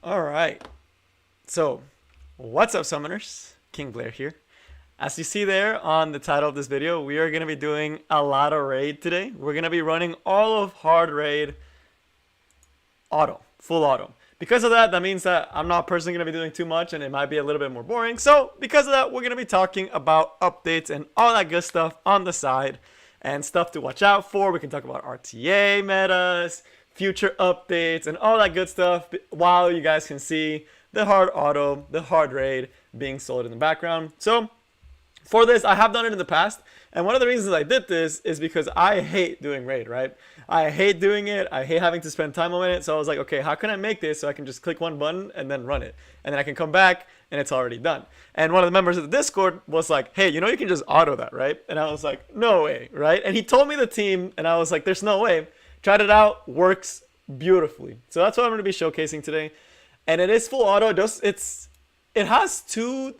Alright, so what's up summoners? King Blair here. As you see there on the title of this video, we are going to be doing a lot of raid today. We're going to be running all of hard raid auto, full auto. Because of that, that means that I'm not personally going to be doing too much and it might be a little bit more boring. So because of that, we're going to be talking about updates and all that good stuff on the side and stuff to watch out for. We can talk about RTA metas, future updates, and all that good stuff while you guys can see the hard auto, the hard raid being sold in the background. So for this, I have done it in the past, and one of the reasons I did this is because I hate doing raid, right? I hate doing it. I hate having to spend time on it. So I was like, okay, how can I make this so I can just click one button and then run it? And then I can come back and it's already done. And one of the members of the Discord was like, hey, you know, you can just auto that, right? And I was like, no way, right? And he told me the team, and I was like, there's no way. Tried it out, works beautifully. So that's what I'm going to be showcasing today. And it is full auto. It has three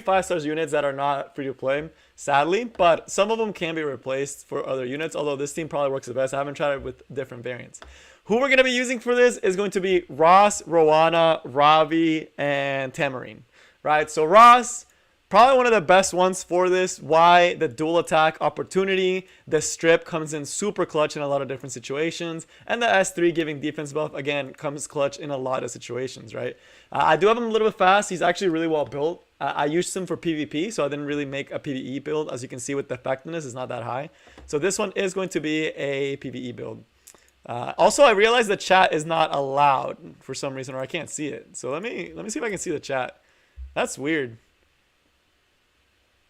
5-star units that are not free to play, sadly, but some of them can be replaced for other units, although this team probably works the best. I haven't tried it with different variants. Who we're going to be using for this is going to be Ross, Rowana, Ravi, and Tamarine, right? So Ross, probably one of the best ones for this. Why? The dual attack opportunity. The strip comes in super clutch in a lot of different situations. And the S3 giving defense buff, again, comes clutch in a lot of situations, right? I do have him a little bit fast. He's actually really well built. I used him for PvP, so I didn't really make a PvE build. As you can see with the effectiveness, it's not that high. So this one is going to be a PvE build. Also, I realized the chat is not allowed for some reason, or I can't see it. So let me see if I can see the chat. That's weird.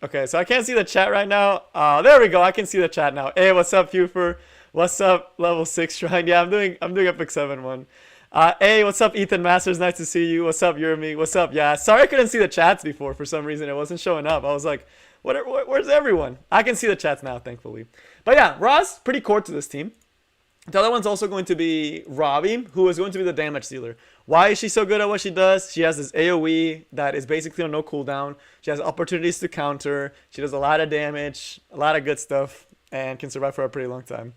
Okay, so I can't see the chat right now. There we go. I can see the chat now. Hey, what's up, Fufer? What's up, level 6 shrine? Yeah, I'm doing Epic 7 one. Hey, what's up, Ethan Masters? Nice to see you. What's up, Yurmi? What's up? Yeah, sorry I couldn't see the chats before for some reason. It wasn't showing up. I was like, where's everyone? I can see the chats now, thankfully. But yeah, Ross, pretty core to this team. The other one's also going to be Ravi, who is going to be the damage dealer. Why is she so good at what she does? She has this AoE that is basically on no cooldown. She has opportunities to counter. She does a lot of damage, a lot of good stuff, and can survive for a pretty long time.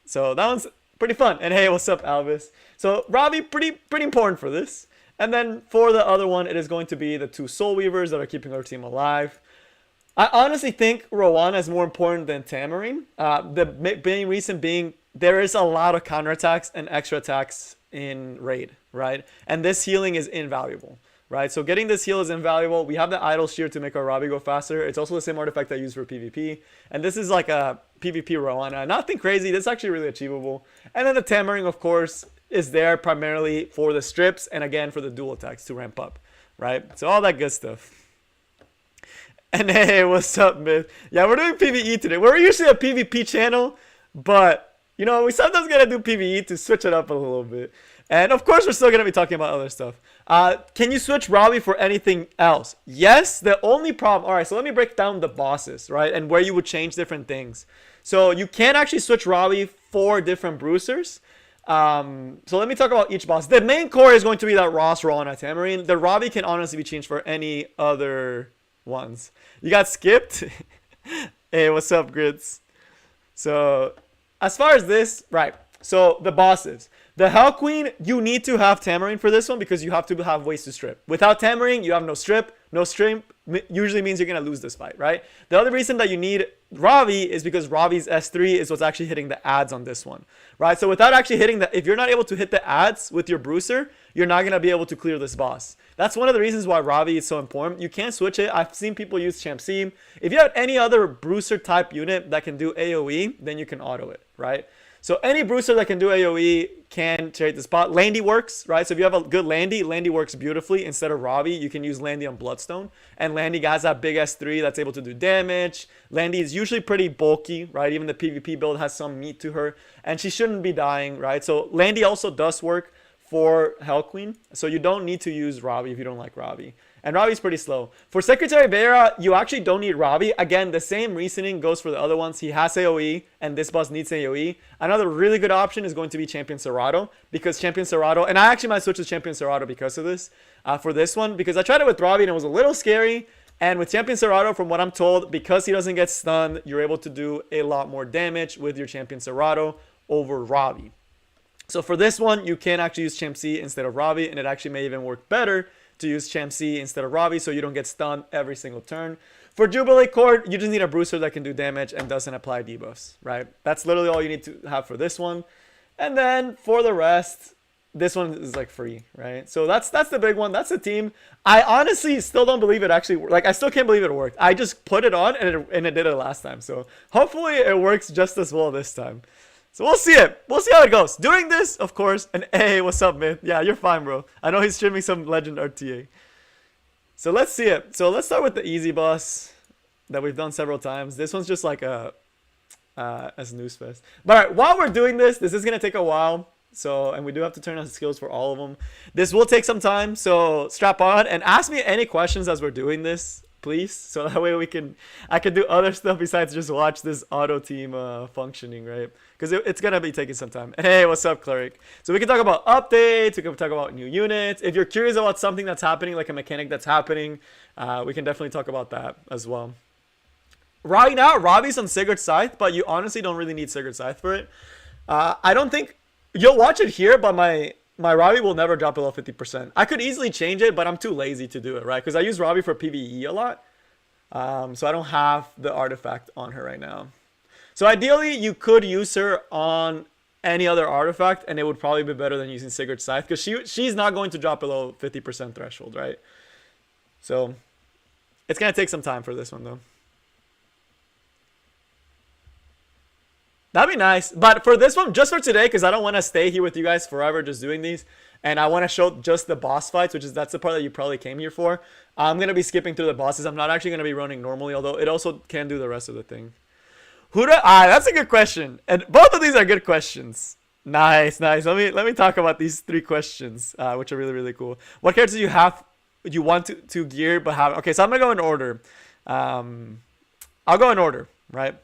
So that one's pretty fun. And hey, what's up, Alvis? So Ravi, pretty important for this. And then for the other one, it is going to be the 2 Soul Weavers that are keeping our team alive. I honestly think Rowana is more important than Tamarine. The main reason being there is a lot of counterattacks and extra attacks in raid, right? And this healing is invaluable, right? So getting this heal is invaluable. We have the Idol Shear to make our Ravi go faster. It's also the same artifact I use for PvP. And this is like a PvP Rowana. Nothing crazy. This is actually really achievable. And then the Tamarine, of course, is there primarily for the strips and again for the dual attacks to ramp up, right? So all that good stuff. And hey, what's up, Myth? Yeah, we're doing PvE today. We're usually a PvP channel, but you know, we sometimes gotta do PvE to switch it up a little bit. And of course, we're still gonna be talking about other stuff. Can you switch Ravi for anything else? Yes, the only problem... Alright, so let me break down the bosses, right? And where you would change different things. So you can actually switch Ravi for different bruisers. So let me talk about each boss. The main core is going to be that Ross, Rowana, Tamarine. The Ravi can honestly be changed for any other ones. You got skipped? Hey, what's up, Grits? So... as far as this, right, so the bosses. The Hell Queen, you need to have Tamarine for this one because you have to have ways to strip. Without Tamarine, you have no strip. No strip usually means you're going to lose this fight, right? The other reason that you need Ravi is because Ravi's S3 is what's actually hitting the ads on this one, right? So without actually hitting the... if you're not able to hit the ads with your bruiser, you're not going to be able to clear this boss. That's one of the reasons why Ravi is so important. You can't switch it. I've seen people use Champ C. If you have any other bruiser type unit that can do AoE, then you can auto it, right? So any bruiser that can do AoE can trade the spot. Landy works, right? So if you have a good Landy, Landy works beautifully. Instead of Ravi, you can use Landy on Bloodstone. And Landy has that big S3 that's able to do damage. Landy is usually pretty bulky, right? Even the PvP build has some meat to her. And she shouldn't be dying, right? So Landy also does work for Hell Queen. So you don't need to use Ravi if you don't like Ravi. And Ravi's pretty slow. For Secretary Vera, you actually don't need Ravi. Again, the same reasoning goes for the other ones. He has AoE, and this boss needs AoE. Another really good option is going to be Champion Serato, because Champion Serato, and I actually might switch to Champion Serato because of this, for this one, because I tried it with Ravi and it was a little scary. And with Champion Serato, from what I'm told, because he doesn't get stunned, you're able to do a lot more damage with your Champion Serato over Ravi. So for this one, you can actually use Champ C instead of Robbie, and it actually may even work better to use Champ C instead of Robbie so you don't get stunned every single turn. For Jubilee Court, you just need a Bruiser that can do damage and doesn't apply debuffs, right? That's literally all you need to have for this one. And then for the rest, this one is like free, right? So that's the big one. That's the team. I honestly still don't believe it actually worked. Like, I still can't believe it worked. I just put it on and it did it last time. So hopefully it works just as well this time. So we'll see it. We'll see how it goes. Doing this, of course, and hey, what's up, Myth? Yeah, you're fine, bro. I know he's streaming some Legend RTA. So let's see it. So let's start with the easy boss that we've done several times. This one's just like a snooze fest. But all right, while we're doing this, this is gonna take a while. So, and we do have to turn on skills for all of them. This will take some time. So strap on and ask me any questions as we're doing this, please. So that way I can do other stuff besides just watch this auto team functioning, right? Because it's gonna be taking some time. Hey, what's up, Cleric? So we can talk about updates. We can talk about new units. If you're curious about something that's happening, like a mechanic that's happening, we can definitely talk about that as well. Right now, Robbie's on Sigurd's Scythe, but you honestly don't really need Sigurd's Scythe for it. I don't think you'll watch it here, but my Robbie will never drop below 50%. I could easily change it, but I'm too lazy to do it, right? Because I use Robbie for PvE a lot. So I don't have the artifact on her right now. So ideally, you could use her on any other artifact, and it would probably be better than using Sigurd's Scythe, because she's not going to drop below 50% threshold, right? So it's going to take some time for this one, though. That'd be nice. But for this one, just for today, because I don't want to stay here with you guys forever just doing these, and I want to show just the boss fights, that's the part that you probably came here for. I'm going to be skipping through the bosses. I'm not actually going to be running normally, although it also can do the rest of the thing. That's a good question. And both of these are good questions. Nice, nice. Let me talk about these 3 questions, which are really, really cool. What characters do you want to gear but have? Okay, so I'm going to go in order. I'll go in order, right?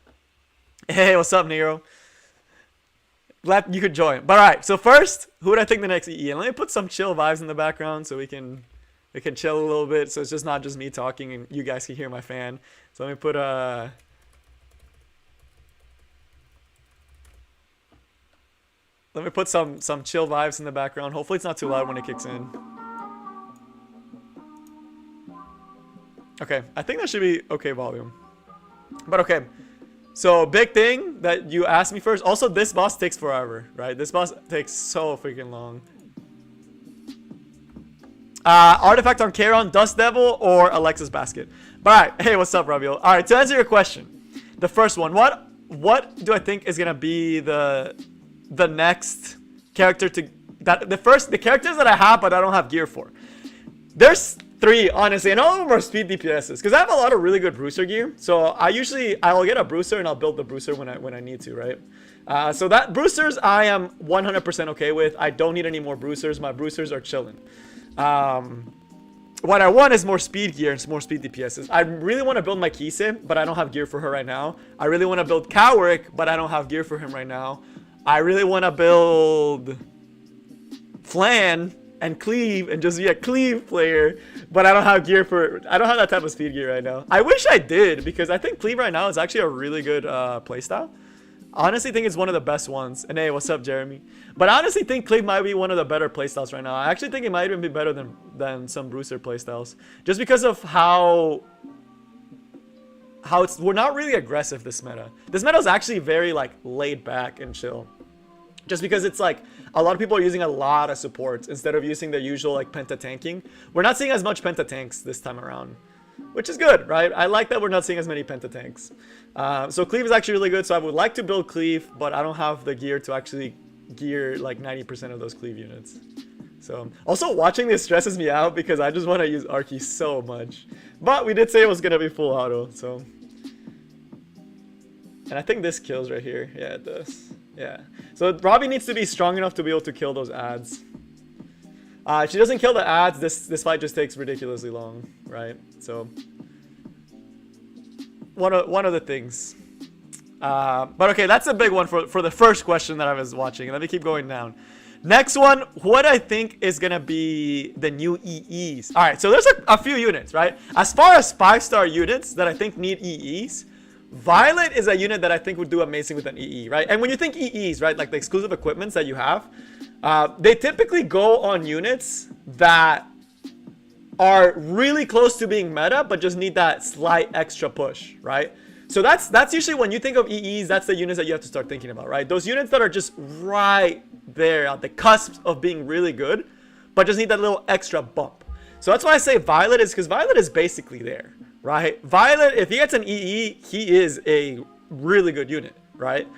Hey, what's up, Nero? Glad you could join. But all right, so first, who would I think the next EE? And let me put some chill vibes in the background so we can chill a little bit. So it's just not just me talking and you guys can hear my fan. So let me put some chill vibes in the background. Hopefully it's not too loud when it kicks in. Okay, I think that should be okay volume. But okay. So big thing that you asked me first. Also, this boss takes forever, right? This boss takes so freaking long. Artifact on Charon, Dust Devil, or Alexa's Basket. But all right, hey, what's up, Rabiel? All right, to answer your question, the first one, what do I think is gonna be the next character the characters that I have but I don't have gear for? There's 3, honestly, and all of them are speed DPSs because I have a lot of really good Bruiser gear. So I'll get a Bruiser and I'll build the Bruiser when I need to, right? So that Bruisers I am 100% okay with. I don't need any more Bruisers. My Bruisers are chilling. What I want is more speed gear and some more speed DPSs. I really want to build my Kise, but I don't have gear for her right now. I really want to build Cowrick, but I don't have gear for him right now. I really want to build Flan and Cleave and just be a Cleave player, but I don't have gear I don't have that type of speed gear right now. I wish I did, because I think Cleave right now is actually a really good playstyle. Honestly think it's one of the best ones. And hey, what's up, Jeremy? But I honestly think Cleave might be one of the better playstyles right now. I actually think it might even be better than some Bruiser playstyles, just because of how we're not really aggressive this meta. This meta is actually very like laid back and chill. Just because it's like a lot of people are using a lot of supports instead of using the usual like penta tanking. We're not seeing as much penta tanks this time around, which is good, right? I like that we're not seeing as many penta tanks. So Cleave is actually really good. So I would like to build Cleave, but I don't have the gear to actually gear like 90% of those Cleave units. So also watching this stresses me out because I just want to use Archie so much. But we did say it was going to be full auto, so. And I think this kills right here. Yeah, it does. Yeah. So Robbie needs to be strong enough to be able to kill those ads. If she doesn't kill the ads, this fight just takes ridiculously long, right? So one of the things. But okay, that's a big one for the first question that I was watching. Let me keep going down. Next one, what I think is gonna be the new EEs. All right, so there's a few units, right? As far as 5-star units that I think need EEs, Violet is a unit that I think would do amazing with an EE, right? And when you think EEs, right, like the exclusive equipments that you have, they typically go on units that are really close to being meta, but just need that slight extra push, right? So that's usually when you think of EEs, that's the units that you have to start thinking about, right? Those units that are just right there at the cusp of being really good, but just need that little extra bump. So that's why I say Violet is, because Violet is basically there, right? Violet, if he gets an EE, he is a really good unit, right?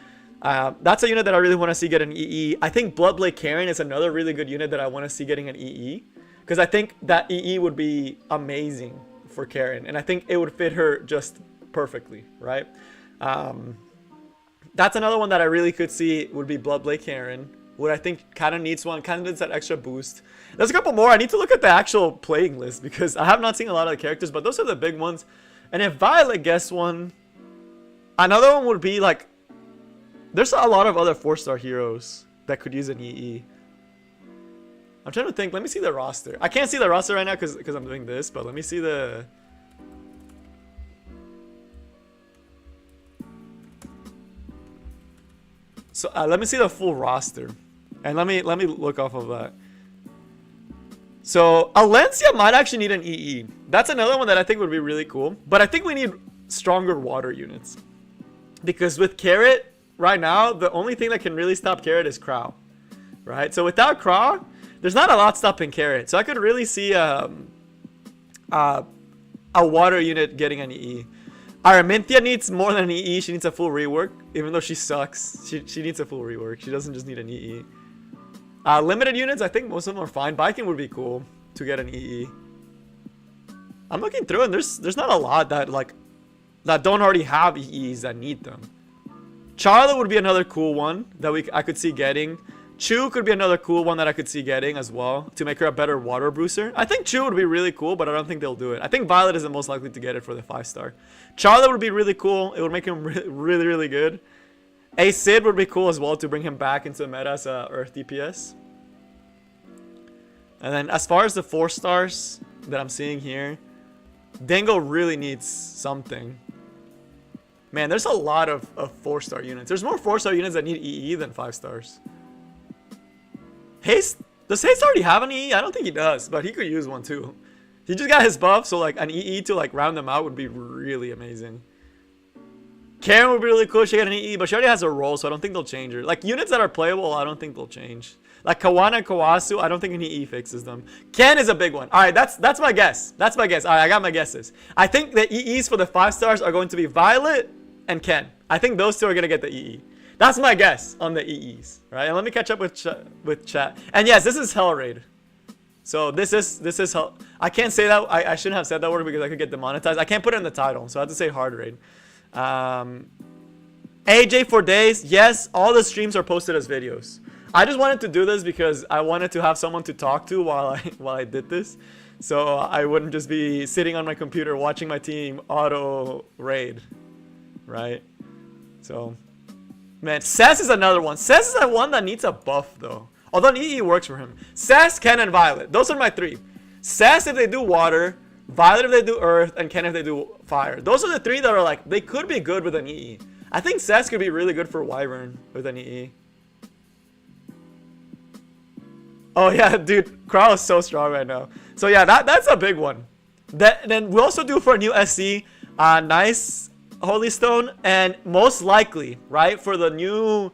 That's a unit that I really want to see get an EE. I think Bloodblade Karen is another really good unit that I want to see getting an EE, because I think that EE would be amazing for Karen, and I think it would fit her just perfectly, right? That's another one that I really could see would be Bloodblade Karen, what I think kind of needs one, kind of needs that extra boost. There's a couple more. I need to look at the actual playing list because I have not seen a lot of the characters, but those are the big ones. And if Violet gets one, another one would be like, there's a lot of other 4-star heroes that could use an EE. I'm trying to think. Let me see the roster. I can't see the roster right now because I'm doing this, but let me see the... So let me see the full roster, and let me look off of that. So Alencia might actually need an EE. That's another one that I think would be really cool. But I think we need stronger water units, because with Carrot right now, the only thing that can really stop Carrot is Crow, right? So without Crow, there's not a lot stopping Carrot. So I could really see a water unit getting an EE. Araminthia needs more than an EE. She needs a full rework. Even though she sucks, she needs a full rework. She doesn't just need an EE. Limited units, I think most of them are fine. Biking would be cool to get an EE. I'm looking through, and there's not a lot that don't already have EEs that need them. Charlotte would be another cool one that I could see getting. Chu could be another cool one that I could see getting as well to make her a better water booster. I think Chu would be really cool, but I don't think they'll do it. I think Violet is the most likely to get it for the 5-star. Charlotte would be really cool. It would make him really, really good. A Sid would be cool as well to bring him back into the meta as a Earth DPS. And then as far as the 4-stars that I'm seeing here, Dingo really needs something. Man, there's a lot of 4-star units. There's more 4-star units that need EE than 5-stars. Haste, does Haste already have an EE? I don't think he does, but he could use one too. He just got his buff, so like an EE to like round them out would be really amazing. Karen would be really cool if she got an EE, but she already has a role, so I don't think they'll change her. Like units that are playable, I don't think they'll change. Like Kawana and Kawasu, I don't think an EE fixes them. Ken is a big one. All right, that's my guess. That's my guess. All right, I got my guesses. I think the EEs for the 5-stars are going to be Violet and Ken. I think those two are gonna get the EE. That's my guess on the EEs, right? And let me catch up with chat. And yes, this is Hell Raid. So this is Hell. I can't say that. I shouldn't have said that word because I could get demonetized. I can't put it in the title, so I have to say Hard Raid. AJ for days. Yes, all the streams are posted as videos. I just wanted to do this because I wanted to have someone to talk to while I did this, so I wouldn't just be sitting on my computer watching my team auto raid, right? So. Man, Cess is another one. Cess is the one that needs a buff, though. Although an EE works for him. Cess, Ken, and Violet. Those are my 3. Cess if they do water, Violet if they do earth, and Ken if they do fire. Those are the 3 that are like, they could be good with an EE. I think Cess could be really good for Wyvern with an EE. Oh yeah, dude. Crow is so strong right now. So yeah, that's a big one. Then we also do for a new SC, nice Holy Stone, and most likely, right, for the new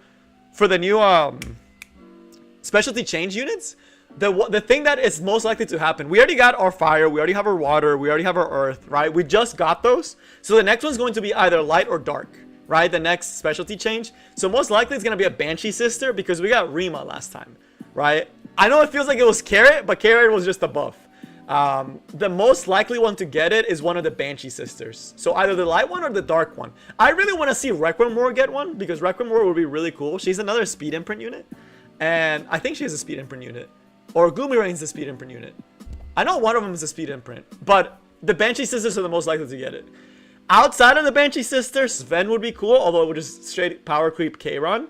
specialty change units, the thing that is most likely to happen, we already got our fire, we already have our water, we already have our earth, right? We just got those, so the next one's going to be either light or dark, right? The next specialty change. So most likely it's gonna be a Banshee sister because we got Rima last time, right? I know it feels like it was Carrot, but Carrot was just a buff. The most likely one to get it is one of the Banshee sisters. So either the light one or the dark one. I really want to see Requiem War get one because Requiem War would be really cool. She's another speed imprint unit. And I think she has a speed imprint unit. Or Goomy a speed imprint unit. I know one of them is a speed imprint. But the Banshee sisters are the most likely to get it. Outside of the Banshee sisters, Sven would be cool. Although it would just straight power creep Kayron.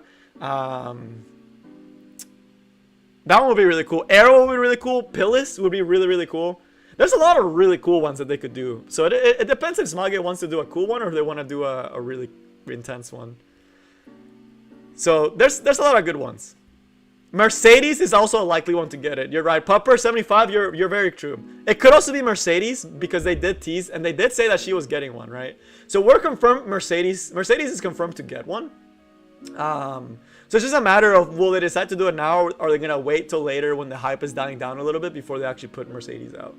That one would be really cool. Arrow would be really cool. Pillis would be really, really cool. There's a lot of really cool ones that they could do. So it depends if Smilegate wants to do a cool one or if they want to do a really intense one. So there's a lot of good ones. Mercedes is also a likely one to get it. You're right. Pupper75, you're very true. It could also be Mercedes because they did tease and they did say that she was getting one, right? So we're confirmed Mercedes. Mercedes is confirmed to get one. So it's just a matter of will they decide to do it now or are they going to wait till later when the hype is dying down a little bit before they actually put Mercedes out.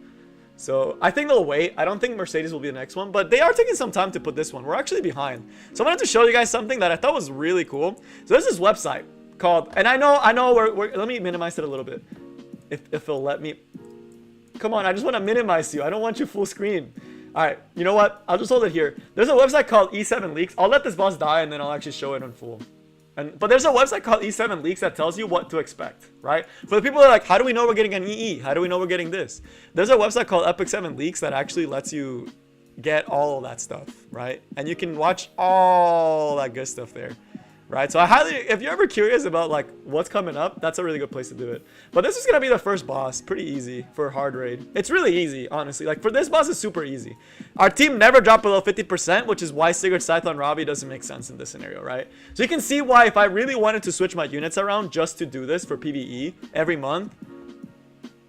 So I think they'll wait. I don't think Mercedes will be the next one, but they are taking some time to put this one. We're actually behind. So I wanted to show you guys something that I thought was really cool. So there's this website called, and I know we're let me minimize it a little bit. If it'll let me. Come on, I just want to minimize you. I don't want you full screen. All right, you know what? I'll just hold it here. There's a website called E7 Leaks. I'll let this boss die and then I'll actually show it in full. But there's a website called E7 Leaks that tells you what to expect, right? For the people that are like, how do we know we're getting an EE? How do we know we're getting this? There's a website called Epic 7 Leaks that actually lets you get all of that stuff, right? And you can watch all that good stuff there, right? So I highly, if you're ever curious about like what's coming up, that's a really good place to do it. But this is gonna be the first boss, pretty easy for hard raid. It's really easy, honestly. Like for this boss, it's super easy. Our team never dropped below 50%, which is why Sigurd, Scythe, and Robbie doesn't make sense in this scenario, right? So you can see why if I really wanted to switch my units around just to do this for PvE every month,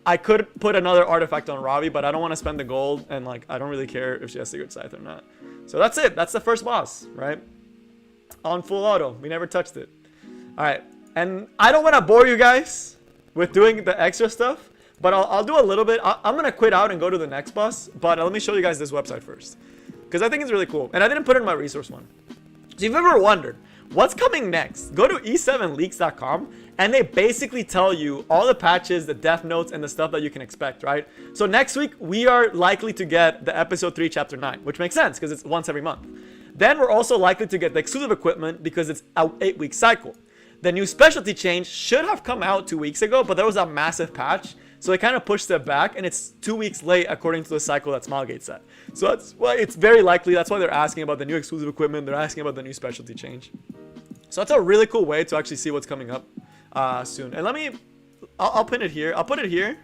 I could put another artifact on Robbie, but I don't want to spend the gold, and like I don't really care if she has Sigurd, Scythe or not. So that's it. That's the first boss, right? On full auto. We never touched it. All right. And I don't want to bore you guys with doing the extra stuff, but I'll do a little bit. I'm going to quit out and go to the next boss, but let me show you guys this website first because I think it's really cool. And I didn't put it in my resource one. So if you've ever wondered what's coming next, go to e7leaks.com and they basically tell you all the patches, the death notes, and the stuff that you can expect, right? So next week, we are likely to get the episode 3, chapter 9, which makes sense because it's once every month. Then we're also likely to get the exclusive equipment because it's an 8-week cycle. The new specialty change should have come out 2 weeks ago, but there was a massive patch. So they kind of pushed it back and it's 2 weeks late according to the cycle that Smilegate set. So that's why it's very likely. That's why they're asking about the new exclusive equipment. They're asking about the new specialty change. So that's a really cool way to actually see what's coming up soon. And I'll pin it here. I'll put it here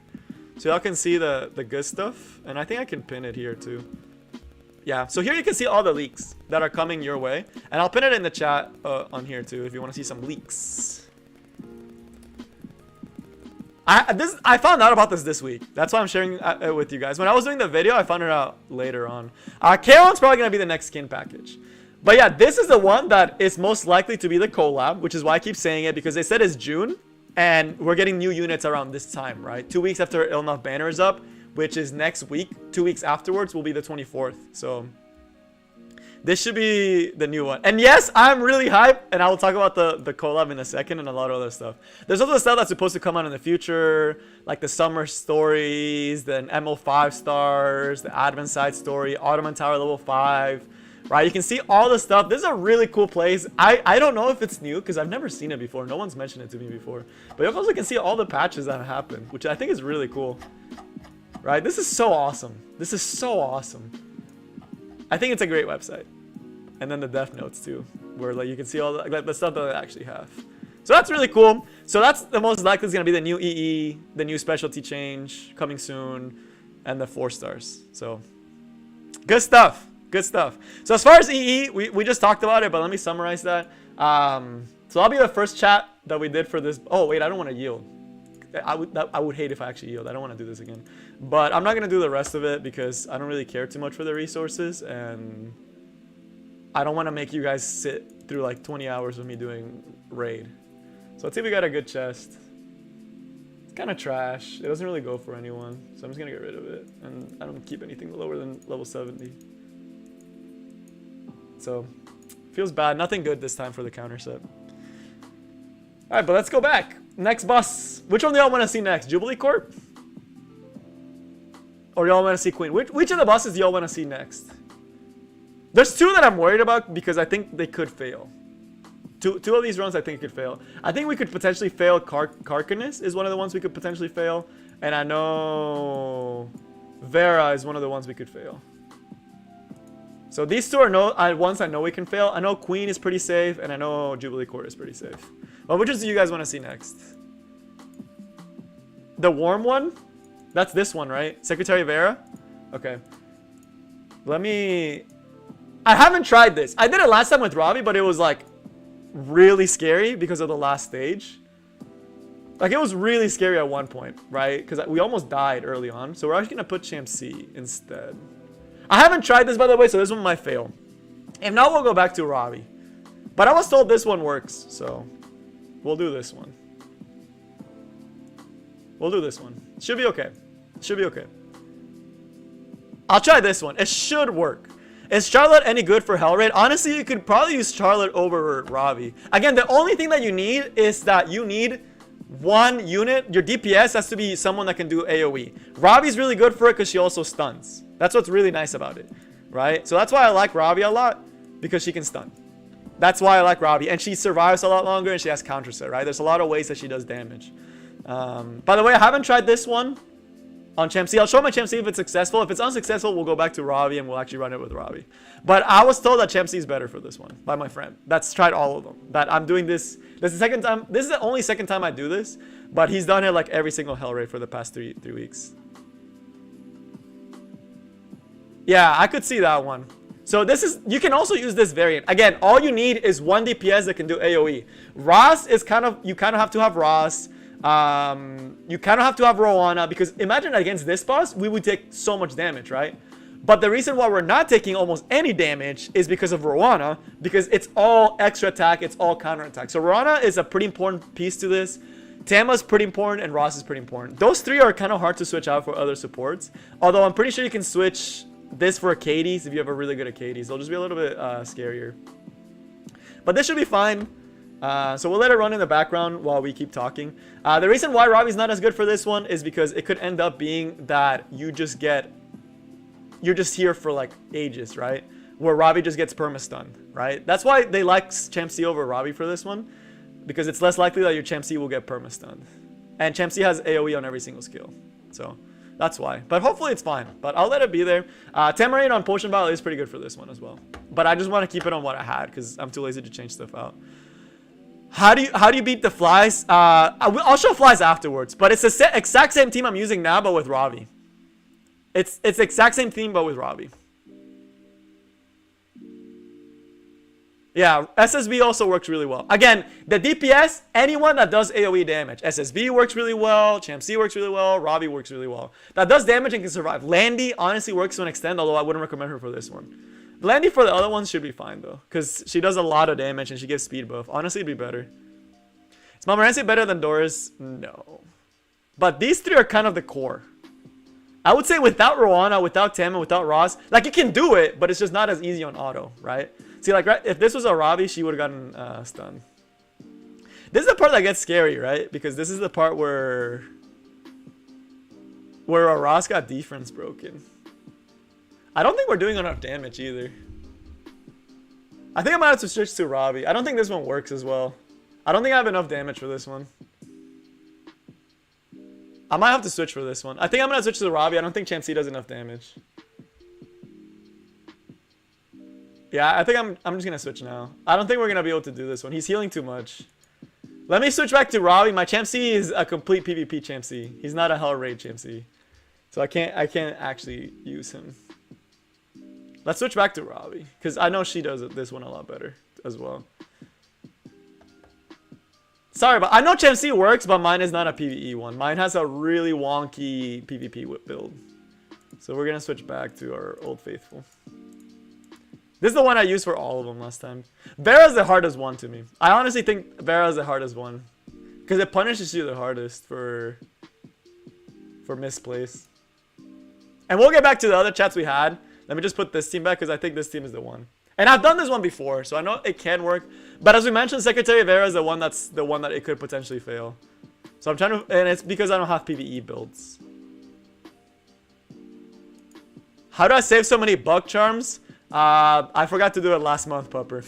so y'all can see the good stuff. And I think I can pin it here too. Yeah, so here you can see all the leaks that are coming your way. And I'll pin it in the chat on here too if you want to see some leaks. I found out about this week. That's why I'm sharing it with you guys. When I was doing the video, I found it out later on. Karon's probably going to be the next skin package. But yeah, this is the one that is most likely to be the collab, which is why I keep saying it because they said it's June. And we're getting new units around this time, right? 2 weeks after Ilnaf banner is up, which is next week. 2 weeks afterwards will be the 24th. So this should be the new one. And yes, I'm really hyped. And I will talk about the collab in a second and a lot of other stuff. There's also stuff that's supposed to come out in the future. Like the summer stories, the MO 5 stars, the advent side story, Ottoman Tower level 5. Right, you can see all the stuff. This is a really cool place. I don't know if it's new because I've never seen it before. No one's mentioned it to me before. But you also can see all the patches that have happened, which I think is really cool. Right, this is so awesome. This is so awesome. I think it's a great website. And then the death notes too, where like you can see all the stuff that I actually have. So that's really cool. So that's the most likely is going to be the new EE, the new specialty change coming soon, and the 4 stars. So good stuff. Good stuff. So as far as EE, we just talked about it, but let me summarize that. So I'll be the first chat that we did for this. Oh, wait, I don't want to yield. I would hate if I actually yield. I don't want to do this again. But I'm not going to do the rest of it because I don't really care too much for the resources. And I don't want to make you guys sit through like 20 hours of me doing raid. So let's see if we got a good chest. It's kind of trash. It doesn't really go for anyone. So I'm just going to get rid of it. And I don't keep anything lower than level 70. So, feels bad. Nothing good this time for the counter set. Alright, but let's go back. Next boss. Which one do y'all want to see next? Jubilee Court? Or y'all want to see Queen? Which of the bosses do y'all want to see next? There's 2 that I'm worried about because I think they could fail. Two of these runs I think could fail. I think we could potentially fail Karkanis is one of the ones we could potentially fail. And I know Vera is one of the ones we could fail. So these 2 are ones I know we can fail. I know Queen is pretty safe, and I know Jubilee Court is pretty safe. But which ones do you guys want to see next? The warm one? That's this one, right? Secretary Vera? Okay. Let me... I haven't tried this. I did it last time with Robbie, but it was like really scary because of the last stage. Like it was really scary at one point, right? Because we almost died early on. So we're actually going to put Champ C instead. I haven't tried this, by the way, so this one might fail. If not, we'll go back to Robbie. But I was told this one works, so we'll do this one. We'll do this one. Should be okay. Should be okay. I'll try this one. It should work. Is Charlotte any good for Hell Raid? Honestly, you could probably use Charlotte over Robbie. Again, the only thing that you need is that you need one unit. Your DPS has to be someone that can do AoE. Robbie's really good for it because she also stuns. That's what's really nice about it, right? So that's why I like Robbie a lot, because she can stun. That's why I like Robbie. And she survives a lot longer and she has counter set, right? There's a lot of ways that she does damage. By the way, I haven't tried this one on Champ C. I'll show my Champ C if it's successful. If it's unsuccessful, we'll go back to Robbie and we'll actually run it with Robbie. But I was told that Champ C is better for this one by my friend. That's tried all of them. That I'm doing this. This is the second time. This is the only second time I do this. But he's done it like every single Hell Raid for the past three weeks. Yeah, I could see that one. So this is, you can also use this variant. Again, all you need is one DPS that can do AoE. Ross is kind of, you kind of have to have Ross. You kind of have to have Rowana, because imagine against this boss, we would take so much damage, right? But the reason why we're not taking almost any damage is because of Rowana, because it's all extra attack, it's all counter attack. So Rowana is a pretty important piece to this. Tama's pretty important, and Ross is pretty important. Those three are kind of hard to switch out for other supports. Although I'm pretty sure you can switch this for Acades if you have a really good Acades. They'll just be a little bit scarier. But this should be fine. So we'll let it run in the background while we keep talking. The reason why Robbie's not as good for this one is because it could end up being that you're just here for like ages, right? Where Robbie just gets perma-stun, right? That's why they like Champ C over Robbie for this one, because it's less likely that your Champ C will get perma-stunned. And Champ C has AoE on every single skill. So that's why. But hopefully it's fine. But I'll let it be there. Tamarine on Potion Battle is pretty good for this one as well. But I just want to keep it on what I had because I'm too lazy to change stuff out. How do you beat the flies? I'll show flies afterwards. But it's the exact same team I'm using now, but with Robbie. It's the exact same theme, but with Robbie. Yeah, SSB also works really well. Again, the DPS, anyone that does AoE damage. SSB works really well. Champ C works really well. Robbie works really well. That does damage and can survive. Landy honestly works to an extent, although I wouldn't recommend her for this one. Landy for the other ones should be fine, though. Because she does a lot of damage and she gives speed buff. Honestly, it'd be better. Is Montmorency better than Doris? No. But these three are kind of the core. I would say without Rowana, without Tam, and without Ross, like you can do it, but it's just not as easy on auto, right? See, like, right, if this was a Robbie, she would have gotten stunned. This is the part that gets scary, right? Because this is the part where a Ross got defense broken. I don't think we're doing enough damage either. I think I might have to switch to Robbie. I don't think this one works as well. I don't think I have enough damage for this one. I might have to switch for this one. I think I'm going to switch to Robbie. I don't think Champ C does enough damage. Yeah, I think I'm just going to switch now. I don't think we're going to be able to do this one. He's healing too much. Let me switch back to Robbie. My Champ C is a complete PvP Champ C. He's not a Hell Raid Champ C. So I can't actually use him. Let's switch back to Robbie. Because I know she does this one a lot better as well. Sorry, but I know Champ C works, but mine is not a PvE one. Mine has a really wonky PvP build. So we're going to switch back to our Old Faithful. This is the one I used for all of them last time. Vera is the hardest one to me. I honestly think Vera is the hardest one. Because it punishes you the hardest for misplace. And we'll get back to the other chats we had. Let me just put this team back because I think this team is the one. And I've done this one before, so I know it can work. But as we mentioned, Secretary Vera is the one that it could potentially fail. So I'm trying to, and it's because I don't have PvE builds. How do I save so many bug charms? I forgot to do it last month, Pupper.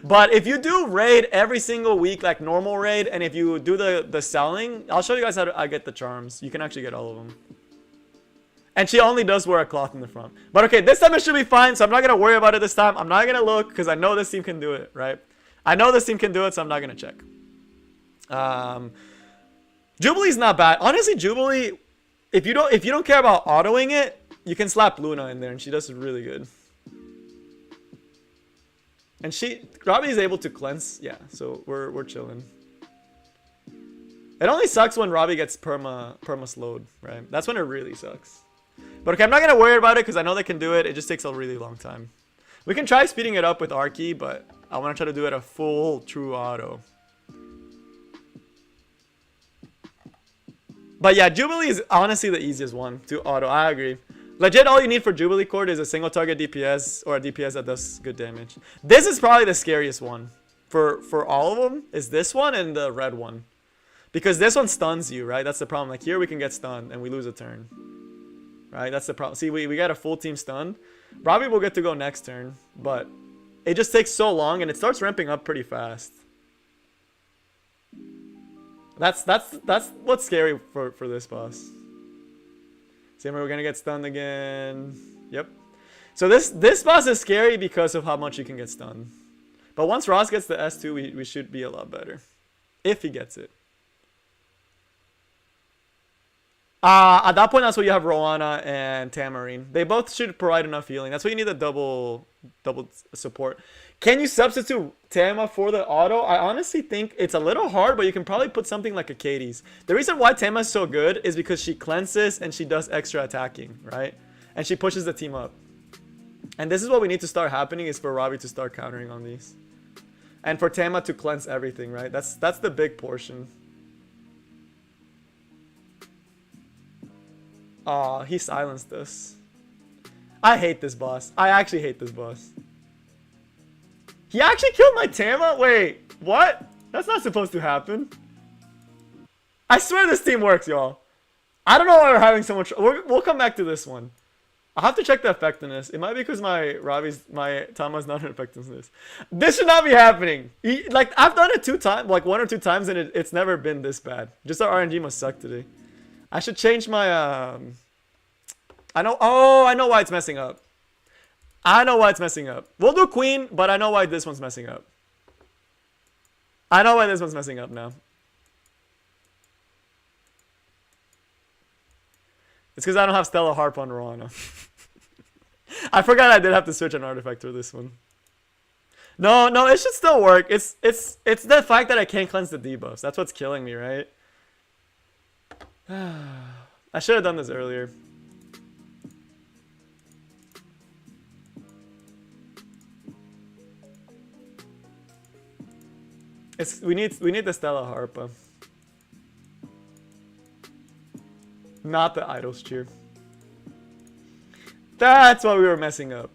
But if you do raid every single week, like normal raid, and if you do the selling, I'll show you guys how I get the charms. You can actually get all of them. And she only does wear a cloth in the front. But okay, this time it should be fine, so I'm not going to worry about it this time. I'm not going to look, because I know this team can do it, right? I know this team can do it, so I'm not going to check. Jubilee's not bad. Honestly, Jubilee, if you don't care about autoing it, you can slap Luna in there and she does it really good. And Robbie is able to cleanse, yeah, so we're chilling. It only sucks when Robbie gets perma slowed, right? That's when it really sucks. But okay, I'm not gonna worry about it because I know they can do it. It just takes a really long time. We can try speeding it up with Arky, but I want to try to do it a full true auto. But yeah, Jubilee is honestly the easiest one to auto. I agree. Legit, all you need for Jubilee Court is a single target DPS or a DPS that does good damage. This is probably the scariest one for all of them. Is this one and the red one, because this one stuns you, right? That's the problem. Like here, we can get stunned and we lose a turn, right? That's the problem. See, we got a full team stun. Robbie will get to go next turn, but it just takes so long and it starts ramping up pretty fast. That's what's scary for this boss. See, we're gonna get stunned again. Yep. So this boss is scary because of how much you can get stunned. But once Ross gets the S2, we should be a lot better. If he gets it. At that point, that's where you have Rowana and Tamarine. They both should provide enough healing. That's why you need a double support. Can you substitute Tama for the auto? I honestly think it's a little hard, but you can probably put something like a Katie's. The reason why Tama is so good is because she cleanses and she does extra attacking, right? And she pushes the team up. And this is what we need to start happening, is for Robbie to start countering on these. And for Tama to cleanse everything, right? That's the big portion. Aw, he silenced us. I hate this boss. I actually hate this boss. He actually killed my Tama? Wait, what? That's not supposed to happen. I swear this team works, y'all. I don't know why we're having so much. We'll come back to this one. I'll have to check the effectiveness. It might be because my Tama's not an effectiveness. This should not be happening. Like, I've done it 2 times, like 1 or 2 times, and it's never been this bad. Just our RNG must suck today. I should change my, I know why it's messing up. I know why it's messing up. We'll do Queen, but I know why this one's messing up. I know why this one's messing up now. It's because I don't have Stella Harp on Rowana. I forgot I did have to switch an artifact for this one. No, it should still work. It's the fact that I can't cleanse the debuffs. That's what's killing me, right? I should have done this earlier. We need the Stella Harpa. Not the Idol's Cheer. That's why we were messing up.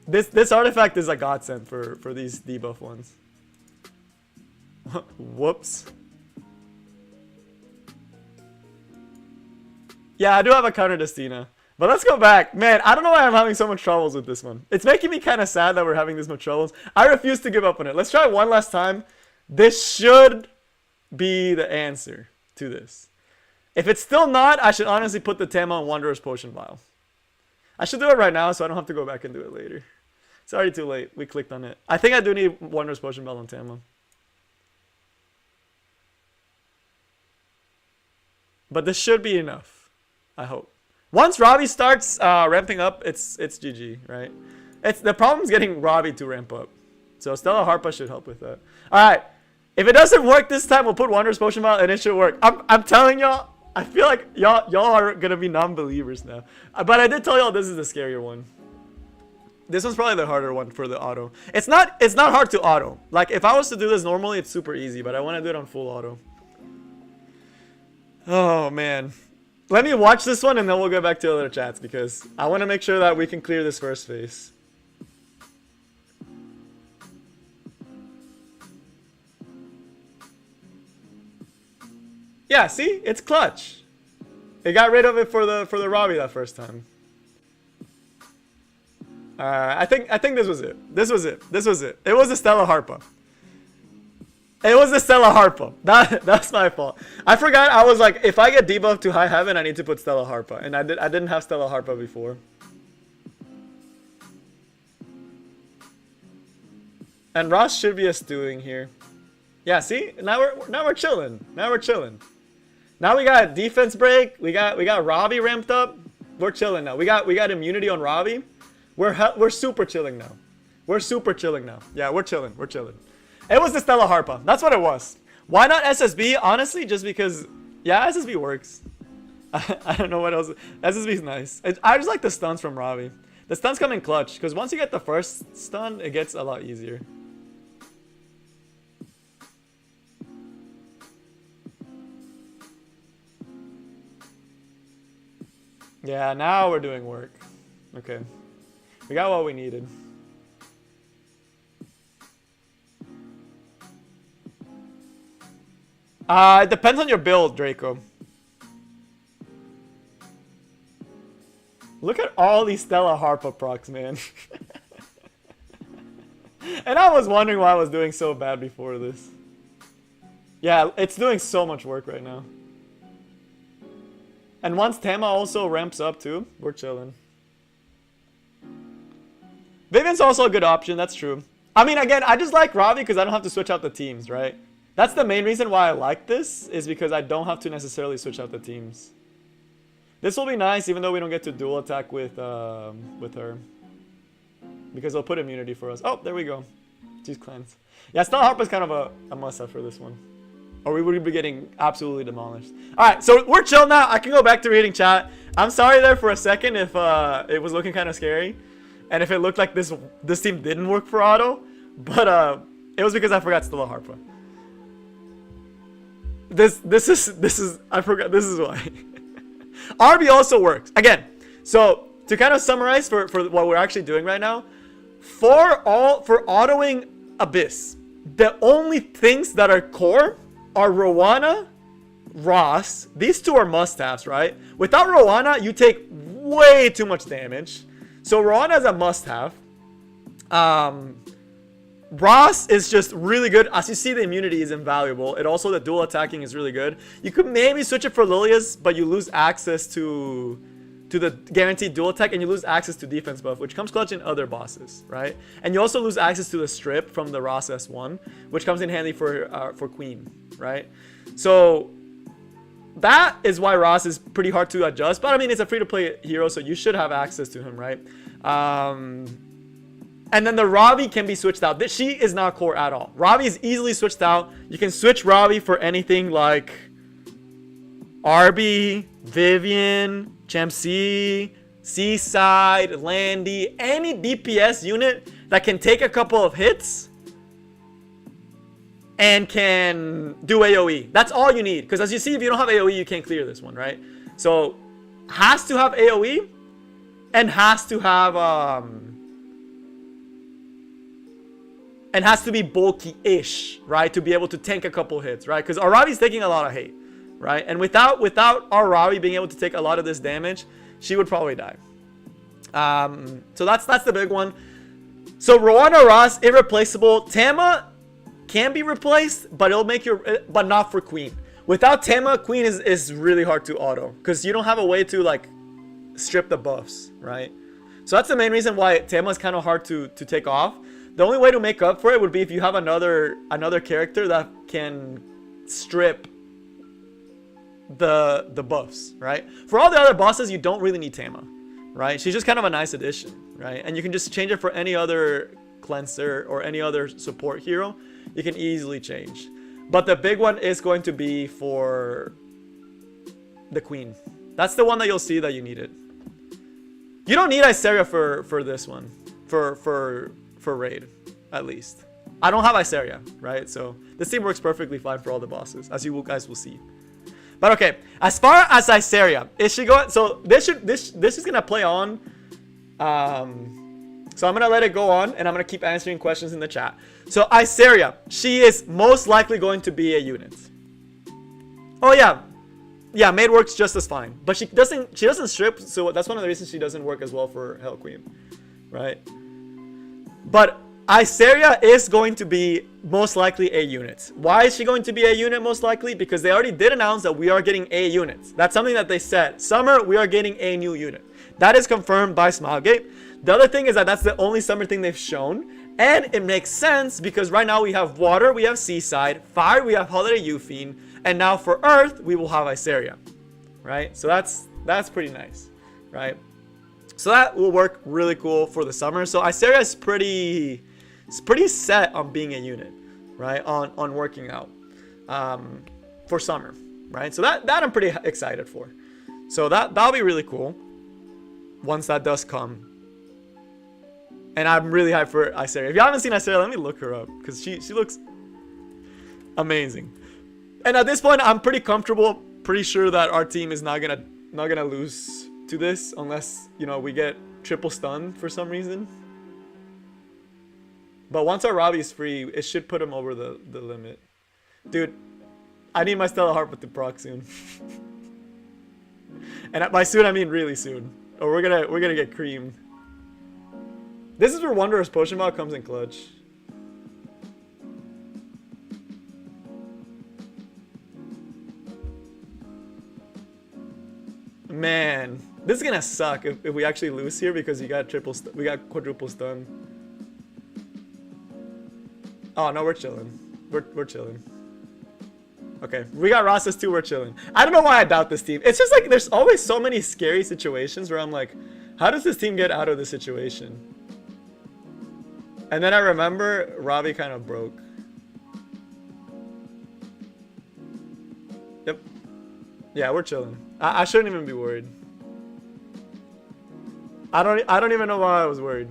This artifact is a godsend for these debuff ones. Whoops. Yeah, I do have a counter Destina. But let's go back. Man, I don't know why I'm having so much troubles with this one. It's making me kind of sad that we're having this much troubles. I refuse to give up on it. Let's try it one last time. This should be the answer to this. If it's still not, I should honestly put the Tama on Wanderer's Potion Vial. I should do it right now so I don't have to go back and do it later. It's already too late. We clicked on it. I think I do need Wanderer's Potion Vial on Tama. But this should be enough. I hope. Once Robbie starts ramping up, it's GG, right? The problem's getting Robbie to ramp up. So Stella Harpa should help with that. Alright. If it doesn't work this time, we'll put Wanderer's Potion Vial and it should work. I'm telling y'all, I feel like y'all are gonna be non-believers now. But I did tell y'all this is the scarier one. This one's probably the harder one for the auto. It's not hard to auto. Like, if I was to do this normally, it's super easy, but I want to do it on full auto. Oh, man. Let me watch this one and then we'll go back to other chats because I want to make sure that we can clear this first phase. Yeah, see? It's clutch. It got rid of it for the Robbie that first time. I think this was it. This was it. It was the Stella Harpa. It was the Stella Harpa. That's my fault. I forgot. I was like, if I get debuffed to High Heaven, I need to put Stella Harpa, and I didn't have Stella Harpa before. And Ross should be a stewing here. Yeah, see? Now we're chilling. Now we're chilling. Now we got defense break. We got Robbie ramped up. We're chilling now. We got immunity on Robbie. We're super chilling now. We're super chilling now. Yeah, we're chilling. We're chilling. It was the Stella Harpa. That's what it was. Why not SSB? Honestly, just because, yeah, SSB works. I don't know what else. SSB is nice. I just like the stuns from Robbie. The stuns come in clutch, because once you get the first stun, it gets a lot easier. Yeah, now we're doing work. Okay. We got what we needed. It depends on your build, Draco. Look at all these Stella Harpa procs, man. And I was wondering why I was doing so bad before this. Yeah, it's doing so much work right now. And once Tama also ramps up too, we're chilling. Vivian's also a good option, that's true. I mean, again, I just like Ravi because I don't have to switch out the teams, right? That's the main reason why I like this, is because I don't have to necessarily switch out the teams. This will be nice, even though we don't get to dual attack with her. Because they'll put immunity for us. Oh, there we go. She's cleansed. Yeah, Stella Harp is kind of a must-have for this one. Or we would be getting absolutely demolished. Alright, so we're chill now. I can go back to reading chat. I'm sorry there for a second if it was looking kind of scary. And if it looked like this team didn't work for auto. But it was because I forgot Stella Harpa. This is I forgot, this is why. RB also works. Again, so to kind of summarize for what we're actually doing right now, for autoing Abyss, the only things that are core are Rowana, Ross. These two are must-haves, right? Without Rowana, you take way too much damage. So Rowana is a must-have. Ross is just really good. As you see, the immunity is invaluable. It also, the dual attacking is really good. You could maybe switch it for Lilia's, but you lose access to the guaranteed dual attack, and you lose access to defense buff, which comes clutch in other bosses, right? And you also lose access to the strip from the Ross S1, which comes in handy for Queen, right? So that is why Ross is pretty hard to adjust. But I mean, it's a free-to-play hero, so you should have access to him, right? And then the Ravi can be switched out. She is not core at all. Ravi is easily switched out. You can switch Ravi for anything like Arby, Vivian, Champ-C, Seaside, Landy, any DPS unit that can take a couple of hits and can do AoE. That's all you need. Because as you see, if you don't have AoE, you can't clear this one, right? So, has to have AoE and has to have and has to be bulky-ish, right? To be able to tank a couple hits, right? Because Aravi's taking a lot of hate, right? And without Aravi being able to take a lot of this damage, she would probably die. So that's the big one. So Rowana Ross, irreplaceable. Tama can be replaced, but it'll make but not for Queen. Without Tama, Queen is really hard to auto because you don't have a way to like strip the buffs, right? So that's the main reason why Tama is kind of hard to take off. The only way to make up for it would be if you have another character that can strip the buffs, right? For all the other bosses, you don't really need Tama, right? She's just kind of a nice addition, right? And you can just change it for any other cleanser or any other support hero. You can easily change. But the big one is going to be for the Queen. That's the one that you'll see that you need it. You don't need Iseria for this one. For raid, at least. I don't have Iseria, right? So this team works perfectly fine for all the bosses, as you guys will see. But okay, as far as Iseria, is she going? So this is gonna play on. So I'm gonna let it go on, and I'm gonna keep answering questions in the chat. So Iseria, she is most likely going to be a unit. Oh yeah, maid works just as fine, but she doesn't strip, so that's one of the reasons she doesn't work as well for Hell Queen, right? But Iseria is going to be most likely a unit. Why is she going to be a unit most likely? Because they already did announce that we are getting a unit. That's something that they said. Summer, we are getting a new unit. That is confirmed by Smilegate. The other thing is that that's the only summer thing they've shown. And it makes sense because right now we have water, we have seaside, fire, we have holiday Euphine, and now for earth, we will have Iceria, right? So that's pretty nice, right? So that will work really cool for the summer. So Iceria is pretty set on being a unit, right? On working out for summer, right? So that I'm pretty excited for. So that'll be really cool once that does come. And I'm really hyped for Iceria. If you haven't seen Iceria, let me look her up because she looks amazing. And at this point, I'm pretty comfortable, pretty sure that our team is not gonna lose to this unless, you know, we get triple stunned for some reason. But once our Robbie is free, it should put him over the limit. Dude, I need my Stellar Harp with the proc soon. And by soon I mean really soon. Or we're gonna get creamed. This is where Wondrous Potion Ball comes in clutch. Man, this is gonna suck if we actually lose here because we got quadruple stun. Oh no, we're chilling. We're chilling. Okay, we got Rosses too. We're chilling. I don't know why I doubt this team. It's just like there's always so many scary situations where I'm like, how does this team get out of this situation? And then I remember Robbie kind of broke. Yep. Yeah, we're chilling. I shouldn't even be worried. I don't even know why I was worried.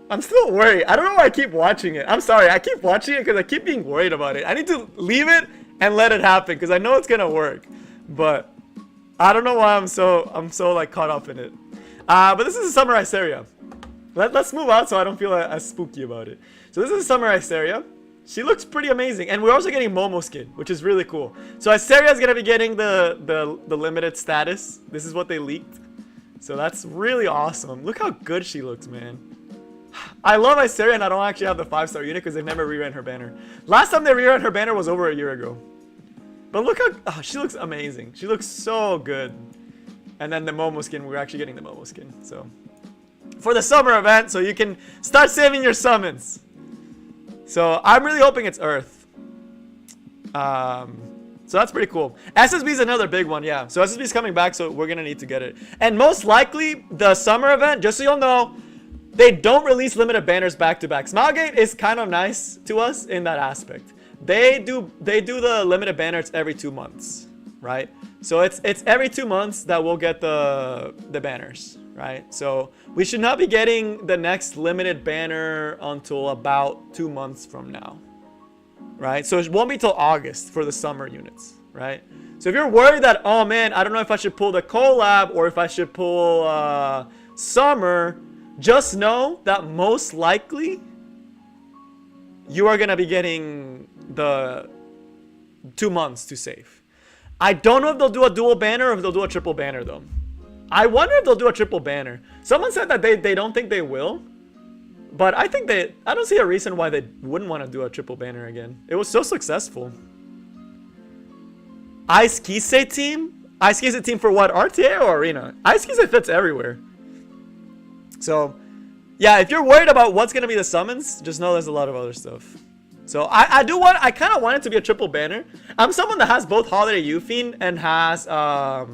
I'm still worried. I don't know why I keep watching it. I'm sorry. I keep watching it because I keep being worried about it. I need to leave it and let it happen because I know it's gonna work. But I don't know why I'm so like caught up in it. But this is a summer Iceria. Let's move out so I don't feel as spooky about it. So this is a summer Iceria. She looks pretty amazing, and we're also getting Momo skin, which is really cool. So Iceria is gonna be getting the limited status. This is what they leaked. So that's really awesome. Look how good she looks, man. I love Iceria, and I don't actually have the 5-star unit because they've never reran her banner. Last time they reran her banner was over a year ago. But look how she looks amazing. She looks so good. And then the Momo skin, we're actually getting the Momo skin. So for the summer event, so you can start saving your summons. So I'm really hoping it's Earth. So that's pretty cool. SSB is another big one, yeah. So SSB is coming back, so we're gonna need to get it. And most likely, the summer event, just so you'll know, they don't release limited banners back to back. Smilegate is kind of nice to us in that aspect. They do the limited banners every 2 months, right? So it's every 2 months that we'll get the banners, right? So we should not be getting the next limited banner until about 2 months from now, right? So it won't be till August for the summer units, right? So if you're worried that, oh man, I don't know if I should pull the collab or if I should pull summer, just know that most likely you are going to be getting the 2 months to save. I don't know if they'll do a dual banner or if they'll do a triple banner though. I wonder if they'll do a triple banner. Someone said that they don't think they will. But I think I don't see a reason why they wouldn't want to do a triple banner again. It was so successful. Ice Kise team? Ice Kise team for what? RTA or Arena? Ice Kise fits everywhere. So, yeah, if you're worried about what's going to be the summons, just know there's a lot of other stuff. So, I kind of want it to be a triple banner. I'm someone that has both Holiday Euphine and has, I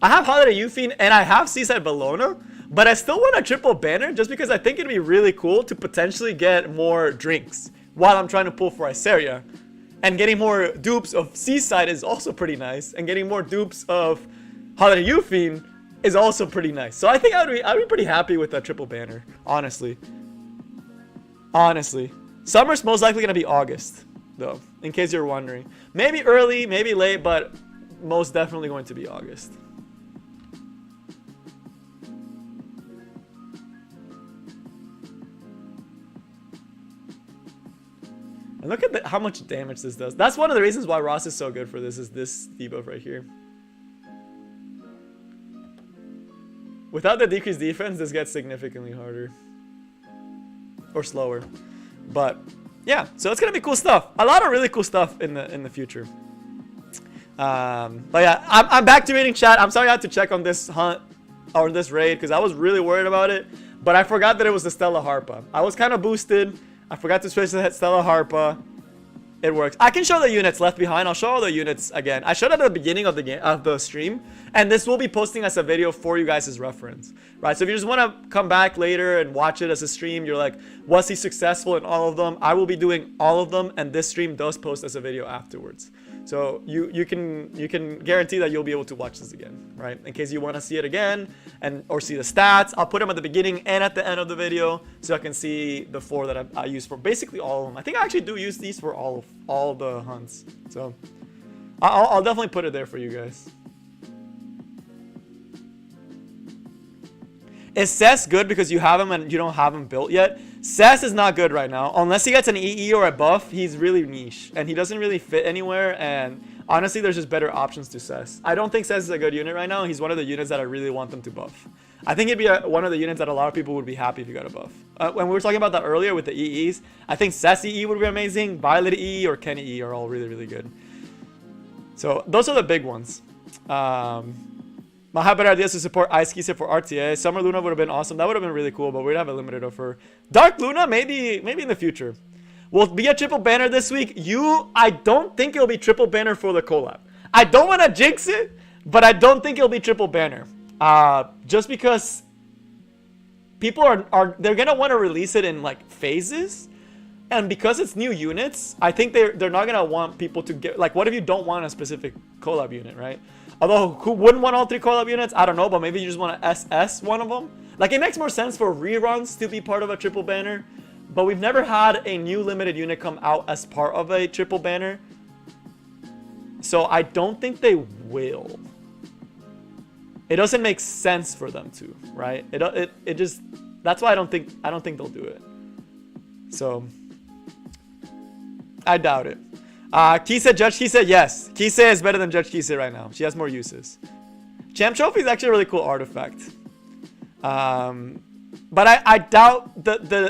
have Holiday Euphine and I have Seaside Bellona, but I still want a triple banner just because I think it'd be really cool to potentially get more drinks while I'm trying to pull for Iceria. And getting more dupes of Seaside is also pretty nice, and getting more dupes of Holiday Euphine is also pretty nice. So I think I'd be pretty happy with that triple banner, honestly. Honestly. Summer's most likely going to be August, though, in case you're wondering. Maybe early, maybe late, but most definitely going to be August. And look at how much damage this does. That's one of the reasons why Ross is so good for this, is this debuff right here. Without the decreased defense, this gets significantly harder. or slower. But yeah, so it's gonna be cool stuff. A lot of really cool stuff in the future. But yeah, I'm back to reading chat. I'm sorry I had to check on this hunt or this raid because I was really worried about it. But I forgot that it was the Stella Harpa. I was kind of boosted. I forgot to switch to Stella Harpa. It works. I can show the units left behind. I'll show all the units again. I showed at the beginning of the game, of the stream, and this will be posting as a video for you guys' reference, right? So if you just want to come back later and watch it as a stream, you're like, was he successful in all of them? I will be doing all of them, and this stream does post as a video afterwards. So you can guarantee that you'll be able to watch this again, right? In case you want to see it again or see the stats, I'll put them at the beginning and at the end of the video so I can see the 4 that I use for basically all of them. I think I actually do use these for all the hunts. So I'll definitely put it there for you guys. Is Cess good because you have him and you don't have him built yet? Cess is not good right now. Unless he gets an EE or a buff, he's really niche. And he doesn't really fit anywhere. And honestly, there's just better options to Cess. I don't think Cess is a good unit right now. He's one of the units that I really want them to buff. I think it'd be one of the units that a lot of people would be happy if you got a buff. When we were talking about that earlier with the EEs, I think Cess EE would be amazing. Violet EE or Kenny EE are all really, really good. So those are the big ones. My better ideas to support Ice Kisa for RTA. Summer Luna would have been awesome. That would have been really cool, but we'd have a limited offer. Dark Luna, maybe in the future. Will it be a triple banner this week? I don't think it'll be triple banner for the collab. I don't want to jinx it, but I don't think it'll be triple banner. Just because people they're gonna want to release it in like phases, and because it's new units, I think they're not gonna want people to get like, what if you don't want a specific collab unit, right? Although, who wouldn't want all 3 collab units? I don't know, but maybe you just want to SS one of them. Like, it makes more sense for reruns to be part of a triple banner, but we've never had a new limited unit come out as part of a triple banner. So I don't think they will. It doesn't make sense for them to, right? It just, that's why I don't think they'll do it. So I doubt it. Kisa, Judge Kisa, yes. Kisa is better than Judge Kisa right now. She has more uses. Champ Trophy is actually a really cool artifact. But I doubt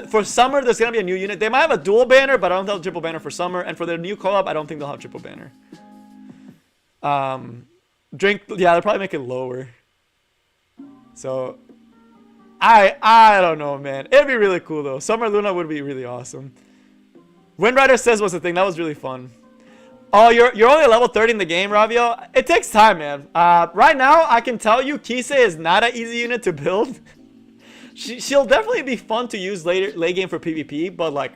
for summer there's gonna be a new unit. They might have a dual banner, but I don't think they'll have triple banner for summer. And for their new collab, I don't think they'll have triple banner. They'll probably make it lower. So I don't know, man. It'd be really cool though. Summer Luna would be really awesome. Windrider says was the thing. That was really fun. Oh, you're only level 30 in the game, Ravio. It takes time, man. Right now, I can tell you, Kise is not an easy unit to build. She'll definitely be fun to use late game for PvP, but like,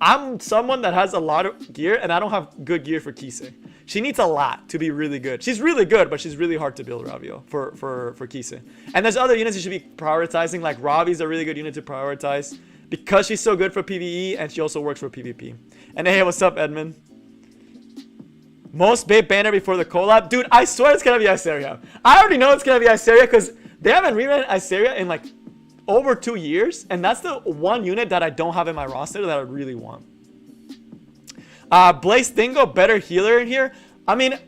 I'm someone that has a lot of gear, and I don't have good gear for Kise. She needs a lot to be really good. She's really good, but she's really hard to build, Ravio, for Kise. And there's other units you should be prioritizing, like Ravi's a really good unit to prioritize because she's so good for PvE, and she also works for PvP. And hey, what's up, Edmund? Most bait banner before the collab. Dude, I swear it's gonna be Iceria. I already know it's gonna be Iceria because they haven't reran Iceria in like over 2 years. And that's the one unit that I don't have in my roster that I really want. Blaze Dingo, better healer in here. I mean,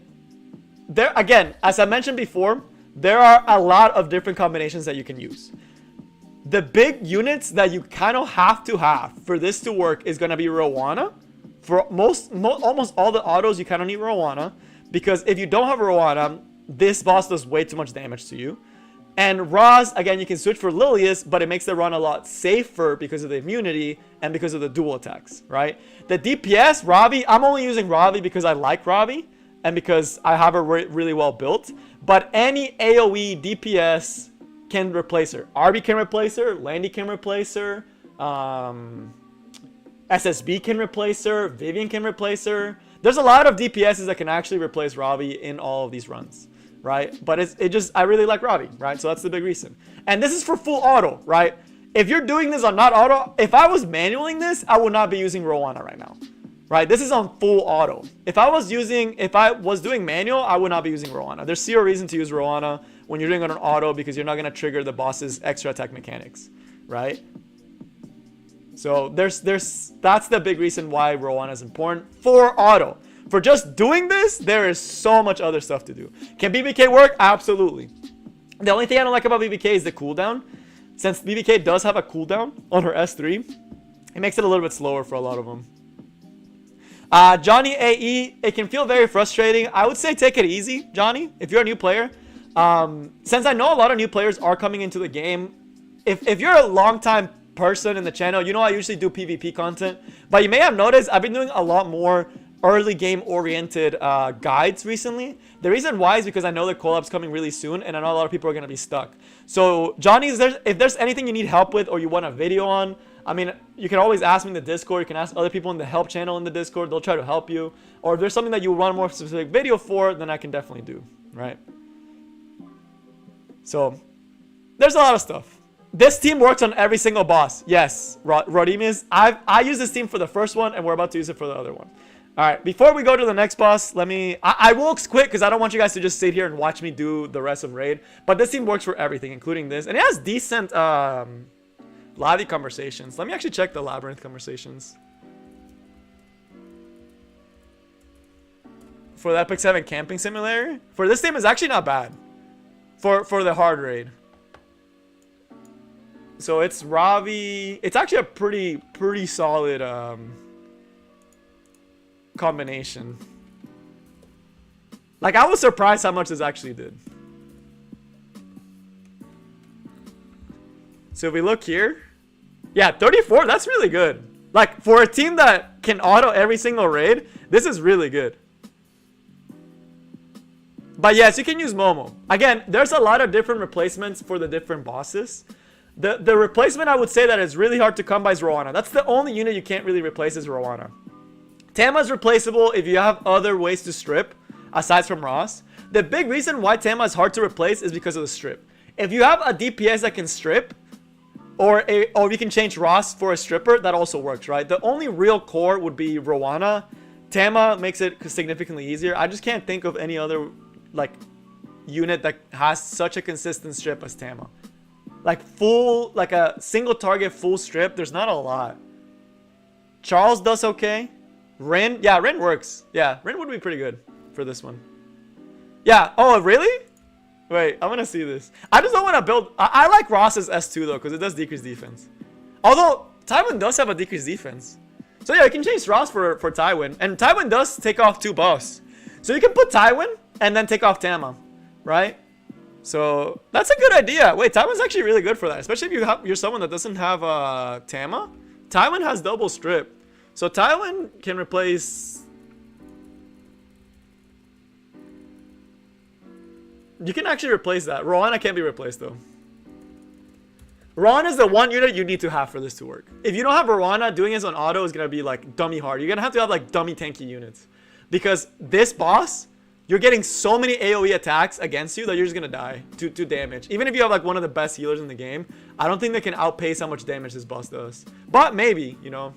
there again, as I mentioned before, there are a lot of different combinations that you can use. The big units that you kind of have to have for this to work is gonna be Rowana. For almost all the autos, you kind of need Rowana, because if you don't have Rowana, this boss does way too much damage to you. And Roz, again, you can switch for Lilius, but it makes the run a lot safer because of the immunity and because of the dual attacks, right? The DPS, Ravi, I'm only using Ravi because I like Ravi and because I have her really well built. But any AoE DPS can replace her. Arby can replace her, Landy can replace her, SSB can replace her, Vivian can replace her. There's a lot of DPSs that can actually replace Ravi in all of these runs, right? But I really like Ravi, right? So that's the big reason. And this is for full auto, right? If you're doing this on not auto, if I was manualing this, I would not be using Rowana right now, right? This is on full auto. If I was doing manual, I would not be using Rowana. There's zero reason to use Rowana when you're doing it on auto because you're not going to trigger the boss's extra attack mechanics, right? So that's the big reason why Rowana is important for auto. For just doing this, there is so much other stuff to do. Can BBK work? Absolutely. The only thing I don't like about BBK is the cooldown. Since BBK does have a cooldown on her S3, It makes it a little bit slower for a lot of them. Johnny AE, it can feel very frustrating. I would say take it easy, Johnny, if you're a new player. Since I know a lot of new players are coming into the game, if you're a long-time person in the channel, you know I usually do PvP content. But you may have noticed I've been doing a lot more early game oriented guides recently. The reason why is because I know the collab's coming really soon and I know a lot of people are going to be stuck. So Johnny, if there's anything you need help with or you want a video on, I mean, you can always ask me in the Discord. You can ask other people in the help channel in the Discord. They'll try to help you. Or if there's something that you want a more specific video for, then I can definitely do, right? So there's a lot of stuff. This team works on every single boss. Yes, Rodimus. I use this team for the first one and we're about to use it for the other one. All right, before we go to the next boss, I will quit because I don't want you guys to just sit here and watch me do the rest of Raid. But this team works for everything, including this. And it has decent lobby conversations. Let me actually check the Labyrinth conversations. For the Epic 7 camping simulator, for this team is actually not bad. For the hard raid. So it's Ravi. It's actually a pretty solid combination. Like, I was surprised how much this actually did. So if we look here, yeah, 34, that's really good. Like, for a team that can auto every single raid, this is really good. But yes, you can use Momo. Again, there's a lot of different replacements for the different bosses. The replacement I would say that is really hard to come by is Rowana. That's the only unit you can't really replace is Rowana. Tama is replaceable if you have other ways to strip, aside from Ross. The big reason why Tama is hard to replace is because of the strip. If you have a DPS that can strip, or you can change Ross for a stripper, that also works, right? The only real core would be Rowana. Tama makes it significantly easier. I just can't think of any other like unit that has such a consistent strip as Tama. Like like a single target full strip, there's not a lot. Charles does okay. Rin, yeah, Rin works. Yeah, Rin would be pretty good for this one. Yeah, oh really? Wait, I want to see this. I just don't want to build. I like Ross's S2 though, because it does decrease defense. Although Tywin does have a decreased defense. So yeah, you can change Ross for Tywin. And Tywin does take off 2 buffs. So you can put Tywin and then take off Tama, right? So that's a good idea. Wait, Tywin's actually really good for that, especially if you're someone that doesn't have Tama. Tywin has double strip, so Tywin can replace. You can actually replace that. Rowana can't be replaced though. Rowan is the one unit you need to have for this to work. If you don't have Rowana, doing this on auto is gonna be like dummy hard. You're gonna have to have like dummy tanky units, because this boss, you're getting so many AoE attacks against you that you're just gonna die to damage. Even if you have like one of the best healers in the game, I don't think they can outpace how much damage this boss does. But maybe, you know.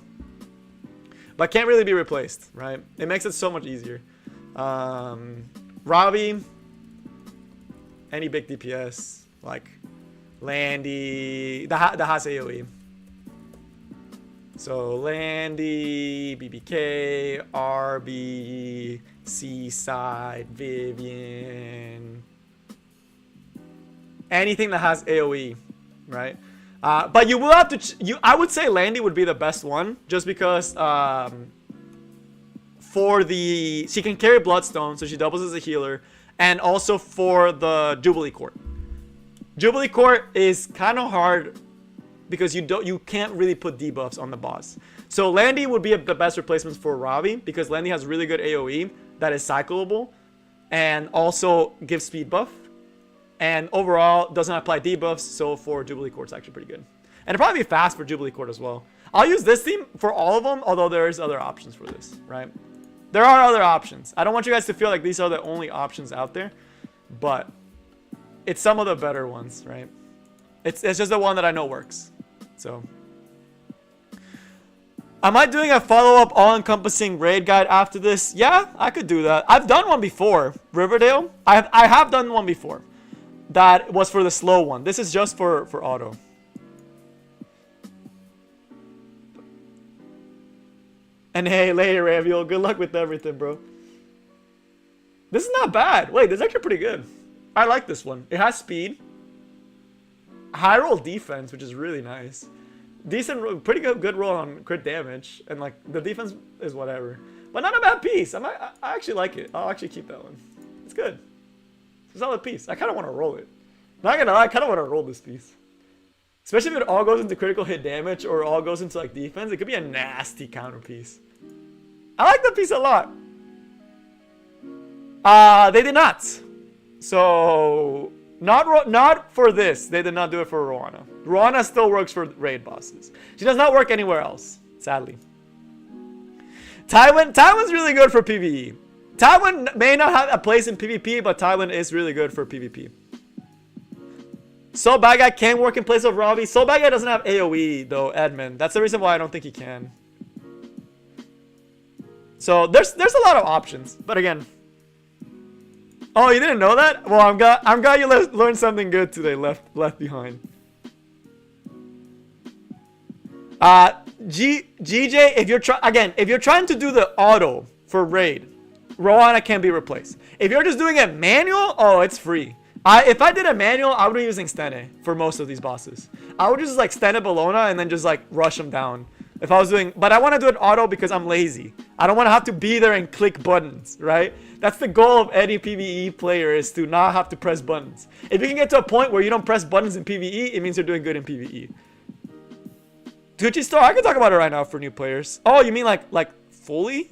But can't really be replaced, right? It makes it so much easier. Robbie, any big DPS like Landy, that has AoE. So Landy, BBK, RB, Seaside, Vivian, anything that has AoE, right? But you will have to. I would say Landy would be the best one, just because she can carry Bloodstone, so she doubles as a healer, and also for the Jubilee Court. Jubilee Court is kind of hard because you can't really put debuffs on the boss. So Landy would be the best replacement for Ravi, because Landy has really good AoE that is cyclable and also gives speed buff, and overall doesn't apply debuffs. So for Jubilee Court, it's actually pretty good, and it'd probably be fast for Jubilee Court as well. I'll use this team for all of them, although there's other options for this, right? There are other options. I don't want you guys to feel like these are the only options out there, but it's some of the better ones, right? It's just the one that I know works. So, am I doing a follow-up all-encompassing raid guide after this? Yeah, I could do that. I've done one before. Riverdale? I have done one before. That was for the slow one. This is just for auto. And hey, later, Raviol. Good luck with everything, bro. This is not bad. Wait, this is actually pretty good. I like this one. It has speed. High roll defense, which is really nice. decent, pretty good roll on crit damage, and like the defense is whatever. But not a bad piece. I actually like it. I'll actually keep that one. It's good. It's a solid piece. I kind of want to roll it. Not gonna lie, I kind of want to roll this piece. Especially if it all goes into critical hit damage or all goes into like defense. It could be a nasty counter piece. I like that piece a lot. They did not. So not for this. They did not do it for Rowana. Rowana still works for raid bosses. She does not work anywhere else, sadly. Tywin's really good for PvE. Tywin may not have a place in PvP, but Tywin is really good for PvP. So Bad Guy can work in place of Robbie. So Bad Guy doesn't have AoE though, Edmund. That's the reason why I don't think he can. So there's a lot of options, but again. Oh, you didn't know that? Well, I'm glad you learned something good today. Left behind. GJ, if you're trying to do the auto for raid, Rowana can be replaced. If you're just doing it manual, oh, it's free. If I did a manual, I would be using Stene for most of these bosses. I would just like Stene Bologna and then just like rush them down. If I was doing, but I want to do it auto because I'm lazy. I don't want to have to be there and click buttons, right? That's the goal of any PvE player, is to not have to press buttons. If you can get to a point where you don't press buttons in PvE, it means you're doing good in PvE. Gucci Store, I can talk about it right now for new players. Oh, you mean like fully?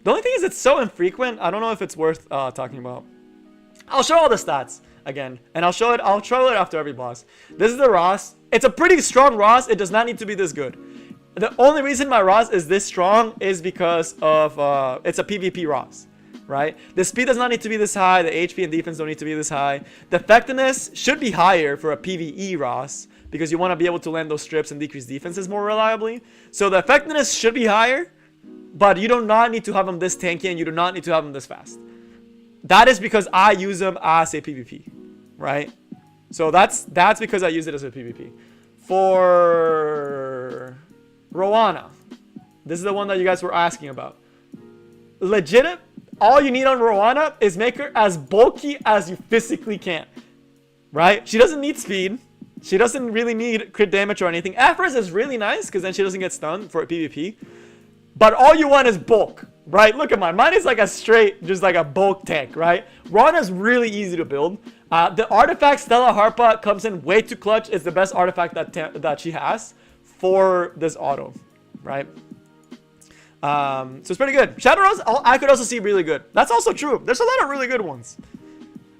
The only thing is it's so infrequent. I don't know if it's worth talking about. I'll show all the stats again, and I'll show it after every boss. This is the Ross. It's a pretty strong Ross. It does not need to be this good. The only reason my Ross is this strong is because of it's a PvP Ross, right? The speed does not need to be this high. The HP and defense don't need to be this high. The effectiveness should be higher for a PvE Ross because you want to be able to land those strips and decrease defenses more reliably. So the effectiveness should be higher, but you do not need to have them this tanky and you do not need to have them this fast. That is because I use them as a PvP, right? So that's because I use it as a PvP. For Rowana, this is the one that you guys were asking about. Legit, all you need on Rowana is make her as bulky as you physically can, right? She doesn't need speed. She doesn't really need crit damage or anything. Afres is really nice because then she doesn't get stunned for a PvP. But all you want is bulk, right? Look at mine. Mine is like a straight, just like a bulk tank, right? Rowana is really easy to build. The artifact Stella Harpa comes in way too clutch. It's the best artifact that she has for this auto, right? So it's pretty good. Shadow Rose, I could also see really good. That's also true. There's a lot of really good ones.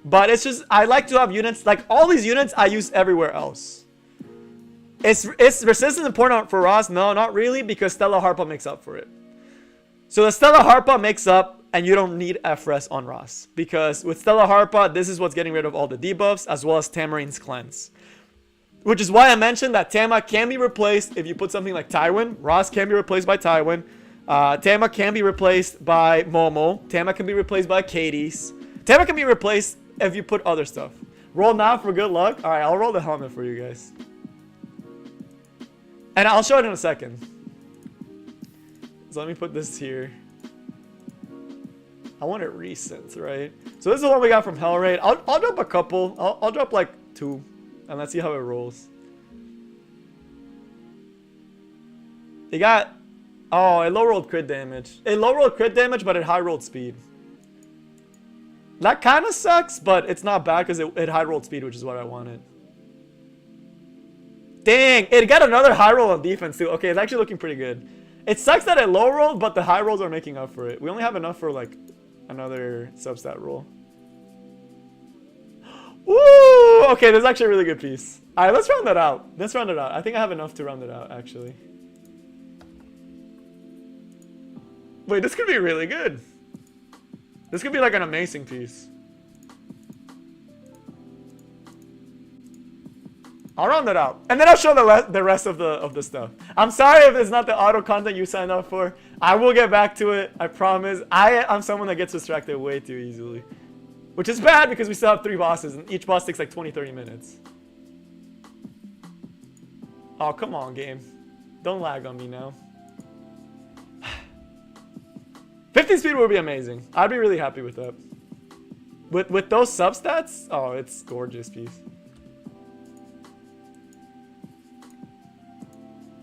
But it's just, I like to have units, like all these units I use everywhere else. Is resistance important for Ross? No, not really, because Stella Harpa makes up for it. So the Stella Harpa makes up, and you don't need F-Res on Ross. Because with Stella Harpa, this is what's getting rid of all the debuffs, as well as Tamarine's Cleanse. Which is why I mentioned that Tama can be replaced if you put something like Tywin. Ross can be replaced by Tywin. Tama can be replaced by Momo. Tama can be replaced by Katie's. Tama can be replaced if you put other stuff. Roll now for good luck. Alright, I'll roll the helmet for you guys. And I'll show it in a second. So let me put this here. I want it recent, right? So this is the one we got from Hellraid. I'll drop a couple. I'll drop like 2. And let's see how it rolls. It got... Oh, it low-rolled crit damage. It low-rolled crit damage, but it high-rolled speed. That kind of sucks, but it's not bad because it high-rolled speed, which is what I wanted. Dang, it got another high roll on defense too. Okay, it's actually looking pretty good. It sucks that it low rolled, but the high rolls are making up for it. We only have enough for like another substat roll. Woo! Okay, this is actually a really good piece. Alright, let's round that out. Let's round it out. I think I have enough to round it out, actually. Wait, this could be really good. This could be like an amazing piece. I'll round it out, and then I'll show the rest of the stuff. I'm sorry if it's not the auto content you signed up for. I will get back to it. I promise. I'm someone that gets distracted way too easily, which is bad because we still have 3 bosses, and each boss takes like 20-30 minutes. Oh, come on, game. Don't lag on me now. 15 speed would be amazing. I'd be really happy with that. With those substats, oh, it's gorgeous piece.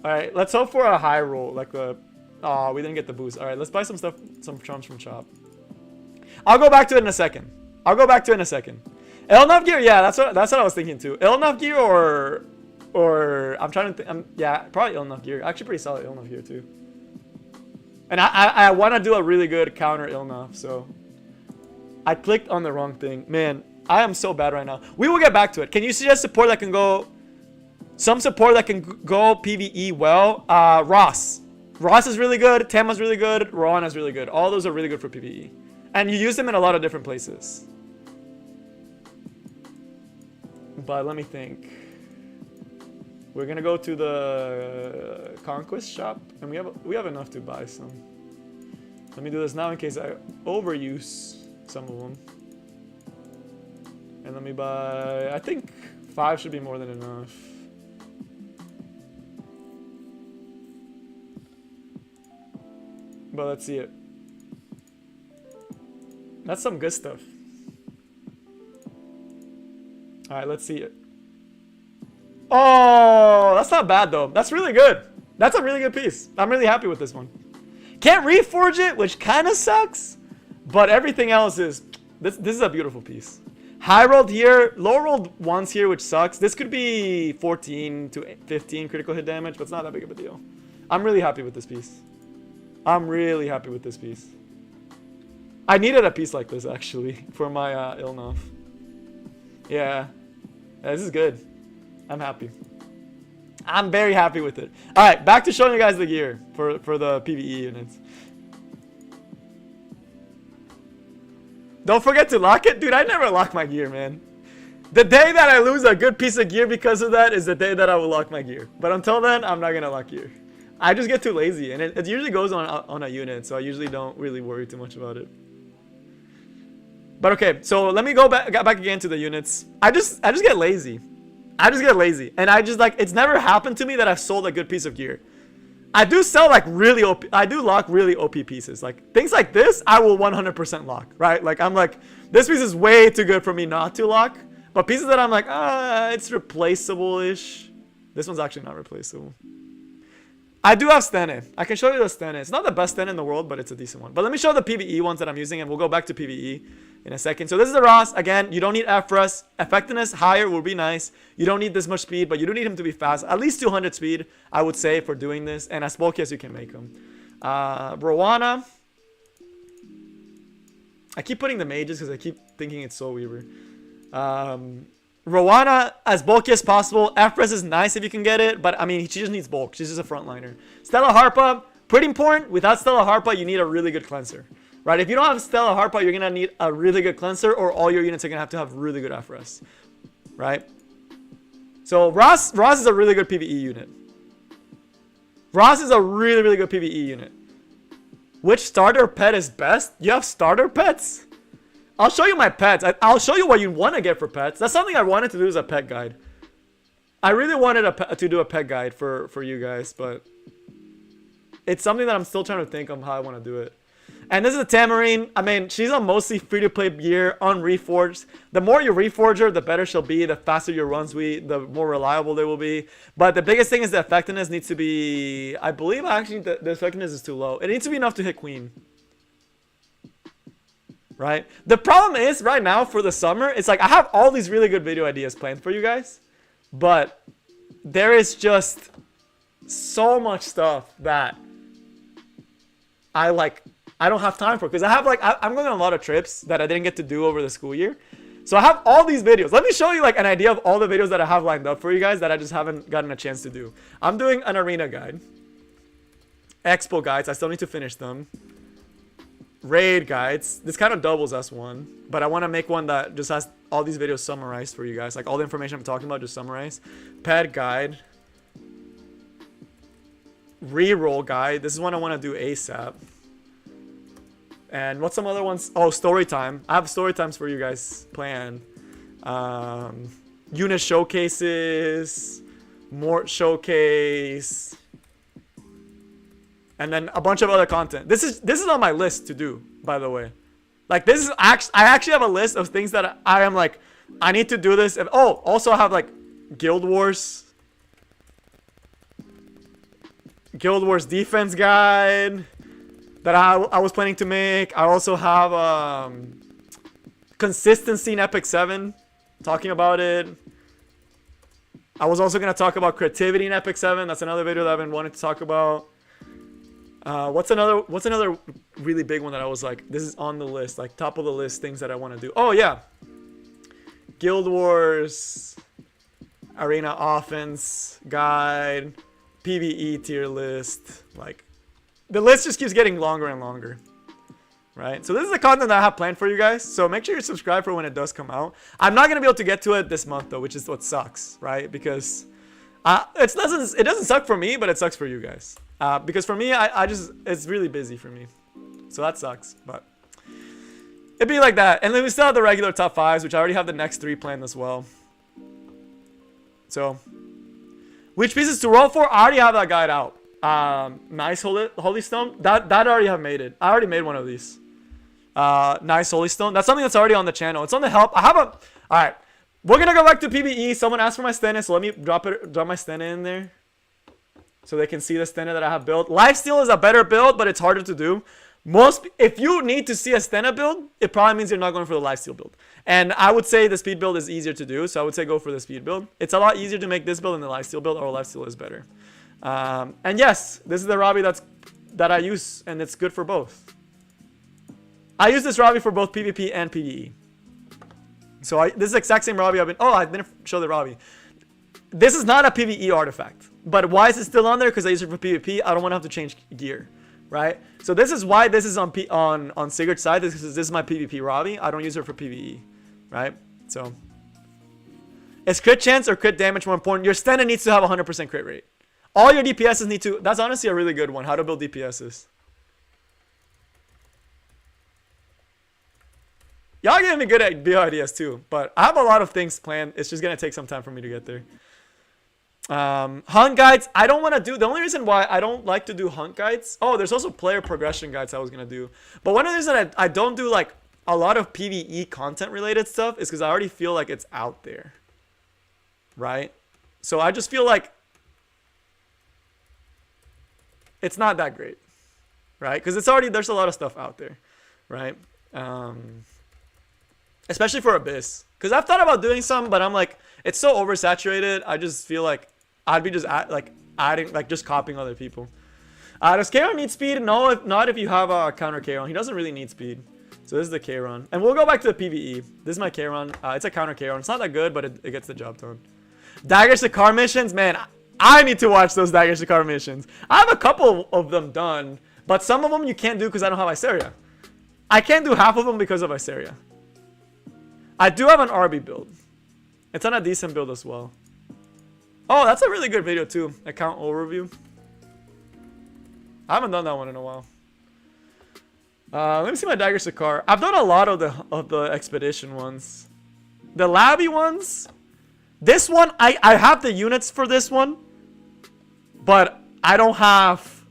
Alright, let's hope for a high roll. Like the... Oh, we didn't get the boost. Alright, let's buy some stuff, some charms from shop. I'll go back to it in a second. Elnaf gear, yeah, that's what I was thinking too. Elnaf gear or I'm trying to think. Yeah, probably Elnaf gear. Actually, pretty solid Elnaf gear too. And I want to do a really good counter Elnaf, so I clicked on the wrong thing. Man, I am so bad right now. We will get back to it. Can you suggest support that can go? Some support that can go PvE well. Ross. Ross is really good. Tama's really good. Rowan is really good. All those are really good for PvE. And you use them in a lot of different places. But let me think. We're gonna go to the Conquest shop, and we have enough to buy some. Let me do this now in case I overuse some of them. And let me buy. I think 5 should be more than enough. But let's see it. That's some good stuff. Alright, let's see it. Oh, that's not bad though. That's really good. That's a really good piece. I'm really happy with this one. Can't reforge it, which kind of sucks. But everything else is... This is a beautiful piece. High rolled here. Low rolled once here, which sucks. This could be 14 to 15 critical hit damage, but it's not that big of a deal. I'm really happy with this piece. I needed a piece like this, actually, for my Ilnof. Yeah. This is good. I'm happy. I'm very happy with it. Alright, back to showing you guys the gear for the PvE units. Don't forget to lock it. Dude, I never lock my gear, man. The day that I lose a good piece of gear because of that is the day that I will lock my gear. But until then, I'm not going to lock gear. I just get too lazy, and it usually goes on a unit, so I usually don't really worry too much about it. But okay, so let me go back again to the units. I just get lazy. And I just like, it's never happened to me that I've sold a good piece of gear. I do sell like really OP, I do lock really OP pieces. Like things like this, I will 100% lock, right? Like I'm like, this piece is way too good for me not to lock. But pieces that I'm like, it's replaceable-ish. This one's actually not replaceable. I do have Stene. I can show you the Stene. It's not the best Stene in the world, but it's a decent one. But let me show the PvE ones that I'm using, and we'll go back to PvE in a second. So this is the Ross. Again, you don't need F-Rust. Effectiveness higher will be nice. You don't need this much speed, but you do need him to be fast. At least 200 speed, I would say, for doing this. And as bulky as you can make him. Rowana. I keep putting the mages because I keep thinking it's Soul Weaver. Rowana, as bulky as possible. F-Res is nice if you can get it, but I mean, she just needs bulk. She's just a frontliner. Stella Harpa, pretty important. Without Stella Harpa, you need a really good cleanser, right? If you don't have Stella Harpa, you're gonna need a really good cleanser, or all your units are gonna have to have really good F-Res, right? So Ross is a really good PvE unit. Ross is a really, really good PvE unit. Which starter pet is best? You have starter pets? I'll show you my pets. I'll show you what you want to get for pets. That's something I wanted to do as a pet guide. I really wanted to do a pet guide for you guys, but it's something that I'm still trying to think of how I want to do it. And this is a Tamarine. I mean, she's on mostly free-to-play gear on Reforged. The more you reforge her, the better she'll be. The faster your runs will be, the more reliable they will be. But the biggest thing is the effectiveness needs to be... I believe actually the effectiveness is too low. It needs to be enough to hit Queen. Right? The problem is, right now, for the summer, it's like I have all these really good video ideas planned for you guys. But there is just so much stuff that I don't have time for. Because I'm going on a lot of trips that I didn't get to do over the school year. So I have all these videos. Let me show you like an idea of all the videos that I have lined up for you guys that I just haven't gotten a chance to do. I'm doing an arena guide. Expo guides. I still need to finish them. Raid guides. This kind of doubles as one, but I want to make one that just has all these videos summarized for you guys, like all the information I'm talking about just summarized. Pet guide, reroll guide. This is one I want to do ASAP. And what's some other ones? Oh, story time. I have story times for you guys planned. Unit showcases, Mort showcase. And then a bunch of other content. This is on my list to do, by the way. Like this is I actually have a list of things that I am like, I need to do this. And, oh, also I have like Guild Wars. Guild Wars defense guide that I was planning to make. I also have consistency in Epic 7, talking about it. I was also gonna talk about creativity in Epic 7. That's another video that I've been wanting to talk about. What's another really big one that I was like, this is on the list, like top of the list, things that I want to do. Oh yeah, Guild Wars Arena Offense Guide, PvE tier list. Like, the list just keeps getting longer and longer, right? So this is the content that I have planned for you guys. So make sure you subscribe for when it does come out. I'm not gonna be able to get to it this month though, which is what sucks, right? Because it doesn't suck for me, but it sucks for you guys. Because for me, I just, it's really busy for me. So that sucks, but it'd be like that. And then we still have the regular top 5s, which I already have the next 3 planned as well. So, which pieces to roll for? I already have that guide out. Nice Holy Stone. That I already have made it. I already made one of these. Nice Holy Stone. That's something that's already on the channel. It's on the help. I have a, alright. We're gonna go back to PvE. Someone asked for my Stena, so let me drop my Stena in there, so they can see the Stena that I have built. Lifesteal is a better build, but it's harder to do. If you need to see a Stena build, it probably means you're not going for the Lifesteal build. And I would say the speed build is easier to do, so I would say go for the speed build. It's a lot easier to make this build than the Lifesteal build, or Lifesteal is better. And yes, this is the Robbie that I use, and it's good for both. I use this Robbie for both PvP and PvE. So this is the exact same Robbie I've been... Oh, I didn't show the Robbie. This is not a PvE artifact. But why is it still on there? Because I use it for PvP. I don't want to have to change gear, right? So this is why this is on Sigurd's side. This is my PvP Robbie. I don't use it for PvE, right? So is crit chance or crit damage more important? Your Stena needs to have 100% crit rate. All your DPSs need to... That's honestly a really good one. How to build DPSs. Y'all giving me good ideas too. But I have a lot of things planned. It's just going to take some time for me to get there. Hunt guides, I don't want to do. The only reason why I don't like to do hunt guides, oh, there's also player progression guides I was gonna do, but one of the reasons that I don't do like a lot of PvE content related stuff is because I already feel like it's out there, right? So I just feel like it's not that great, right? Because it's already, there's a lot of stuff out there, right? Especially for Abyss, because I've thought about doing some, but I'm like, it's so oversaturated. I just feel like I'd be just just copying other people. Does Kayron need speed? No, if not, if you have a counter Kayron. He doesn't really need speed. So this is the Kayron. And we'll go back to the PvE. This is my Kayron. It's a counter Kayron. It's not that good, but it gets the job done. Dagger Shikar missions? Man, I need to watch those Dagger Shikar missions. I have a couple of them done, but some of them you can't do because I don't have Iseria. I can't do half of them because of Iseria. I do have an RB build. It's on a decent build as well. Oh, that's a really good video too. Account overview. I haven't done that one in a while. Let me see my Dagger Shikar. I've done a lot of the expedition ones. The Labby ones. This one, I have the units for this one, but I don't have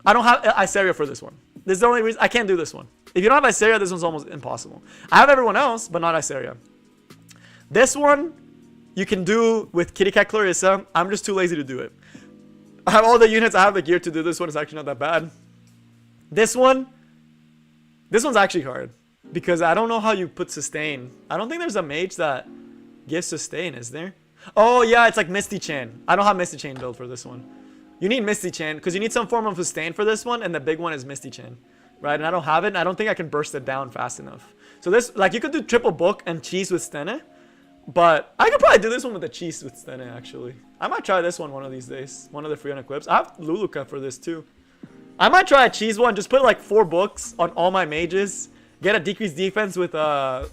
Iseria for this one. This is the only reason I can't do this one. If you don't have Iseria, this one's almost impossible. I have everyone else, but not Iseria. This one, you can do with Kitty Cat Clarissa. I'm just too lazy to do it. I have all the units. I have the gear to do this one. It's actually not that bad. This one's actually hard because I don't know how you put sustain. I don't think there's a mage that gives sustain, is there? Oh yeah, it's like Misty Chain. I don't have Misty Chain build for this one. You need Misty Chain because you need some form of sustain for this one, and the big one is Misty Chain, right? And I don't have it, and I don't think I can burst it down fast enough. So this, like, you could do triple book and cheese with Stena, but I could probably do this one with the cheese with Stena, actually. I might try this one of these days. One of the free unequips. I have Luluka for this too. I might try a cheese one. Just put like 4 books on all my mages. Get a decreased defense with Luluka,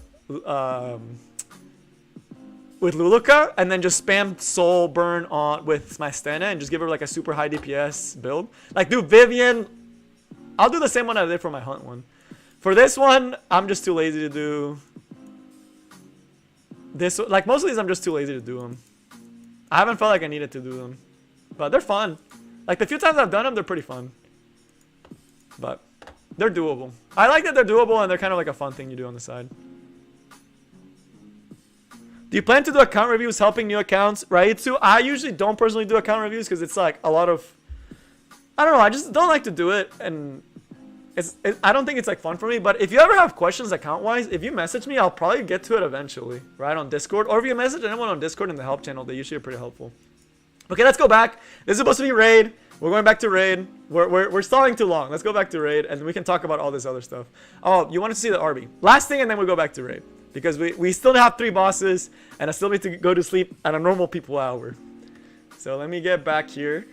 and then just spam soul burn on with my Stena and just give her like a super high DPS build. Like do Vivian. I'll do the same one I did for my hunt one. For this one, I'm just too lazy to do. This, like most of these, I'm just too lazy to do them. I haven't felt like I needed to do them, but they're fun. Like the few times I've done them, they're pretty fun. But they're doable. I like that they're doable and they're kind of like a fun thing you do on the side. Do you plan to do account reviews helping new accounts? Right? So I usually don't personally do account reviews because it's like a lot of I don't know. I just don't like to do it, and I don't think it's like fun for me. But if you ever have questions account wise, if you message me, I'll probably get to it eventually, right, on Discord. Or if you message anyone on Discord in the help channel, they usually are pretty helpful. Okay, let's go back. This is supposed to be raid. We're going back to raid. We're stalling too long. Let's go back to raid, and we can talk about all this other stuff. Oh, you wanted to see the RB. Last thing, and then we'll go back to raid. Because we still have 3 bosses, and I still need to go to sleep at a normal people hour. So let me get back here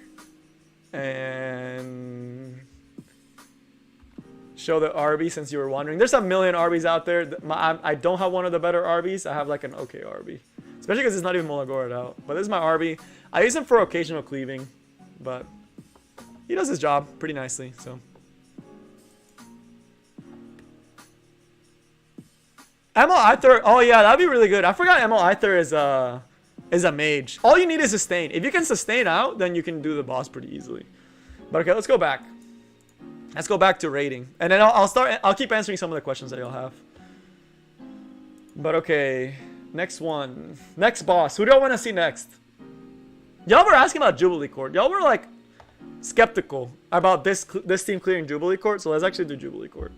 and show the RB since you were wondering. There's a million RBs out there. I don't have one of the better RBs. I have like an okay RB. Especially because it's not even Mulagora'd out. But this is my RB. I use him for occasional cleaving, but he does his job pretty nicely. So Emo Aether, oh yeah, that'd be really good. I forgot Emo Aether is a mage. All you need is sustain. If you can sustain out, then you can do the boss pretty easily. But okay, let's go back. Let's go back to raiding, and then I'll keep answering some of the questions that you'll have. But okay, next one, next boss. Who do I want to see next? Y'all were asking about Jubilee Court. Y'all were like skeptical about this team clearing Jubilee Court, so let's actually do Jubilee Court.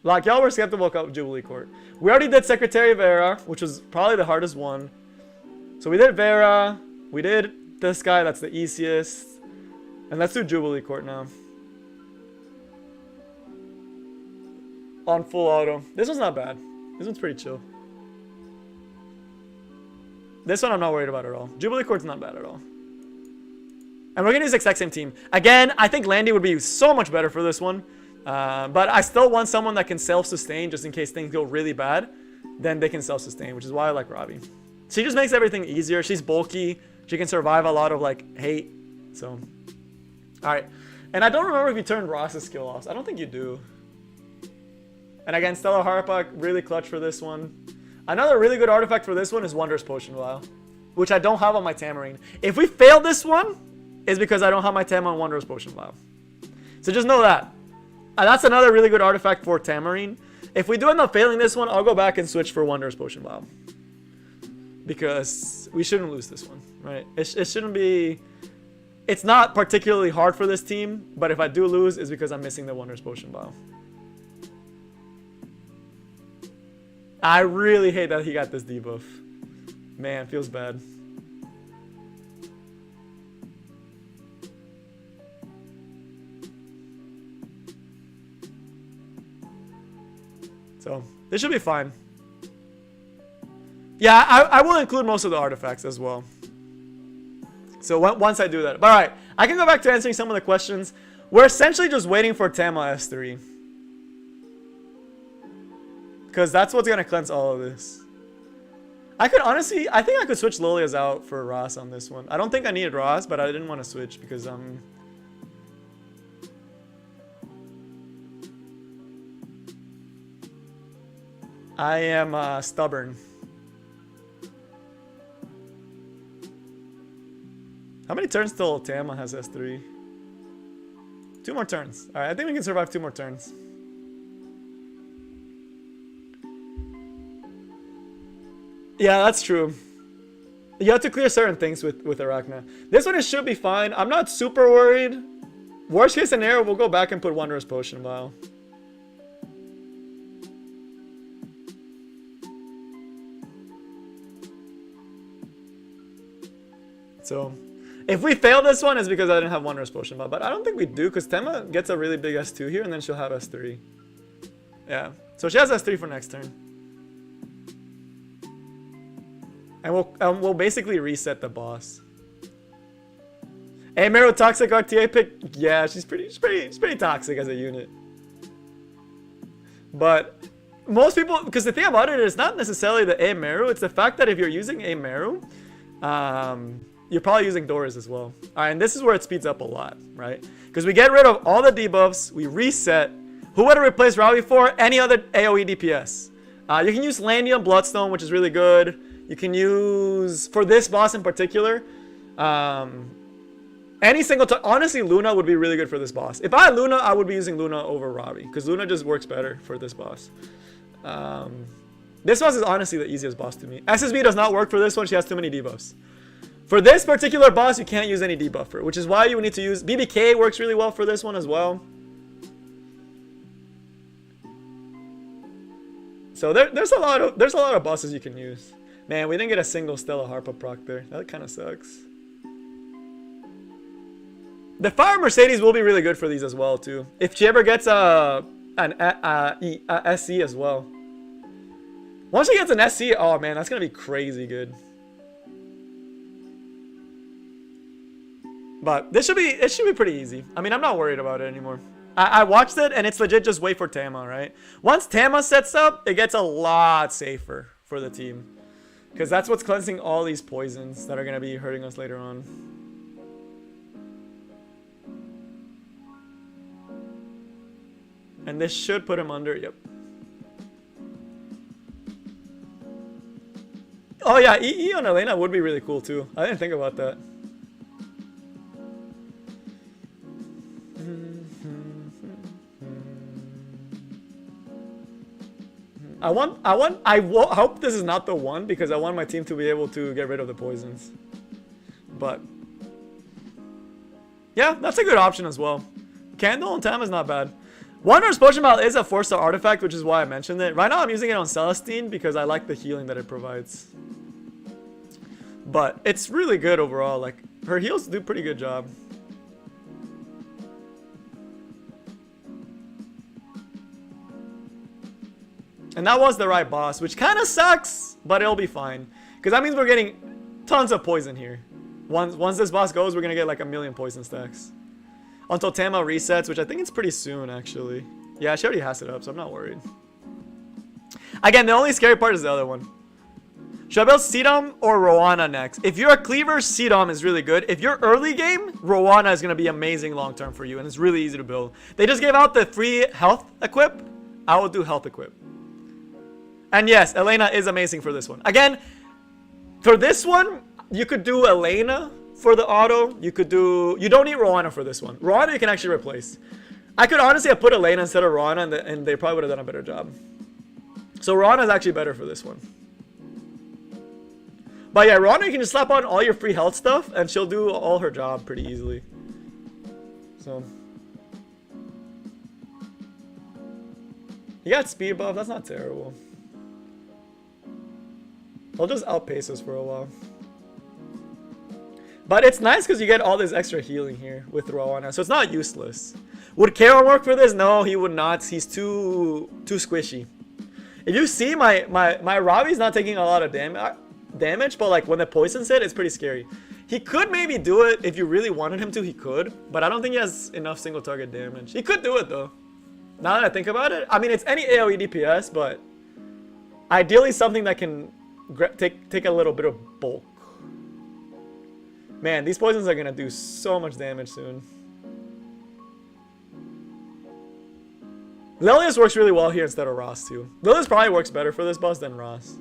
Like, y'all were skeptical about Jubilee Court. We already did Secretary Vera, which was probably the hardest one. So we did Vera. We did this guy, that's the easiest. And let's do Jubilee Court now. On full auto. This one's not bad. This one's pretty chill. This one I'm not worried about at all. Jubilee Court's not bad at all. And we're going to use the exact same team. Again, I think Landy would be so much better for this one. But I still want someone that can self-sustain just in case things go really bad. Then they can self-sustain, which is why I like Robbie. She just makes everything easier. She's bulky. She can survive a lot of like hate. So, alright. And I don't remember if you turned Ross's skill off. I don't think you do. And again, Stellar Harpak, really clutch for this one. Another really good artifact for this one is Wondrous Potion Vial, which I don't have on my Tamarine. If we fail this one, it's because I don't have my Tam on Wondrous Potion Vial. So just know that. That's another really good artifact for Tamarine. If we do end up failing this one, I'll go back and switch for Wondrous Potion Vial. Because we shouldn't lose this one, right? It shouldn't be... It's not particularly hard for this team, but if I do lose, it's because I'm missing the Wondrous Potion Vial. I really hate that he got this debuff. Man, feels bad. So, this should be fine. Yeah, I will include most of the artifacts as well. So, once I do that. But alright, I can go back to answering some of the questions. We're essentially just waiting for Tama S3. Because that's what's going to cleanse all of this. I could honestly, I think I could switch Lolia's out for Ross on this one. I don't think I needed Ross, but I didn't want to switch because I am stubborn. How many turns till Tama has S3? 2 more turns. Alright, I think we can survive 2 more turns. Yeah, that's true. You have to clear certain things with Arachna. This one should be fine. I'm not super worried. Worst case scenario, we'll go back and put Wondrous Potion Vial. So, if we fail this one, it's because I didn't have Wondrous Potion Vial. But I don't think we do, because Tema gets a really big S2 here, and then she'll have S3. Yeah. So she has S3 for next turn. And we'll basically reset the boss. Hey, Mero toxic RTA pick. Yeah, she's pretty toxic as a unit. But most people, because the thing about it is not necessarily the Meru, it's the fact that if you're using Meru, you're probably using Doris as well. Alright, and this is where it speeds up a lot, right? Because we get rid of all the debuffs, we reset. Who would have replaced Robbie for? Any other AoE DPS. You can use Landium Bloodstone, which is really good. You can use, for this boss in particular, any single time. Honestly, Luna would be really good for this boss. If I had Luna, I would be using Luna over Robbie, because Luna just works better for this boss. This boss is honestly the easiest boss to me. SSB does not work for this one. She has too many debuffs. For this particular boss, you can't use any debuffer, which is why you need to use... BBK works really well for this one as well. So there's a lot of bosses you can use. Man, we didn't get a single Stella Harpa proc there. That kind of sucks. The Fire Mercedes will be really good for these as well too. If she ever gets an SC as well. Once she gets an SC, oh man, that's gonna be crazy good. But it should be pretty easy. I mean, I'm not worried about it anymore. I watched it and it's legit just wait for Tama, right? Once Tama sets up, it gets a lot safer for the team. Because that's what's cleansing all these poisons that are going to be hurting us later on. And this should put him under, yep. Oh yeah, E on Elena would be really cool too. I didn't think about that. I hope this is not the one because I want my team to be able to get rid of the poisons. But yeah, that's a good option as well. Candle and Tam is not bad. Wanderer's Potion Bottle is a 4-star artifact, which is why I mentioned it. Right now I'm using it on Celestine because I like the healing that it provides. But it's really good overall. Like, her heals do a pretty good job. And that was the right boss, which kind of sucks, but it'll be fine. Because that means we're getting tons of poison here. Once this boss goes, we're going to get like 1,000,000 poison stacks. Until Tama resets, which I think it's pretty soon, actually. Yeah, she already has it up, so I'm not worried. Again, the only scary part is the other one. Should I build Sidam or Rowana next? If you're a cleaver, Sidam is really good. If you're early game, Rowana is going to be amazing long term for you, and it's really easy to build. They just gave out the free health equip. I will do health equip. And yes, Elena is amazing for this one. Again, for this one, you could do Elena for the auto. You don't need Rowana for this one. Rowana you can actually replace. I could honestly have put Elena instead of Rowana and they probably would have done a better job. So Rowana is actually better for this one. But yeah, Rowana you can just slap on all your free health stuff and she'll do all her job pretty easily. So you got speed buff, that's not terrible. I'll just outpace us for a while. But it's nice because you get all this extra healing here with Rowana, so it's not useless. Would Karon work for this? No, he would not. He's too squishy. If you see, my Ravi's not taking a lot of damage, but like when the poison's hit, it's pretty scary. He could maybe do it if you really wanted him to, he could. But I don't think he has enough single target damage. He could do it though. Now that I think about it. I mean, it's any AoE DPS, but ideally something that can take a little bit of bulk. Man, these poisons are gonna do so much damage soon. Lilius works really well here instead of Ross too. Lilius probably works better for this boss than Ross.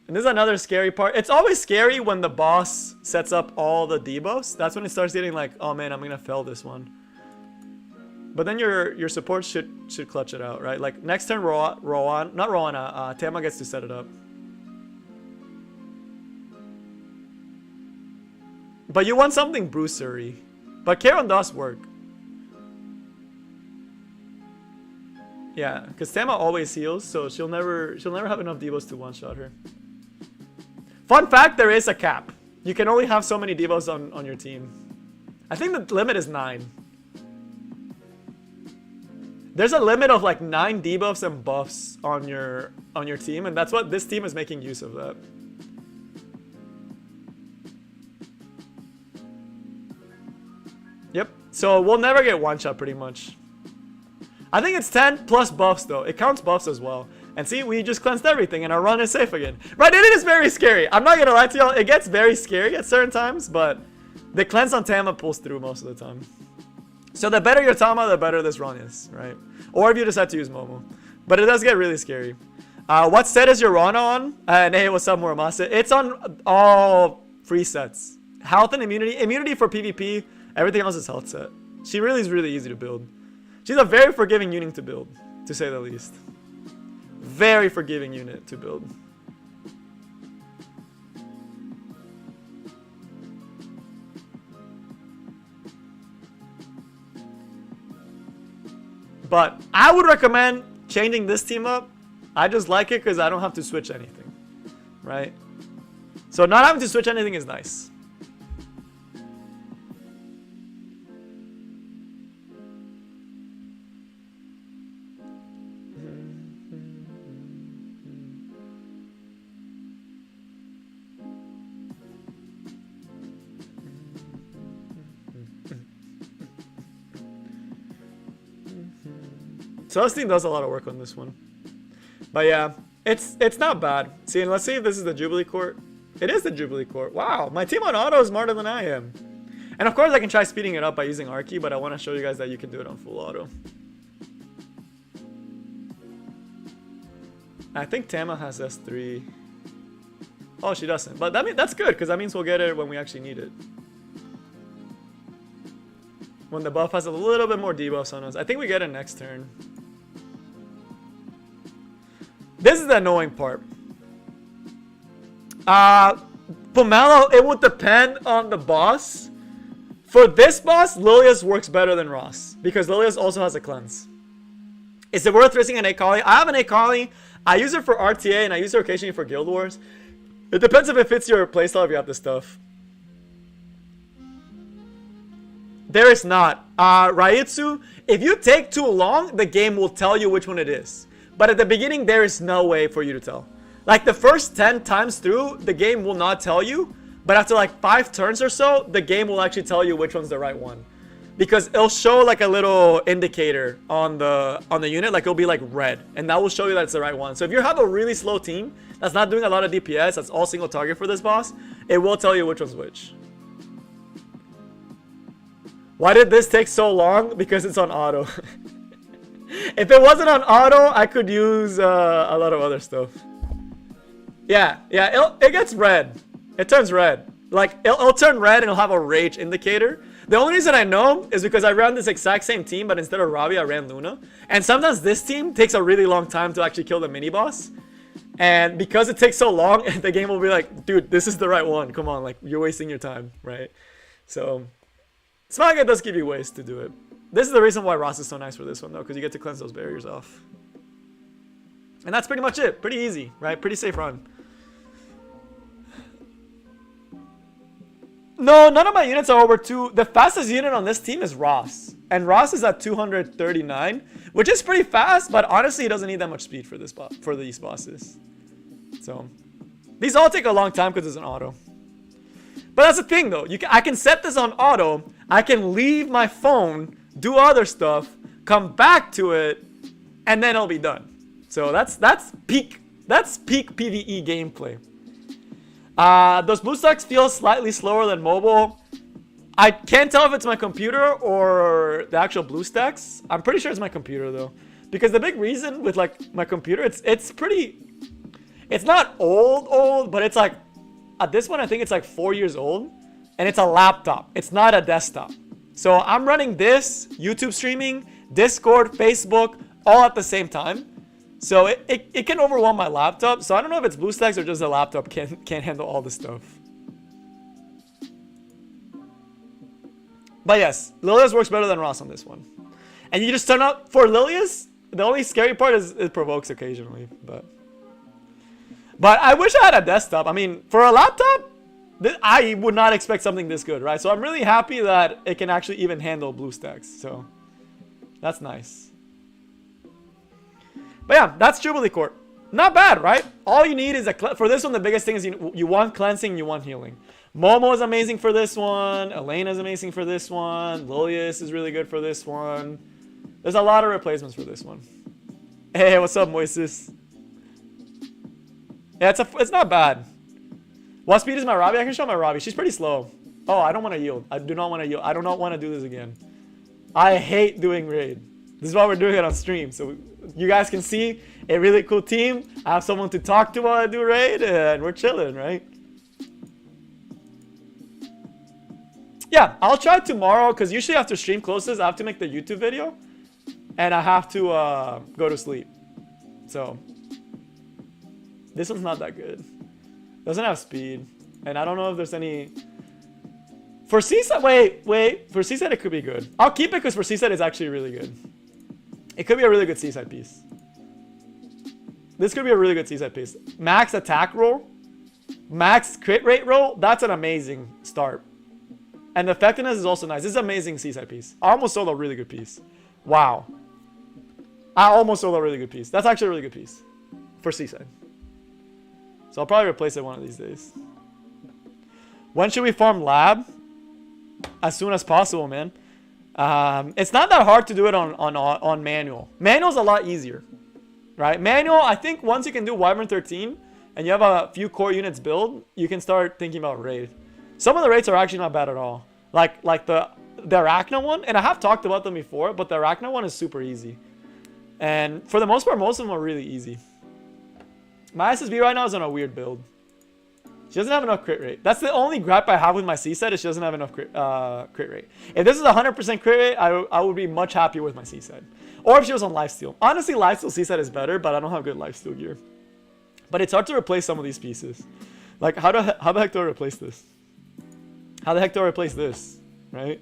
And this is another scary part. It's always scary when the boss sets up all the debuffs. That's when it starts getting like, oh man, I'm gonna fail this one. But then your support should clutch it out, right? Like next turn, Tama gets to set it up. But you want something bruisery. But Karon does work. Yeah, because Tama always heals, so she'll never have enough debuffs to one-shot her. Fun fact, there is a cap. You can only have so many debuffs on your team. I think the limit is 9. There's a limit of like 9 debuffs and buffs on your team, and that's what this team is making use of that. Yep. So we'll never get one shot pretty much. I think it's 10 plus buffs though. It counts buffs as well. And see, we just cleansed everything and our run is safe again. Right, it is very scary. I'm not gonna lie to y'all, it gets very scary at certain times, but the cleanse on Tama pulls through most of the time. So the better your Tama, the better this run is, right? Or if you decide to use Momo. But it does get really scary. What set is your Rana on? And hey, what's up, Muramasa? It's on all free sets. Health and immunity. Immunity for PvP. Everything else is health set. She really is really easy to build. She's a very forgiving unit to build, to say the least. Very forgiving unit to build. But I would recommend changing this team up. I just like it because I don't have to switch anything, right? So not having to switch anything is nice. So this team does a lot of work on this one. But yeah, it's not bad. See, and let's see if this is the Jubilee Court. It is the Jubilee Court. Wow, my team on auto is smarter than I am. And of course I can try speeding it up by using Archie, but I want to show you guys that you can do it on full auto. I think Tama has S3. Oh, she doesn't. But that's good, because that means we'll get it when we actually need it. When the buff has a little bit more debuffs on us. I think we get it next turn. This is the annoying part. Pomelo, it would depend on the boss. For this boss, Lilius works better than Ross, because Lilius also has a cleanse. Is it worth risking an Akali? I have an Akali. I use it for RTA and I use it occasionally for Guild Wars. It depends if it fits your playstyle if you have this stuff. There is not. Ryitsu, if you take too long, the game will tell you which one it is. But at the beginning, there is no way for you to tell. Like the first 10 times through, the game will not tell you. But after like 5 turns or so, the game will actually tell you which one's the right one. Because it'll show like a little indicator on the unit, like it'll be like red. And that will show you that it's the right one. So if you have a really slow team that's not doing a lot of DPS, that's all single target for this boss, it will tell you which one's which. Why did this take so long? Because it's on auto. If it wasn't on auto, I could use a lot of other stuff. Yeah, it gets red. It turns red. Like, it'll turn red and it'll have a rage indicator. The only reason I know is because I ran this exact same team, but instead of Robbie, I ran Luna. And sometimes this team takes a really long time to actually kill the mini-boss. And because it takes so long, the game will be like, dude, this is the right one. Come on, like, you're wasting your time, right? So, Smaga does give you ways to do it. This is the reason why Ross is so nice for this one, though, because you get to cleanse those barriers off. And that's pretty much it. Pretty easy, right? Pretty safe run. No, none of my units are over 2. The fastest unit on this team is Ross. And Ross is at 239, which is pretty fast, but honestly, he doesn't need that much speed for this for these bosses. So, these all take a long time because it's an auto. But that's the thing, though. I can set this on auto. I can leave my phone, do other stuff, come back to it, and then it'll be done. So that's peak PvE gameplay. Those blue stacks feel slightly slower than mobile. I can't tell if it's my computer or the actual blue stacks. I'm pretty sure it's my computer though, because the big reason with like my computer, it's not old, but it's like at this one I think it's like 4 years old, and it's a laptop. It's not a desktop. So I'm running this, YouTube streaming, Discord, Facebook, all at the same time. So it can overwhelm my laptop. So I don't know if it's BlueStacks or just the laptop can't handle all this stuff. But yes, Lilius works better than Ross on this one. And you just turn up for Lilius. The only scary part is it provokes occasionally. But I wish I had a desktop. I mean, for a laptop, I would not expect something this good, right? So I'm really happy that it can actually even handle BlueStacks. So that's nice. But yeah, that's Jubilee Court. Not bad, right? All you need is for this one, the biggest thing is you want cleansing, you want healing. Momo is amazing for this one. Elena is amazing for this one. Lilius is really good for this one. There's a lot of replacements for this one. Hey, what's up, Moises? Yeah, it's not bad. What speed is my Robbie? I can show my Robbie. She's pretty slow. Oh, I don't want to yield. I do not want to yield. I do not want to do this again. I hate doing raid. This is why we're doing it on stream. So you guys can see a really cool team. I have someone to talk to while I do raid, and we're chilling, right? Yeah, I'll try tomorrow, because usually after stream closes, I have to make the YouTube video. And I have to go to sleep. So this one's not that good. Doesn't have speed. And I don't know if there's any... For Seaside, wait. For Seaside, it could be good. I'll keep it because for Seaside, it's actually really good. It could be a really good seaside piece. This could be a really good seaside piece. Max attack roll. Max crit rate roll. That's an amazing start. And the effectiveness is also nice. This is an amazing seaside piece. I almost sold a really good piece. Wow. I almost sold a really good piece. That's actually a really good piece. For seaside. So I'll probably replace it one of these days. When should we farm lab? As soon as possible, man. It's not that hard to do it on manual. Manual's a lot easier. Right? Manual, I think once you can do Wyvern 13 and you have a few core units build, you can start thinking about raid. Some of the raids are actually not bad at all. Like the Arachna one, and I have talked about them before, but the Arachna one is super easy. And for the most part, most of them are really easy. My SSB right now is on a weird build. She doesn't have enough crit rate. That's the only gripe I have with my C-set is she doesn't have enough crit rate. If this is 100% crit rate, I would be much happier with my C-set. Or if she was on lifesteal. Honestly, lifesteal C-set is better, but I don't have good lifesteal gear. But it's hard to replace some of these pieces. Like, how the heck do I replace this? How the heck do I replace this? Right?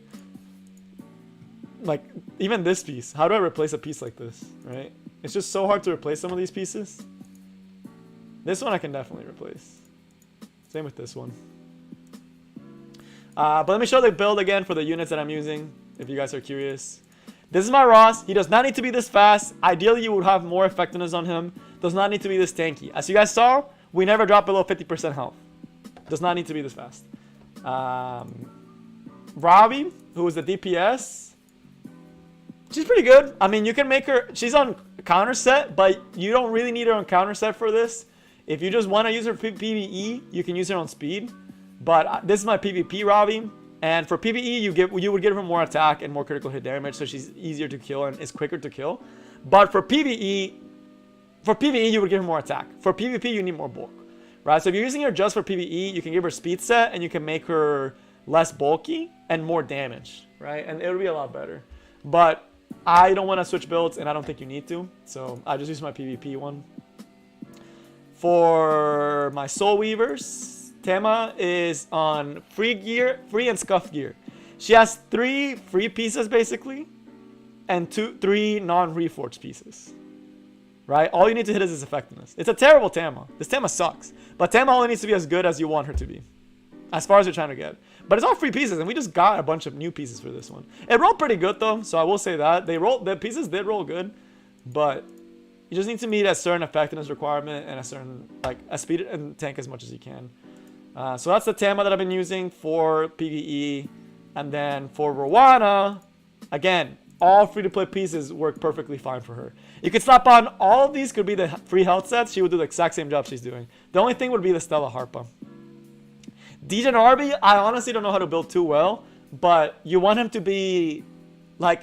Like, even this piece. How do I replace a piece like this? Right? It's just so hard to replace some of these pieces. This one I can definitely replace. Same with this one. But let me show the build again for the units that I'm using, if you guys are curious. This is my Ross. He does not need to be this fast. Ideally, you would have more effectiveness on him. Does not need to be this tanky. As you guys saw, we never drop below 50% health. Does not need to be this fast. Robbie, who is the DPS. She's pretty good. I mean, you can make her... She's on counter set, but you don't really need her on counter set for this. If you just want to use her for PvE, you can use her on speed. But this is my PvP Robbie. And for PvE, you would give her more attack and more critical hit damage, so she's easier to kill and is quicker to kill. But for PvE, you would give her more attack. For PvP, you need more bulk. Right? So if you're using her just for PvE, you can give her speed set and you can make her less bulky and more damage. Right? And it would be a lot better. But I don't want to switch builds, and I don't think you need to. So I just use my PvP one. For my Soul Weavers, Tema is on free gear, free and scuff gear. She has 3 free pieces basically, and 3 non-reforged pieces. Right? All you need to hit is his effectiveness. It's a terrible Tema. This Tema sucks. But Tema only needs to be as good as you want her to be. As far as you're trying to get. But it's all free pieces, and we just got a bunch of new pieces for this one. It rolled pretty good though, so I will say that. The pieces did roll good, but you just need to meet a certain effectiveness requirement and a certain, like, a speed and tank as much as you can. So that's the Tama that I've been using for PvE. And then for Rowana, again, all free-to-play pieces work perfectly fine for her. You could slap on all of these, could be the free health sets. She would do the exact same job she's doing. The only thing would be the Stella Harpa. DJ and Arby, I honestly don't know how to build too well, but you want him to be, like,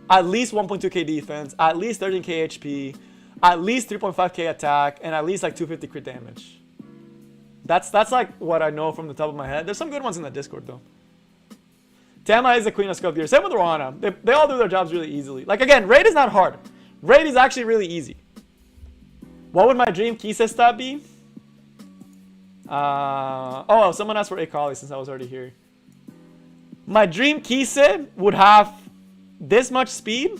at least 1.2k defense, at least 13k HP, at least 3.5k attack, and at least like 250 crit damage. That's like what I know from the top of my head. There's some good ones in the Discord though. Tama is the queen of scuff gear. Same with Rowana. They all do their jobs really easily. Like again, raid is not hard. Raid is actually really easy. What would my dream Kise stat be? Oh, someone asked for Akali since I was already here. My dream Kise would have this much speed,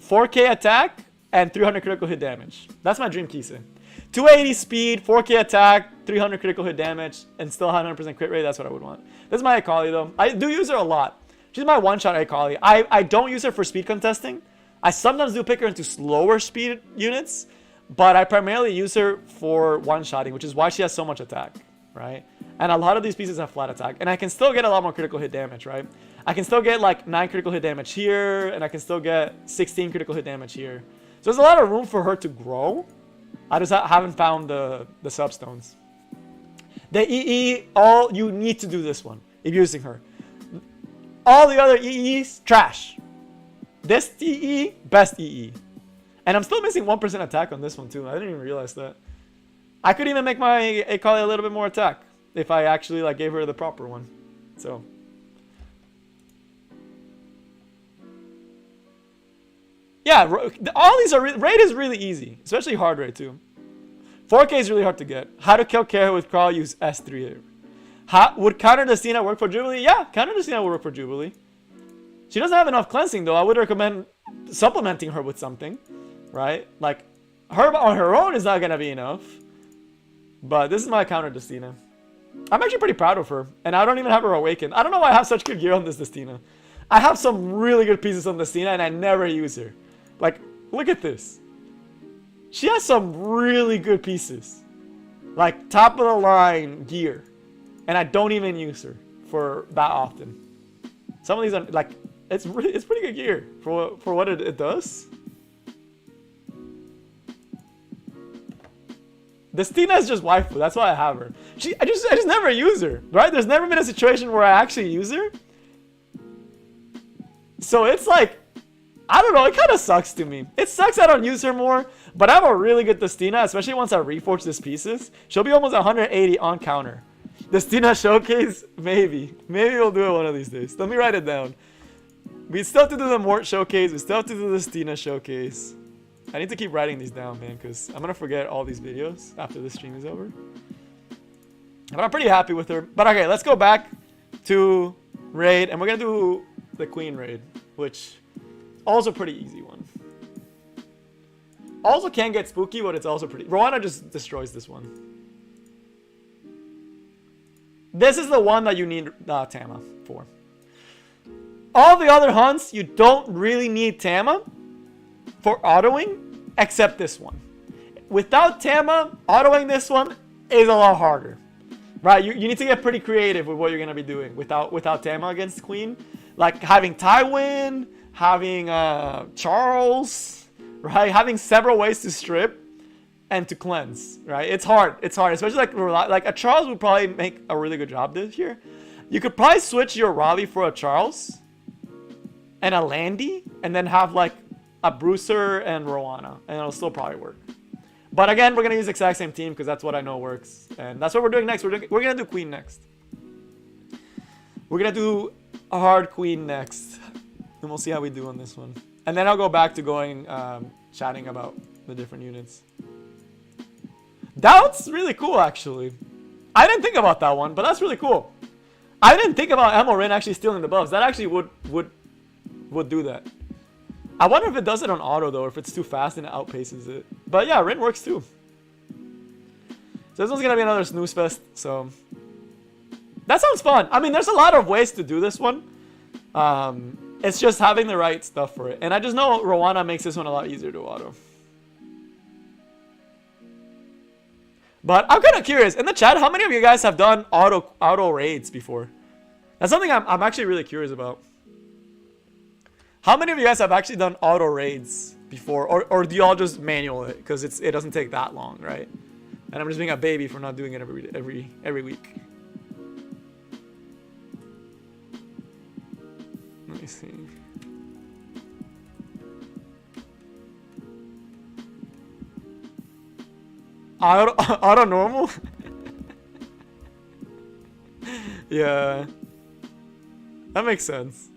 4k attack, and 300 critical hit damage. That's my dream Kise. 280 speed, 4k attack, 300 critical hit damage, and still 100% crit rate. That's what I would want. This is my Akali though. I do use her a lot. She's my one-shot Akali. I don't use her for speed contesting. I sometimes do pick her into slower speed units, but I primarily use her for one-shotting, which is why she has so much attack, right? And a lot of these pieces have flat attack, and I can still get a lot more critical hit damage, right? I can still get like 9 critical hit damage here, and I can still get 16 critical hit damage here. So there's a lot of room for her to grow. I just haven't found the substones. The EE, all you need to do this one if you're using her. All the other EEs, trash. This EE, best EE. And I'm still missing 1% attack on this one too. I didn't even realize that. I could even make my Akali a little bit more attack if I actually like gave her the proper one. So. Yeah, all these are raid is really easy, especially hard raid too. 4k is really hard to get. How to kill Kara with Crawl, use S3. Would Counter Destina work for Jubilee? Yeah, Counter Destina would work for Jubilee. She doesn't have enough cleansing though. I would recommend supplementing her with something, right? Like, her on her own is not going to be enough. But this is my counter Destina. I'm actually pretty proud of her. And I don't even have her awakened. I don't know why I have such good gear on this Destina. I have some really good pieces on Destina and I never use her. Like, look at this. She has some really good pieces. Like, top of the line gear. And I don't even use her for that often. Some of these are, like, it's pretty good gear for what it does. Destina is just waifu. That's why I have her. I just never use her, right? There's never been a situation where I actually use her. So it's like, I don't know. It kind of sucks to me. It sucks I don't use her more. But I have a really good Destina, especially once I reforge these pieces. She'll be almost 180 on counter. Destina showcase, maybe. Maybe we'll do it one of these days. Let me write it down. We still have to do the Mort showcase. We still have to do the Destina showcase. I need to keep writing these down, man, because I'm going to forget all these videos after this stream is over. But I'm pretty happy with her. But okay, let's go back to raid. And we're going to do the queen raid, which also pretty easy one. Also can get spooky, but it's also pretty... Rowana just destroys this one. This is the one that you need Tama for. All the other hunts, you don't really need Tama for autoing, except this one. Without Tama, autoing this one is a lot harder. Right? You need to get pretty creative with what you're going to be doing without Tama against Queen. Like having Tywin, having Charles, right? Having several ways to strip and to cleanse, right? It's hard. It's hard, especially like a Charles would probably make a really good job this here. You could probably switch your Raleigh for a Charles and a Landy, and then have like a Bruiser and Rowana, and it'll still probably work. But again, we're gonna use the exact same team because that's what I know works, and that's what we're doing next. We're gonna do Queen next. We're gonna do a hard Queen next, and we'll see how we do on this one. And then I'll go back to going chatting about the different units. That's really cool, actually. I didn't think about that one, but that's really cool. I didn't think about Amorin actually stealing the buffs. That actually would do that. I wonder if it does it on auto, though, or if it's too fast and it outpaces it. But yeah, Rin works too. So this one's going to be another snooze fest, so... That sounds fun. I mean, there's a lot of ways to do this one. It's just having the right stuff for it. And I just know Rowana makes this one a lot easier to auto. But I'm kind of curious. In the chat, how many of you guys have done auto raids before? That's something I'm actually really curious about. How many of you guys have actually done auto raids before? Or do y'all just manual it? Because it doesn't take that long, right? And I'm just being a baby for not doing it every week. Let me see. Auto normal? Yeah. That makes sense.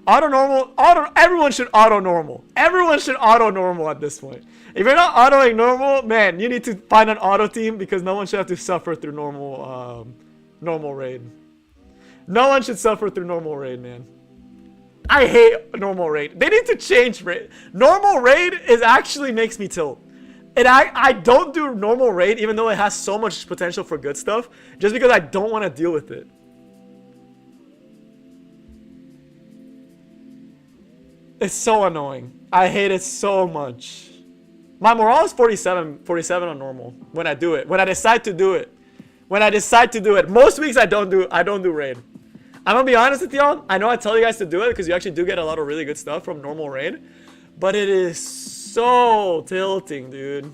Auto normal, everyone should auto normal. Everyone should auto normal at this point. If you're not autoing normal, man, you need to find an auto team because no one should have to suffer through normal raid. No one should suffer through normal raid, man. I hate normal raid. They need to change raid. Normal raid actually makes me tilt. And I don't do normal raid even though it has so much potential for good stuff just because I don't want to deal with it. It's so annoying. I hate it so much. My morale is 47 on normal when I do it. When I decide to do it. When I decide to do it. Most weeks I don't do raid. I'm gonna be honest with y'all. I know I tell you guys to do it because you actually do get a lot of really good stuff from normal raid. But it is so tilting, dude.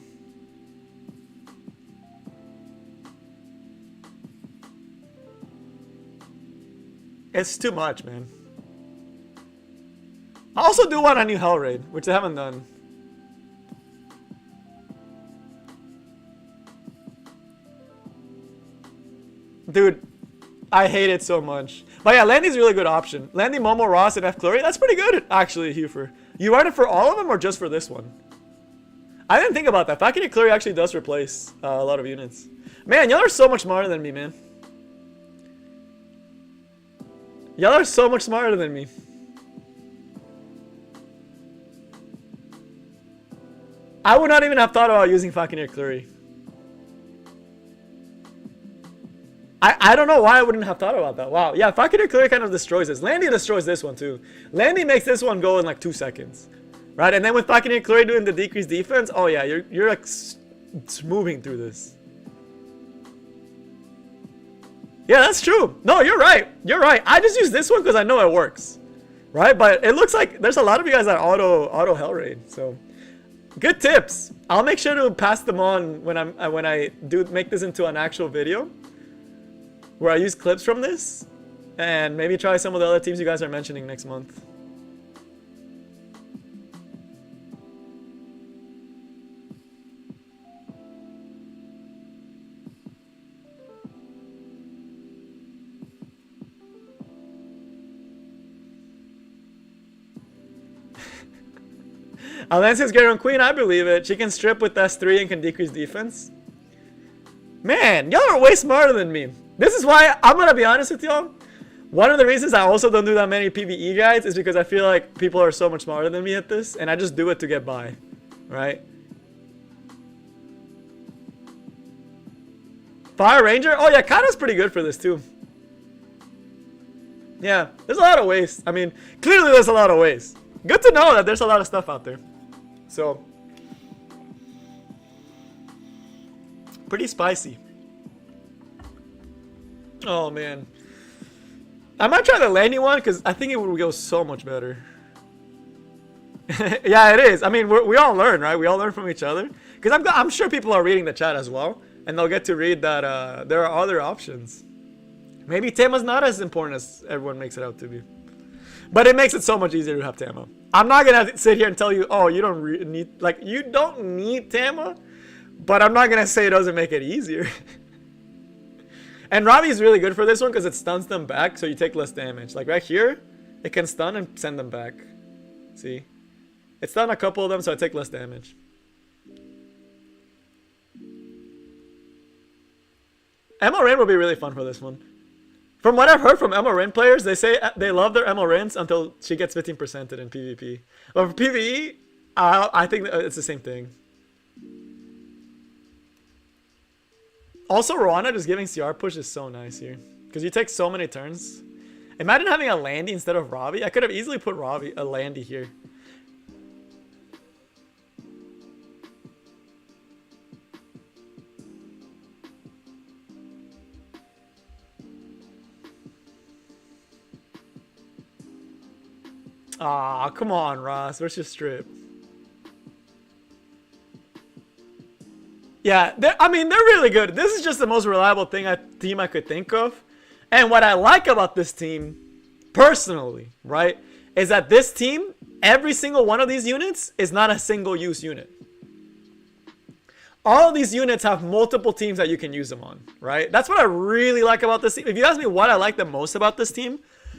It's too much, man. I also do want a new Hell raid, which I haven't done. Dude, I hate it so much. But yeah, Landy's a really good option. Landy, Momo, Ross, and F. Clary, that's pretty good, actually, Hufer. You run it for all of them or just for this one? I didn't think about that. Fakir Clary actually does replace a lot of units. Man, y'all are so much smarter than me, man. Y'all are so much smarter than me. I would not even have thought about using Falconeer Clury. I don't know why I wouldn't have thought about that. Wow. Yeah, Falconeer Clury kind of destroys this. Landy destroys this one too. Landy makes this one go in like 2 seconds. Right? And then with Falconeer Clury doing the decreased defense, oh yeah, you're like moving through this. Yeah, that's true. No, you're right. You're right. I just use this one because I know it works. Right? But it looks like there's a lot of you guys that auto hell raid. So good tips. I'll make sure to pass them on when I do make this into an actual video where I use clips from this and maybe try some of the other teams you guys are mentioning next month. Alencia's Garen Queen, I believe it. She can strip with S3 and can decrease defense. Man, y'all are way smarter than me. This is why, I'm gonna be honest with y'all. One of the reasons I also don't do that many PvE guides is because I feel like people are so much smarter than me at this, and I just do it to get by, right? Fire Ranger? Oh yeah, Kata's pretty good for this too. Yeah, there's a lot of ways. I mean, clearly there's a lot of ways. Good to know that there's a lot of stuff out there. So, pretty spicy. Oh man, I might try the Landy one because I think it would go so much better. Yeah, it is. I mean, we all learn, right? We all learn from each other. Because I'm sure people are reading the chat as well, and they'll get to read that there are other options. Maybe Tama's not as important as everyone makes it out to be. But it makes it so much easier to have Tama. I'm not going to sit here and tell you, oh, you don't need, like, you don't need Tama. But I'm not going to say it doesn't make it easier. And Ravi is really good for this one because it stuns them back, so you take less damage. Like right here, it can stun and send them back. See? It stunned a couple of them, so I take less damage. Emma Rain will be really fun for this one. From what I've heard from Emma Rain players, they say they love their Emma Rains until she gets 15%ed in PvP. But for PvE, I think it's the same thing. Also, Rowana just giving CR push is so nice here. Because you take so many turns. Imagine having a Landy instead of Ravi. I could have easily put a Landy here. Ah, come on, Ross. Where's your strip? Yeah, I mean, they're really good. This is just the most reliable team I could think of. And what I like about this team, personally, right, is that this team, every single one of these units is not a single-use unit. All of these units have multiple teams that you can use them on, right? That's what I really like about this team. If you ask me what I like the most about this team,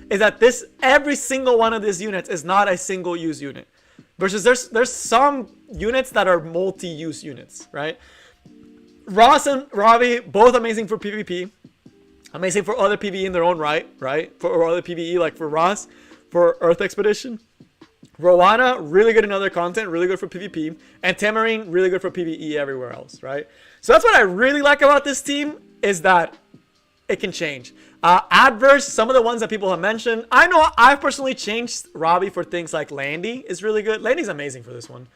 is that every single one of these units is not a single-use unit. Versus there's some units that are multi-use units, right? Ross and Ravi, both amazing for PvP. Amazing for other PvE in their own right? For other PvE, like for Ross, for Earth Expedition. Rowana, really good in other content, really good for PvP. And Tamarine, really good for PvE everywhere else, right? So that's what I really like about this team, is that it can change. Adverse, some of the ones that people have mentioned. I know I've personally changed Ravi for things like Landy is really good. Landy's amazing for this one.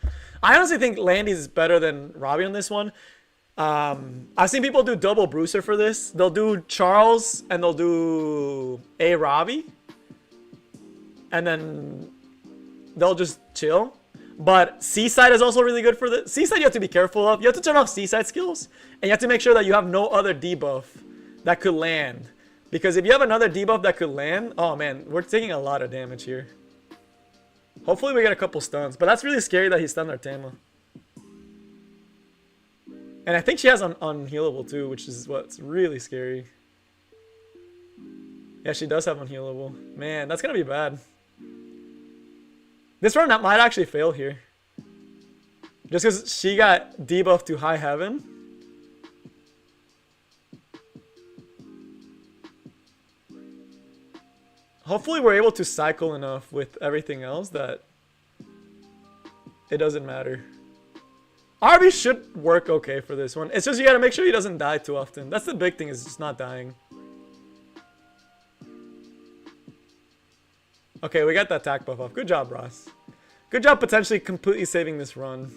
I honestly think Landy is better than Ravi on this one. I've seen people do double Bruiser for this. They'll do Charles and they'll do a Ravi. And then they'll just chill. But Seaside is also really good for this. Seaside you have to be careful of. You have to turn off Seaside skills. And you have to make sure that you have no other debuff that could land. Because if you have another debuff that could land, oh man, we're taking a lot of damage here. Hopefully we get a couple stuns. But that's really scary that he stunned our Tama. And I think she has unhealable too, which is what's really scary. Yeah, she does have unhealable. Man, that's going to be bad. This run might actually fail here. Just because she got debuffed to High Heaven. Hopefully we're able to cycle enough with everything else that it doesn't matter. Arby should work okay for this one. It's just you gotta make sure he doesn't die too often. That's the big thing, is just not dying. Okay, we got that attack buff off. Good job, Ross. Good job potentially completely saving this run.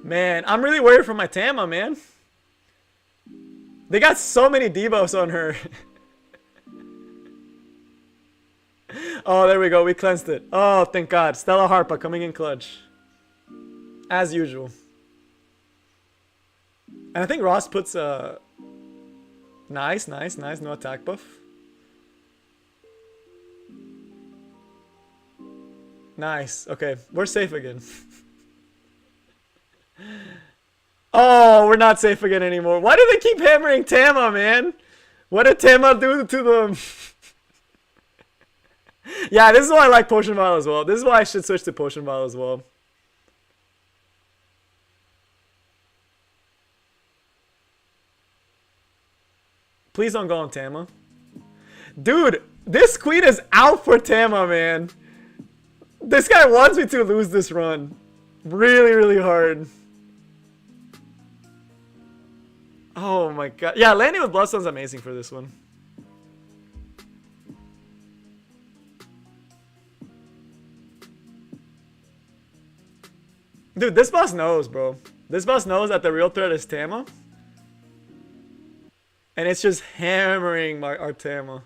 Man, I'm really worried for my Tama, man. They got so many debuffs on her. Oh, there we go. We cleansed it. Oh, thank God. Stella Harpa coming in clutch. As usual. And I think Ross puts a... Nice, nice, nice. No attack buff. Nice. Okay, we're safe again. Oh, we're not safe again anymore. Why do they keep hammering Tama, man? What did Tama do to them? Yeah, this is why I like Potion Vial as well. This is why I should switch to Potion Vial as well. Please don't go on Tama. Dude, this queen is out for Tama, man. This guy wants me to lose this run. Really, really hard. Oh my God. Yeah, landing with Bloodstone's amazing for this one. Dude, this boss knows, bro. This boss knows that the real threat is Tama. And it's just hammering our Tama.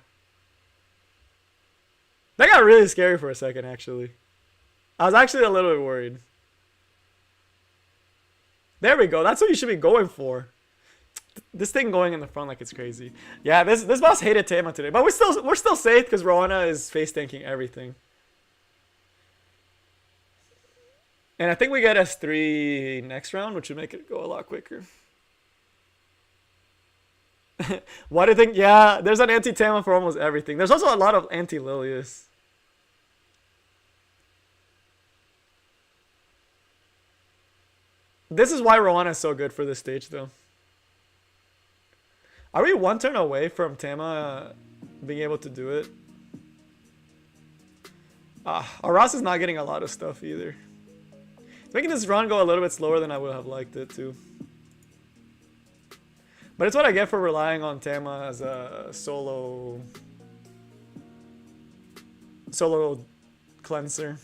That got really scary for a second, actually. I was actually a little bit worried. There we go. That's what you should be going for. This thing going in the front like it's crazy. Yeah, this boss hated Tama today. But we're still safe because Rowana is face tanking everything. And I think we get S3 next round, which would make it go a lot quicker. Why do you think? Yeah, there's an anti-Tama for almost everything. There's also a lot of anti-Lilius. This is why Rowana is so good for this stage, though. Are we one turn away from Tama being able to do it? Aras is not getting a lot of stuff either. It's making this run go a little bit slower than I would have liked it to. But it's what I get for relying on Tama as a solo cleanser.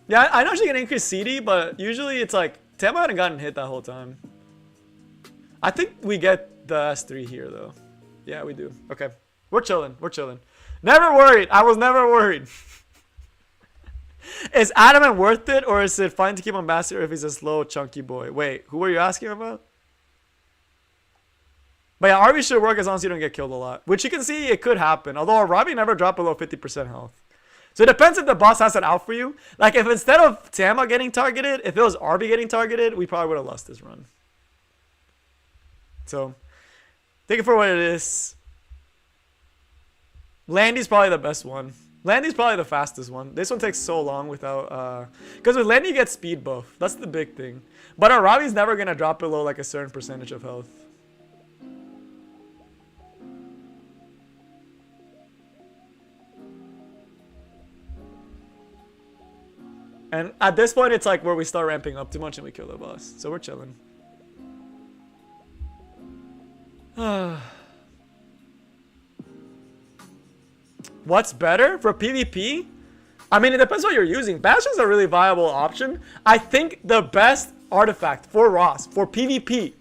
Yeah, I know she can increase CD, but usually it's like Tama hadn't gotten hit that whole time. I think we get the S3 here though. Yeah, we do. Okay. We're chilling. We're chilling. Never worried. I was never worried. Is Adamant worth it, or is it fine to keep on Ambassador if he's a slow, chunky boy? Wait, who are you asking about? But yeah, RB should work as long as you don't get killed a lot. Which you can see it could happen. Although Robbie never dropped below 50% health. So it depends if the boss has it out for you. Like if instead of Tama getting targeted, if it was RB getting targeted, we probably would have lost this run. So, take it for what it is. Landy's probably the best one. Landy's probably the fastest one. This one takes so long without... Because with Landy you get speed buff. That's the big thing. But our Robbie's never going to drop below like a certain percentage of health. And at this point it's like where we start ramping up too much and we kill the boss. So we're chilling. What's better for PvP? I mean, it depends what you're using. Bastion's a really viable option. I think the best artifact for Ross, for PvP,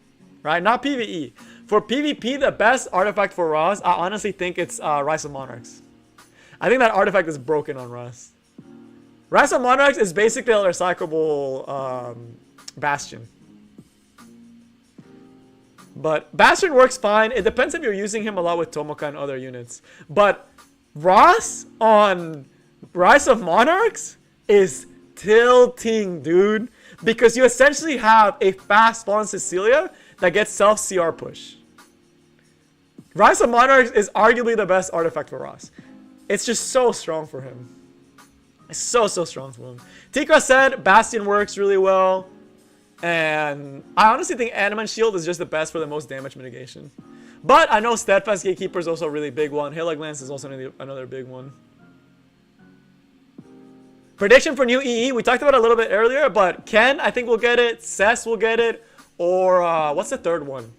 right? Not PvE. For PvP, the best artifact for Ross, I honestly think it's Rise of Monarchs. I think that artifact is broken on Ross. Rise of Monarchs is basically a recyclable Bastion. But Bastion works fine. It depends if you're using him a lot with Tomoka and other units. But Ross on Rise of Monarchs is tilting, dude. Because you essentially have a fast Fallen Cecilia that gets self-CR push. Rise of Monarchs is arguably the best artifact for Ross. It's just so strong for him. It's so strong for him. Tika said Bastion works really well. And I honestly think Adamant Shield is just the best for the most damage mitigation. But I know Steadfast Gatekeeper is also a really big one. Hail Glance is also another big one. Prediction for new EE. We talked about it a little bit earlier, but Ken, I think, will get it. Cess will get it. Or, what's the third one?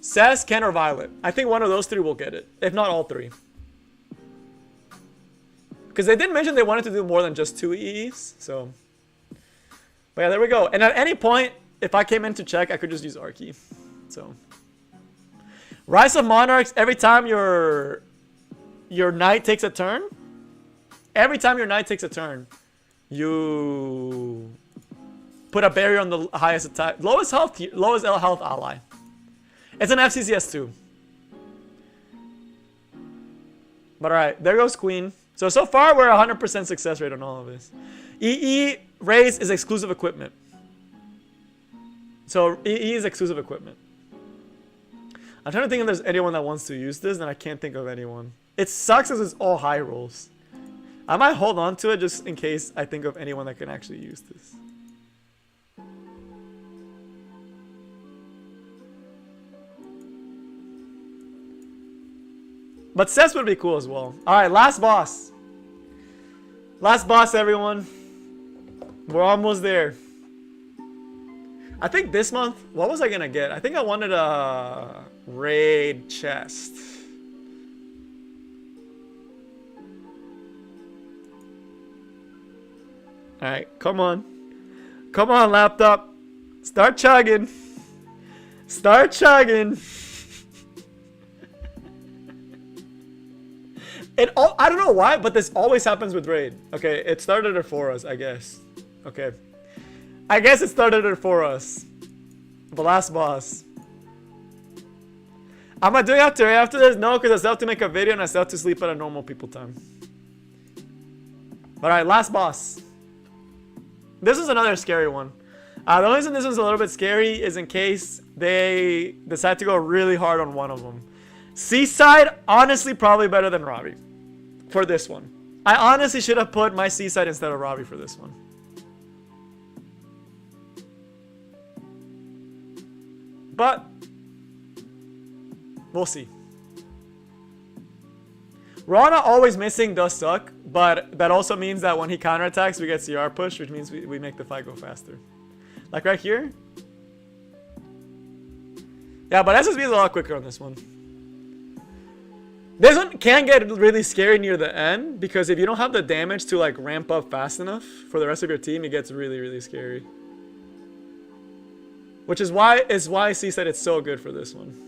Cess, Ken, or Violet. I think one of those three will get it. If not all three. Because they did mention they wanted to do more than just 2 EEs. So. But yeah, there we go. And at any point, if I came in to check, I could just use Archie. So. Rise of Monarchs, every time your knight takes a turn. Every time your knight takes a turn, you put a barrier on the highest attack, lowest health ally. It's an FCCS too. But alright, there goes Queen. So far we're 100% success rate on all of this. EE raise is exclusive equipment. So EE is exclusive equipment. I'm trying to think if there's anyone that wants to use this, and I can't think of anyone. It sucks as it's all high rolls. I might hold on to it just in case I think of anyone that can actually use this. But Cess would be cool as well. Alright, last boss. Last boss, everyone. We're almost there. I think this month, what was I gonna get? I think I wanted a raid chest. Alright, come on. Come on, laptop. Start chugging. Start chugging. I don't know why, but this always happens with raid. Okay, it started it for us, I guess. Okay. I guess it started it for us. The last boss. Am I doing after this? No, because I still have to make a video and I still have to sleep at a normal people time. Alright, last boss. This is another scary one. The only reason this one's a little bit scary is in case they decide to go really hard on one of them. Seaside, honestly, probably better than Robbie for this one. I honestly should have put my Seaside instead of Robbie for this one. But we'll see. Rana always missing does suck, but that also means that when he counterattacks, we get CR push, which means we make the fight go faster. Like right here. Yeah, but SSB is a lot quicker on this one. This one can get really scary near the end, because if you don't have the damage to like ramp up fast enough for the rest of your team, it gets really, really scary. Which is why C said it's so good for this one.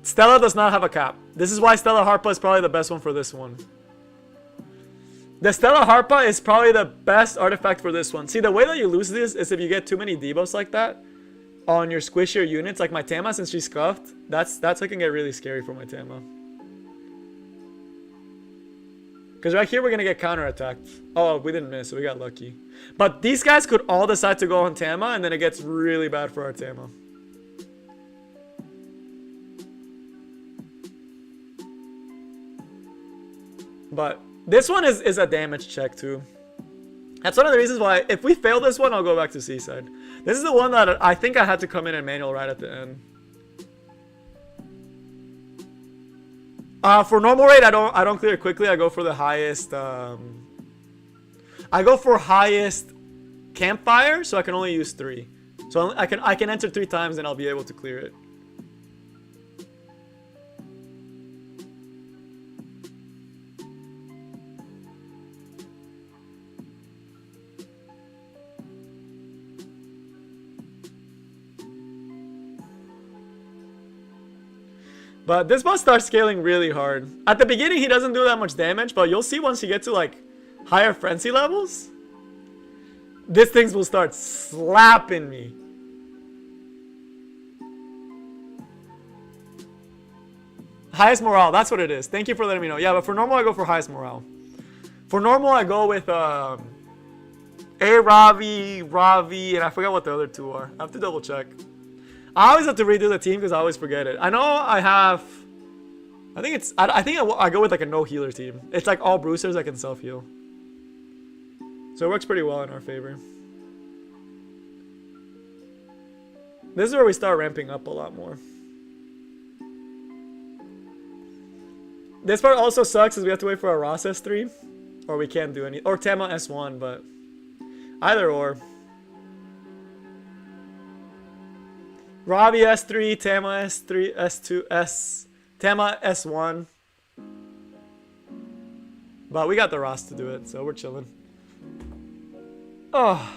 Stella does not have a cap. This is why Stella Harpa is probably the best one for this one. The Stella Harpa is probably the best artifact for this one. See, the way that you lose this is if you get too many debuffs like that on your squishier units, like my Tama, since she's scuffed. That's looking get really scary for my Tama. Because right here we're gonna get counterattacked. Oh, we didn't miss, so we got lucky. But these guys could all decide to go on Tama, and then it gets really bad for our Tama. But this one is a damage check too. That's one of the reasons why, if we fail this one, I'll go back to Seaside. This is the one that I think I had to come in and manual right at the end. For normal raid, I don't clear it quickly. I go for the highest. I go for highest campfire, so I can only use 3. So I can enter 3 times and I'll be able to clear it. But this boss starts scaling really hard. At the beginning, he doesn't do that much damage, but you'll see once you get to like higher frenzy levels, these things will start slapping me. Highest morale, that's what it is. Thank you for letting me know. Yeah, but for normal, I go for highest morale. For normal, I go with Ravi, and I forgot what the other 2 are. I have to double check. I always have to redo the team because I always forget it. I know I have I think it's. I think I go with like a no healer team. It's like all Bruisers that can self heal. So it works pretty well in our favor. This is where we start ramping up a lot more. This part also sucks is we have to wait for a Ross S3. Or we can't do any. Or Tama S1, but either or. Robbie S3, Tama S3, S2, S. Tama S1. But we got the Ross to do it, so we're chilling. Oh.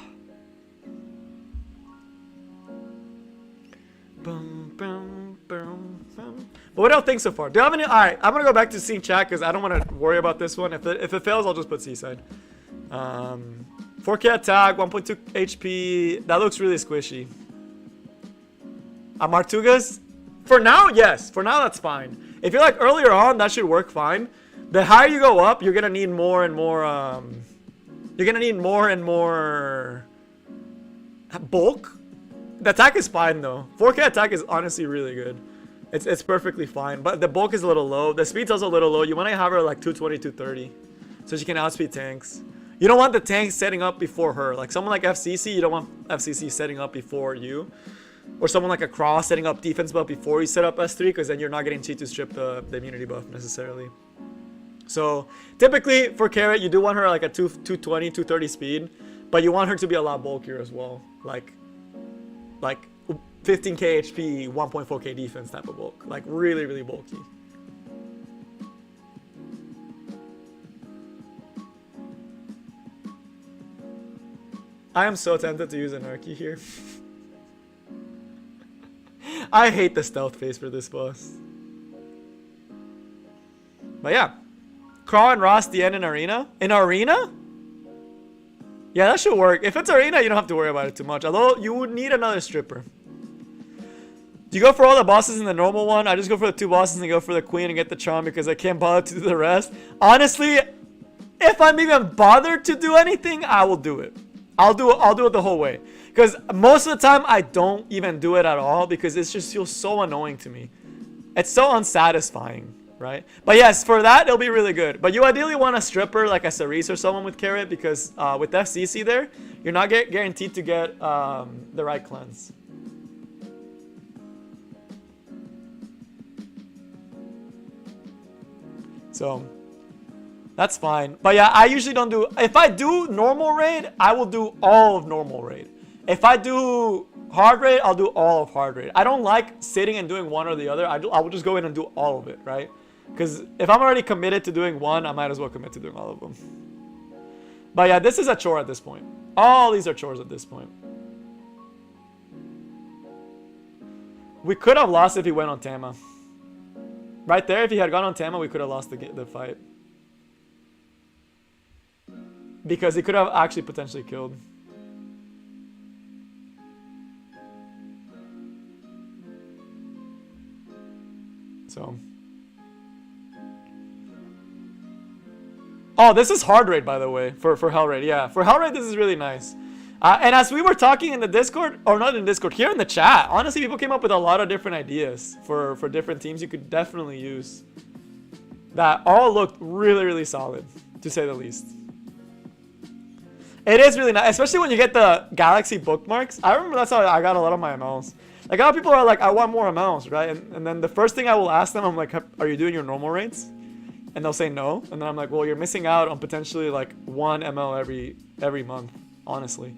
Boom, boom, boom, boom. But what do y'all think so far? Do you have any? Alright, I'm gonna go back to seeing chat because I don't want to worry about this one. If it fails, I'll just put Seaside. 4K attack, 1.2 HP. That looks really squishy. Martugas? For now, yes. For now, that's fine. If you're like earlier on, that should work fine. The higher you go up, you're gonna need more and more. You're gonna need more and more bulk. The attack is fine though. 4K attack is honestly really good. It's perfectly fine, but the bulk is a little low. The speed's also a little low. You want to have her like 220, 230, so she can outspeed tanks. You don't want the tanks setting up before her. Like someone like FCC, you don't want FCC setting up before you. Or someone like a Cross setting up defense buff before you set up S3, because then you're not getting cheat to strip the immunity buff necessarily. So typically for Carrot, you do want her like a 220, 230 speed, but you want her to be a lot bulkier as well. Like 15k HP, 1.4k defense type of bulk. Like really, really bulky. I am so tempted to use Anarchy here. I hate the stealth phase for this boss. But yeah. Craw and Ross the end in Arena? In Arena? Yeah, that should work. If it's Arena, you don't have to worry about it too much. Although, you would need another stripper. Do you go for all the bosses in the normal one? I just go for the 2 bosses and go for the queen and get the charm because I can't bother to do the rest. Honestly, if I'm even bothered to do anything, I will do it. I'll do it the whole way. Because most of the time, I don't even do it at all because it just feels so annoying to me. It's so unsatisfying, right? But yes, for that, it'll be really good. But you ideally want a stripper like a Cerise or someone with Carrot because with FCC there, you're not guaranteed to get the right cleanse. So that's fine. But yeah, I usually don't do. If I do normal raid, I will do all of normal raid. If I do hard raid, I'll do all of hard raid. I don't like sitting and doing one or the other. I will just go in and do all of it, right? Because if I'm already committed to doing one, I might as well commit to doing all of them. But yeah, this is a chore at this point. All these are chores at this point. We could have lost if he went on Tama. Right there, if he had gone on Tama, we could have lost the fight. Because he could have actually potentially killed. So. Oh, this is hard raid, by the way, for Hell raid. Yeah, for Hell raid, this is really nice. And as we were talking in the Discord, or not in Discord, here in the chat, honestly, people came up with a lot of different ideas for different teams you could definitely use. That all looked really, really solid, to say the least. It is really nice, especially when you get the Galaxy bookmarks. I remember that's how I got a lot of my MLs. Like, a lot of people are like, I want more MLs, right? And then the first thing I will ask them, I'm like, are you doing your normal raids? And they'll say no. And then I'm like, well, you're missing out on potentially like 1 ML every month, honestly.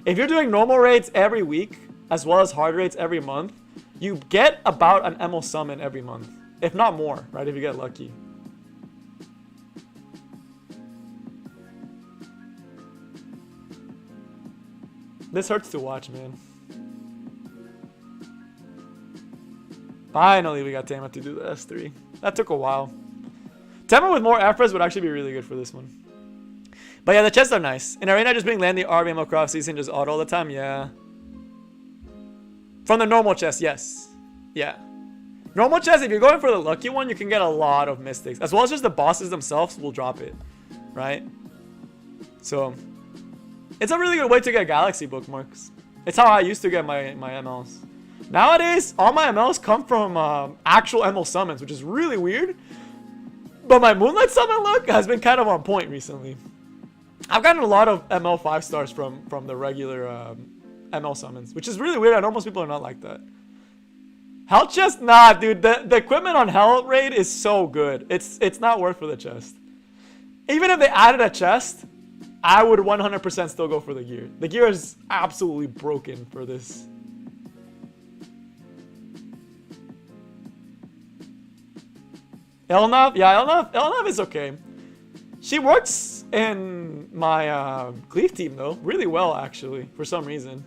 If you're doing normal raids every week, as well as hard raids every month, you get about an ML summon every month. If not more, right? If you get lucky. This hurts to watch, man. Finally, we got Tama to do the S3. That took a while. Tama with more Afras would actually be really good for this one. But yeah, the chests are nice. In Arena, just being landing RBM across season just auto all the time, yeah. From the normal chest, yes. Yeah. Normal chest, if you're going for the lucky one, you can get a lot of mystics. As well as just the bosses themselves will drop it. Right? So, it's a really good way to get Galaxy bookmarks. It's how I used to get my MLs. Nowadays, all my MLs come from actual ML summons, which is really weird. But my Moonlight summon luck has been kind of on point recently. I've gotten a lot of ML 5 stars from the regular ML summons, which is really weird. I know most people are not like that. Hell chest? Nah, dude. The equipment on Hell Raid is so good. It's not worth for the chest. Even if they added a chest, I would 100% still go for the gear. The gear is absolutely broken for this. Elnav? Yeah, Elnav is okay. She works in my Cleave team, though. Really well, actually, for some reason.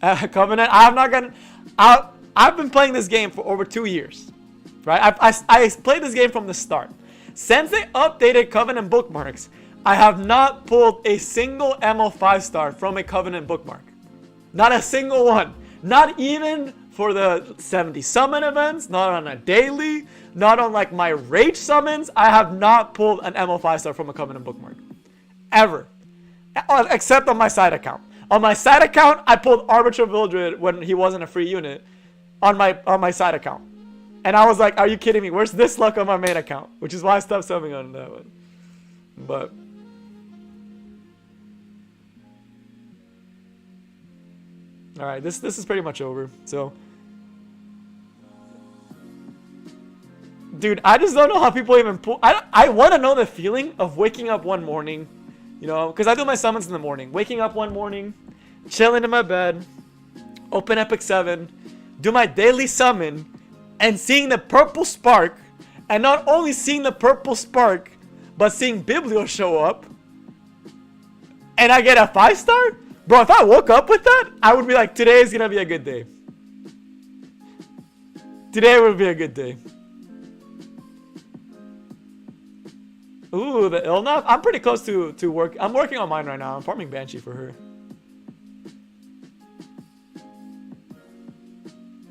Covenant, I've been playing this game for over 2 years. Right? I played this game from the start. Since they updated Covenant bookmarks, I have not pulled a single ML 5-star from a Covenant bookmark. Not a single one. Not even for the 70 summon events, not on a daily, not on like my rage summons. I have not pulled an ML 5-star from a Covenant bookmark. Ever. Except on my side account. On my side account, I pulled Arbiter Vildred when he wasn't a free unit on my side account. And I was like, are you kidding me? Where's this luck on my main account? Which is why I stopped subbing on that one. But alright, this is pretty much over. So dude, I just don't know how people even pull. I want to know the feeling of waking up one morning, you know, because I do my summons in the morning. Waking up one morning, chilling in my bed, open Epic 7, do my daily summon, and seeing the purple spark, and not only seeing the purple spark, but seeing Biblio show up, and I get a 5-star? Bro, if I woke up with that, I would be like, today is gonna be a good day. Today would be a good day. Ooh, the Ilnav? I'm pretty close to work. I'm working on mine right now. I'm farming Banshee for her.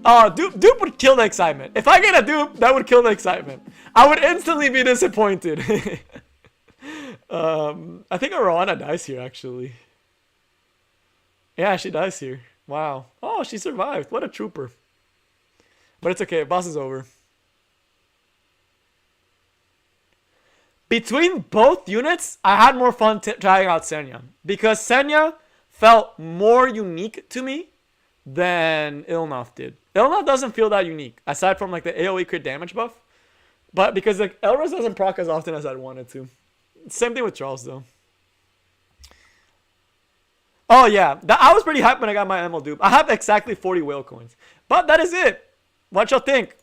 Oh, dupe would kill the excitement. If I get a dupe, that would kill the excitement. I would instantly be disappointed. I think Arowana dies here, actually. Yeah, she dies here. Wow. Oh, she survived. What a trooper. But it's okay. Boss is over. Between both units, I had more fun trying out Senya. Because Senya felt more unique to me than Ilnav did. Ilnav doesn't feel that unique, aside from like the AoE crit damage buff. But because like Elris doesn't proc as often as I'd want it to. Same thing with Charles though. Oh yeah, I was pretty hyped when I got my ML dupe. I have exactly 40 whale coins. But that is it. What y'all think?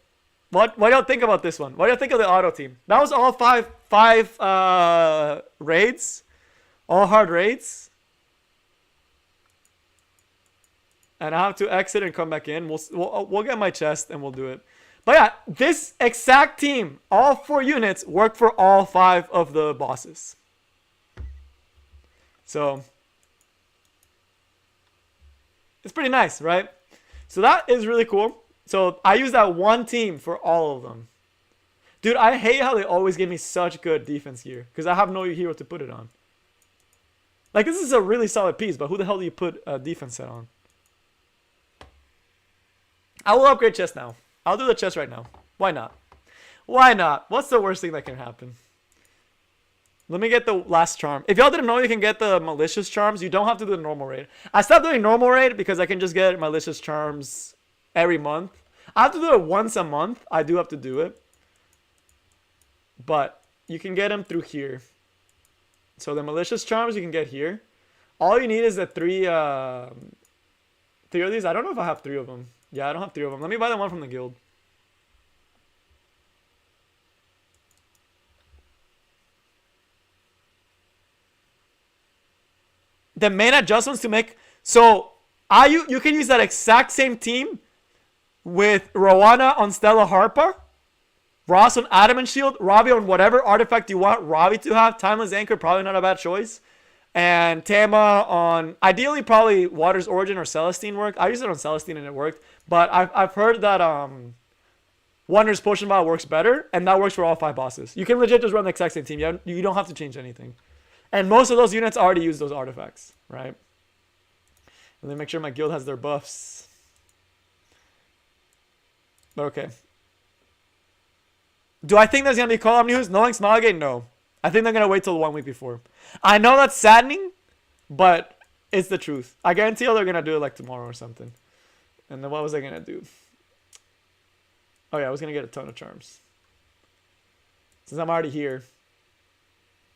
What y'all think about this one? What y'all think of the auto team? That was all five raids. All hard raids. And I have to exit and come back in. We'll get my chest and we'll do it. But yeah, this exact team, all 4 units, worked for all 5 of the bosses. So it's pretty nice, right? So that is really cool. So I use that one team for all of them. Dude, I hate how they always give me such good defense gear. Because I have no hero to put it on. Like, this is a really solid piece, but who the hell do you put a defense set on? I will upgrade chest now. I'll do the chest right now. Why not? Why not? What's the worst thing that can happen? Let me get the last charm. If y'all didn't know you can get the malicious charms, you don't have to do the normal raid. I stopped doing normal raid because I can just get malicious charms every month. I have to do it once a month. I do have to do it. But you can get them through here. So the malicious charms you can get here. All you need is the 3 of these. I don't know if I have 3 of them. Yeah, I don't have 3 of them. Let me buy the one from the guild. The main adjustments to make. So you can use that exact same team with Rowana on Stella Harpa, Ross on Adamant Shield, Robbie on whatever artifact you want Robbie to have. Timeless Anchor, probably not a bad choice. And Tama on, ideally, probably Water's Origin or Celestine worked. I used it on Celestine and it worked. But I've heard that Wonders Potion Vial works better, and that works for all 5 bosses. You can legit just run the exact same team. You don't have to change anything. And most of those units already use those artifacts, right? Let me make sure my guild has their buffs. But okay. Do I think there's going to be call-up news? Knowing Smilegate? No. I think they're going to wait till 1 week before. I know that's saddening, but it's the truth. I guarantee you they're going to do it like tomorrow or something. And then what was I going to do? Oh yeah, I was going to get a ton of charms. Since I'm already here.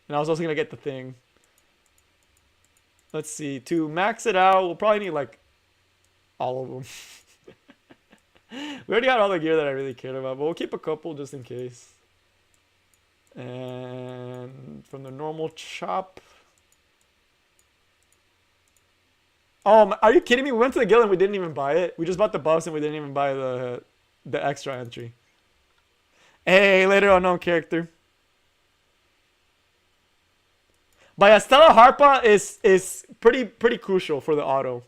And I was also going to get the thing. Let's see. To max it out, we'll probably need like all of them. We already had all the gear that I really cared about, but we'll keep a couple just in case. And from the normal shop. Oh, are you kidding me? We went to the guild and we didn't even buy it. We just bought the buffs and we didn't even buy the extra entry. Hey, later unknown character. But yeah, Stella Harpa is pretty crucial for the auto.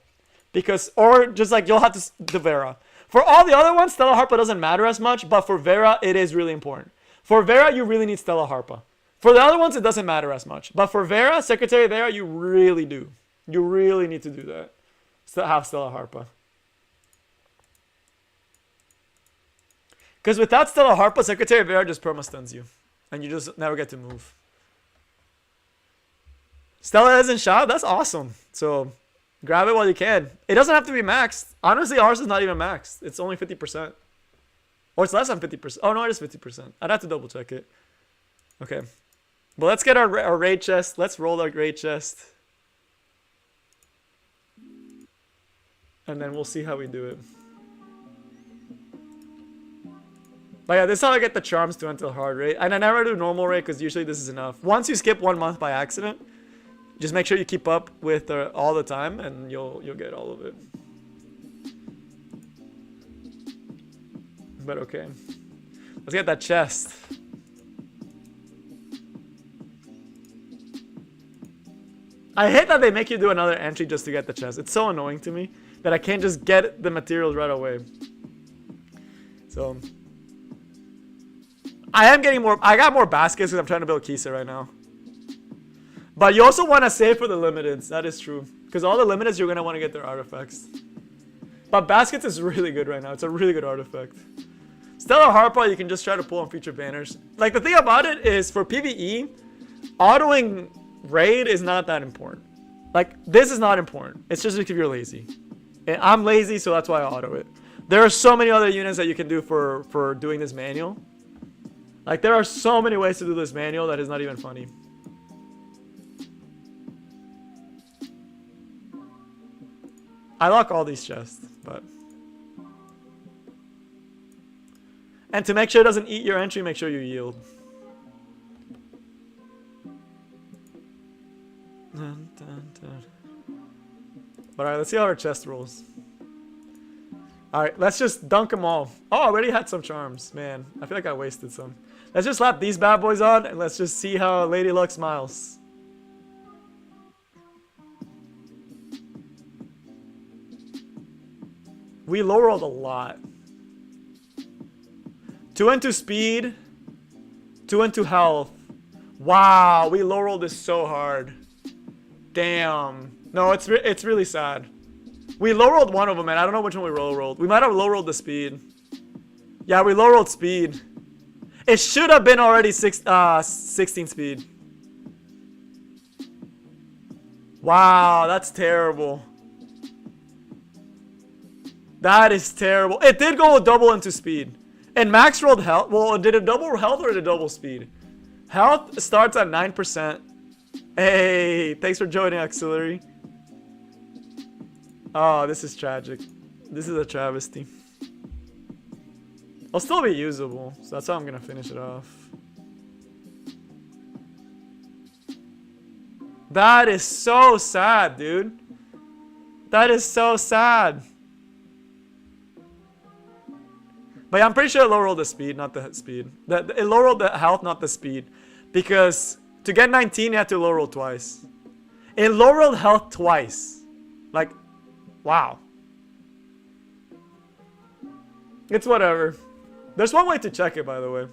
Because, or just like you'll have to, the Vera. For all the other ones, Stella Harpa doesn't matter as much, but for Vera, it is really important. For Vera, you really need Stella Harpa. For the other ones, it doesn't matter as much. But for Vera, Secretary Vera, you really do. You really need to do that. Have Stella Harpa. Because without Stella Harpa, Secretary Vera just perma-stuns you. And you just never get to move. Stella isn't shot? That's awesome. So, grab it while you can. It doesn't have to be maxed. Honestly, ours is not even maxed. It's only 50%. Or it's less than 50%. Oh, no, it is 50%. I'd have to double check it. Okay. But let's get our raid chest. Let's roll our raid chest. And then we'll see how we do it. But yeah, this is how I get the charms to enter hard raid. And I never do normal raid because usually this is enough. Once you skip 1 month by accident, just make sure you keep up with all the time and you'll get all of it. But okay. Let's get that chest. I hate that they make you do another entry just to get the chest. It's so annoying to me that I can't just get the materials right away. So I am getting more. I got more baskets because I'm trying to build Kisa right now. But you also want to save for the limiteds. That is true. Because all the limiteds, you're going to want to get their artifacts. But baskets is really good right now. It's a really good artifact. Stellar Harpa, you can just try to pull on feature banners. Like, the thing about it is, for PvE, autoing raid is not that important. Like, this is not important. It's just if you're lazy. And I'm lazy, so that's why I auto it. There are so many other units that you can do for doing this manual. Like, there are so many ways to do this manual that is not even funny. I lock all these chests, but... And to make sure it doesn't eat your entry, make sure you yield. Dun, dun, dun. But alright, let's see how our chest rolls. Alright, let's just dunk them all. Oh, I already had some charms. Man, I feel like I wasted some. Let's just slap these bad boys on, and let's just see how Lady Luck smiles. We low rolled a lot. 2 into speed. 2 into health. Wow, we low rolled this so hard. Damn. No, it's really sad. We low rolled one of them, and I don't know which one we low rolled. We might have low rolled the speed. Yeah, we low rolled speed. It should have been already 16 speed. Wow, that's terrible. That is terrible. It did go double into speed. And max rolled health. Well, did it double health or did it double speed? Health starts at 9%. Hey, thanks for joining, Auxiliary. Oh, this is tragic. This is a travesty. I'll still be usable, so that's how I'm gonna finish it off. That is so sad, dude. That is so sad. But yeah, I'm pretty sure it low rolled the speed, not the speed. It low rolled the health, not the speed. Because to get 19, you have to low roll twice. It low rolled health twice. Like, wow. It's whatever. There's one way to check it, by the way.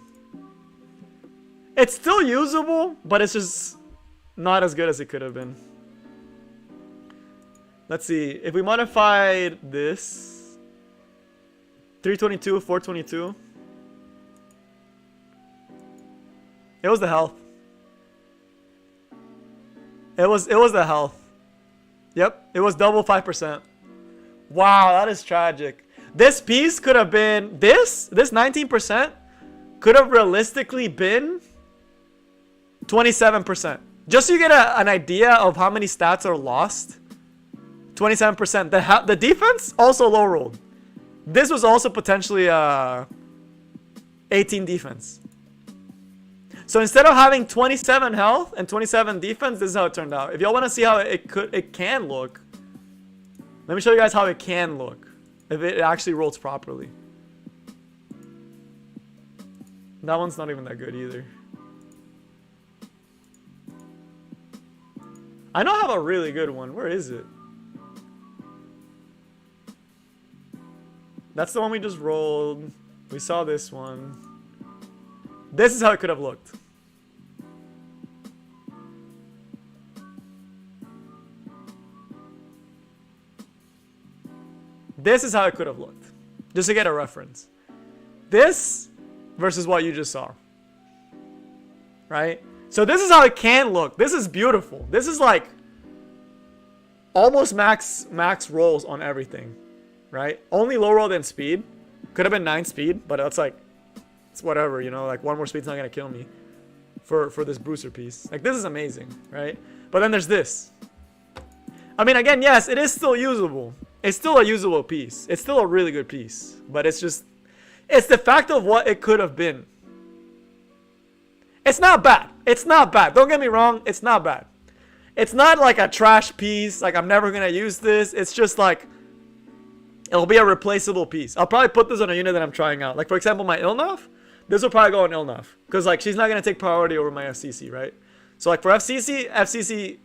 It's still usable, but it's just not as good as it could have been. Let's see. If we modified this 322, 422. It was the health. It was the health. Yep, it was double 5%. Wow, that is tragic. This piece could have been this 19% could have realistically been 27%. Just so you get an idea of how many stats are lost. 27%. The defense also low rolled. This was also potentially 18 defense. So instead of having 27 health and 27 defense, this is how it turned out. If y'all want to see how it can look, let me show you guys how it can look if it actually rolls properly. That one's not even that good either. I know I have a really good one. Where is it? That's the one we just rolled. We saw this one. This is how it could have looked. This is how it could have looked. Just to get a reference. This versus what you just saw. Right? So this is how it can look. This is beautiful. This is like almost max rolls on everything. Right? Only low roll than speed. Could have been 9 speed, but it's like, it's whatever, you know, like 1 more speed's not gonna kill me for this booster piece. Like, this is amazing, right? But then there's this. I mean, again, yes, it is still usable. It's still a usable piece. It's still a really good piece. But it's just, it's the fact of what it could have been. It's not bad. It's not bad. Don't get me wrong. It's not bad. It's not like a trash piece. Like, I'm never gonna use this. It's just like, it'll be a replaceable piece. I'll probably put this on a unit that I'm trying out. Like, for example, my Ilnaf. This will probably go on Ilnaf. Because, like, she's not going to take priority over my FCC, right? So, like, for FCC, FCC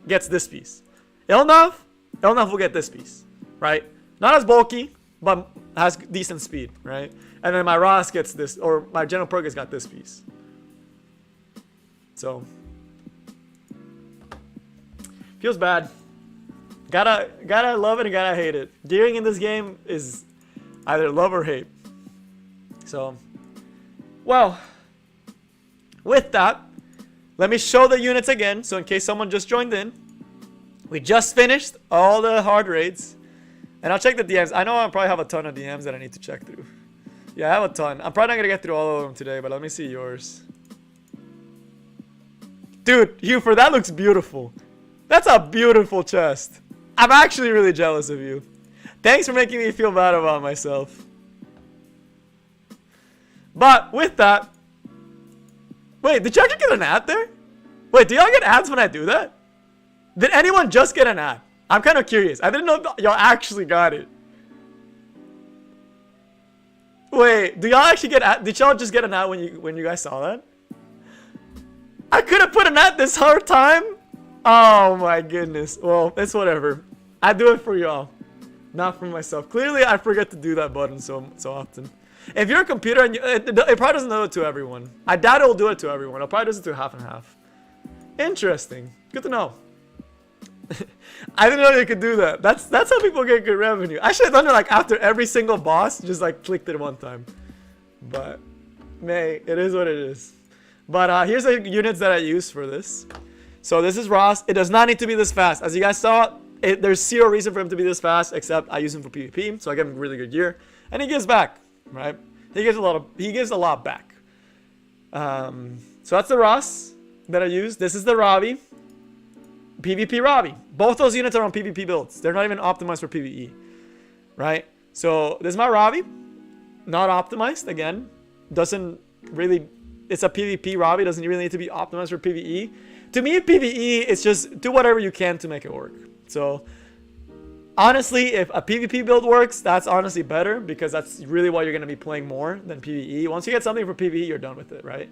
gets this piece. Ilnaf will get this piece, right? Not as bulky, but has decent speed, right? And then my Ross gets this, or my General Perk has got this piece. So, feels bad. Gotta love it and gotta hate it. Gearing in this game is either love or hate. So, well, with that, let me show the units again. So in case someone just joined in, we just finished all the hard raids. And I'll check the DMs. I know I probably have a ton of DMs that I need to check through. Yeah, I have a ton. I'm probably not gonna get through all of them today, but let me see yours. Dude, Hufer, that looks beautiful. That's a beautiful chest. I'm actually really jealous of you. Thanks for making me feel bad about myself. But with that, wait, did you actually get an ad there? Wait, do y'all get ads when I do that? Did anyone just get an ad? I'm kind of curious. I didn't know y'all actually got it. Wait, do y'all actually get ad? Did y'all just get an ad when you guys saw that? I could have put an ad this hard time. Oh my goodness. Well, it's whatever. I do it for y'all, not for myself. Clearly, I forget to do that button so often. If you're a computer and it probably doesn't do it to everyone. I doubt it will do it to everyone. It probably does it to half and half. Interesting. Good to know. I didn't know you could do that. That's how people get good revenue. I should have done it like after every single boss. Just like clicked it one time. But, man, it is what it is. But here's the units that I use for this. So this is Ross. It does not need to be this fast. As you guys saw, there's zero reason for him to be this fast, except I use him for PvP, so I give him really good gear, and he gives back, right? He gives a lot back. So that's the Ross that I use. This is the Robbie, PvP Robbie. Both those units are on PvP builds. They're not even optimized for PvE, right? So this is my Robbie, not optimized again. Doesn't really. It's a PvP Robbie. Doesn't really need to be optimized for PvE. To me, PvE is just do whatever you can to make it work. So, honestly, if a PvP build works, that's honestly better because that's really what you're going to be playing more than PvE. Once you get something for PvE, you're done with it, right?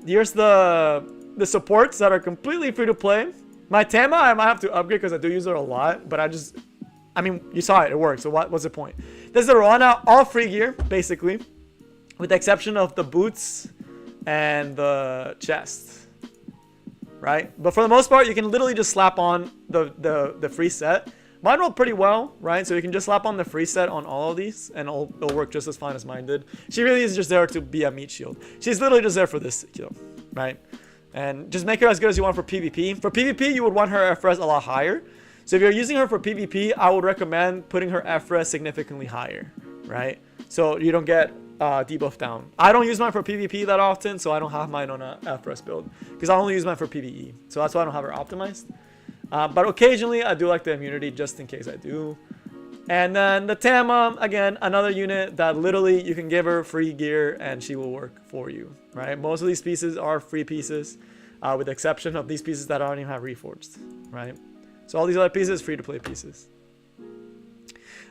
Here's the supports that are completely free to play. My Tama, I might have to upgrade because I do use her a lot, but I mean, you saw it, it works, so what's the point? This is the Rana, all free gear, basically, with the exception of the boots and the chest. Right? But for the most part, you can literally just slap on the free set. Mine rolled pretty well, right? So you can just slap on the free set on all of these, and it'll work just as fine as mine did. She really is just there to be a meat shield. She's literally just there for this kill, right? And just make her as good as you want for PvP. For PvP, you would want her FRS a lot higher. So if you're using her for PvP, I would recommend putting her FRS significantly higher, right? So you don't get debuff down. I don't use mine for PvP that often, so I don't have mine on a FRS build, because I only use mine for PvE. So that's why I don't have her optimized. But occasionally I do like the immunity just in case I do. And then the Tama, again, another unit that literally you can give her free gear and she will work for you, right? Most of these pieces are free pieces, with the exception of these pieces that don't even have reforged, right? So all these other pieces, free to play pieces.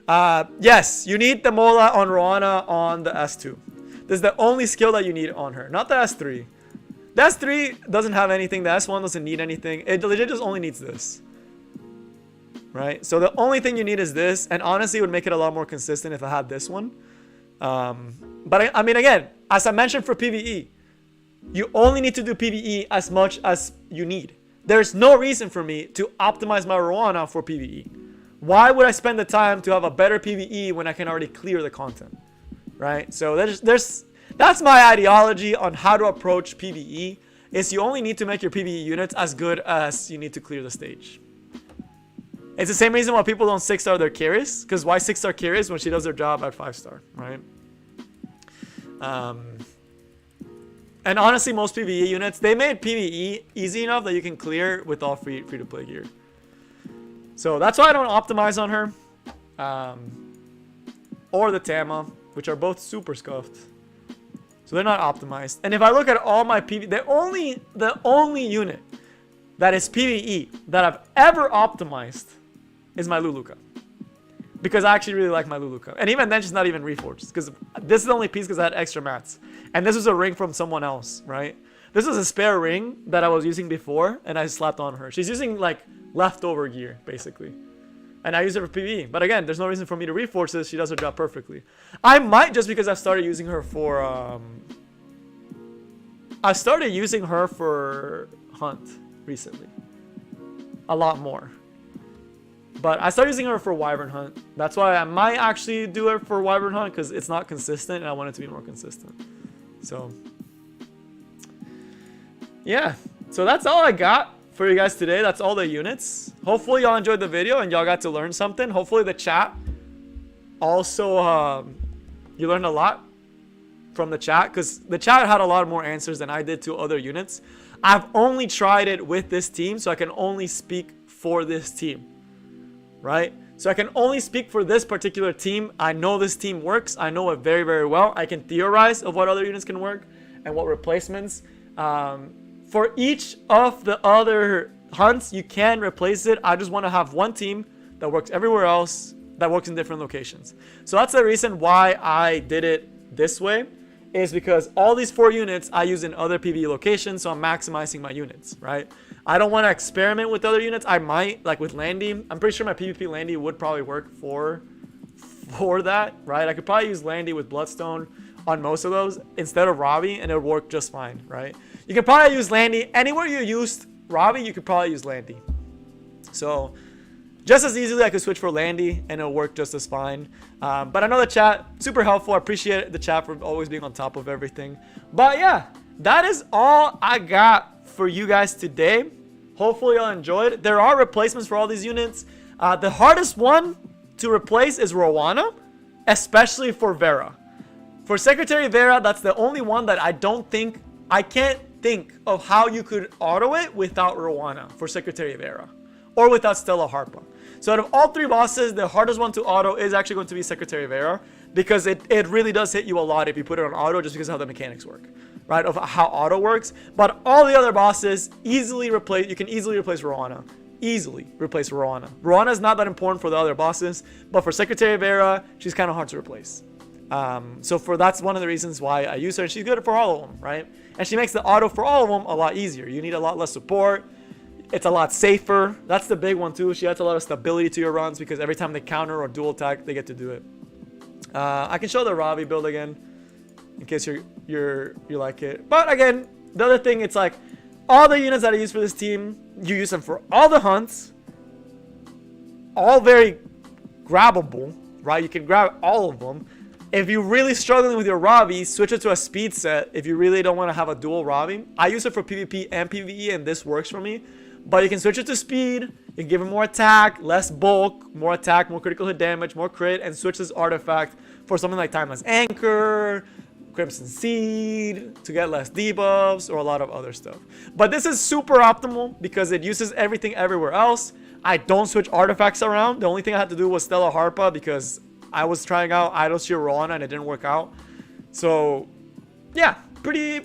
Yes, you need the Mola on Roana on the S2. This is the only skill that you need on her, not the S3. The S3 doesn't have anything. The S1 doesn't need anything. It legit just only needs this. Right? So the only thing you need is this. And honestly, it would make it a lot more consistent if I had this one. But I mean, again, as I mentioned for PvE, you only need to do PvE as much as you need. There's no reason for me to optimize my Roana for PvE. Why would I spend the time to have a better PvE when I can already clear the content? Right? So that's my ideology on how to approach PvE, is you only need to make your PvE units as good as you need to clear the stage. It's the same reason why people don't 6-star their carries, because why 6-star carries when she does their job at 5-star, right? And honestly, most PvE units, they made PvE easy enough that you can clear with all free-to-play gear. So that's why I don't optimize on her. Or the Tama, which are both super scuffed. So they're not optimized. And if I look at all my PvE, the only unit that is PvE that I've ever optimized is my Luluka. Because I actually really like my Luluka. And even then, she's not even reforged. Because this is the only piece because I had extra mats. And this was a ring from someone else, right? This was a spare ring that I was using before, and I slapped on her. She's using, like, leftover gear, basically. And I use it for PvE. But again, there's no reason for me to reforge this. She does her job perfectly. I might, just because I've started using her for... I started using her for Hunt recently. A lot more. But I started using her for Wyvern Hunt. That's why I might actually do it for Wyvern Hunt, because it's not consistent, and I want it to be more consistent. So... yeah. So that's all I got for you guys today. That's all the units. Hopefully y'all enjoyed the video and y'all got to learn something. Hopefully the chat also you learned a lot from the chat, because the chat had a lot more answers than I did to other units. I've only tried it with this team, so I can only speak for this team, right? So I can only speak for this particular team. I know this team works. I know it very, very well. I can theorize of what other units can work and what replacements. For each of the other hunts, you can replace it. I just want to have one team that works everywhere else, that works in different locations. So that's the reason why I did it this way, is because all these 4 units I use in other PvE locations, so I'm maximizing my units, right? I don't want to experiment with other units. I might, like with Landy. I'm pretty sure my PvP Landy would probably work for that, right? I could probably use Landy with Bloodstone on most of those instead of Robbie, and it would work just fine, right? You can probably use Landy anywhere you used Robbie. You could probably use Landy. So just as easily I could switch for Landy and it'll work just as fine. But I know the chat super helpful. I appreciate the chat for always being on top of everything. But yeah, that is all I got for you guys today. Hopefully y'all enjoyed. There are replacements for all these units. The hardest one to replace is Rowana, especially for Vera. For Secretary Vera, that's the only one that I can't think of how you could auto it without Rowana for Secretary Vera, or without Stella Harpa. So out of all 3 bosses, the hardest one to auto is actually going to be Secretary Vera, because it really does hit you a lot if you put it on auto, just because of how the mechanics work, right? Of how auto works. But all the other bosses you can easily replace Rowana. Easily replace Rowana. Rowana is not that important for the other bosses, but for Secretary Vera, she's kind of hard to replace. So that's one of the reasons why I use her, and she's good for all of them, right? And she makes the auto for all of them a lot easier. You need a lot less support. It's a lot safer. That's the big one too. She adds a lot of stability to your runs, because every time they counter or dual attack, they get to do it. I can show the Ravi build again in case you like it. But again, the other thing, it's like all the units that I use for this team, you use them for all the hunts. all very grabbable, right? You can grab all of them. If you're really struggling with your Ravi, switch it to a speed set if you really don't want to have a dual Ravi. I use it for PvP and PvE, and this works for me. But you can switch it to speed. You can give it more attack, less bulk, more attack, more critical hit damage, more crit, and switch this artifact for something like Timeless Anchor, Crimson Seed, to get less debuffs, or a lot of other stuff. But this is super optimal because it uses everything everywhere else. I don't switch artifacts around. The only thing I had to do was Stella Harpa because I was trying out Idol Shield Roana and it didn't work out. So, yeah, pretty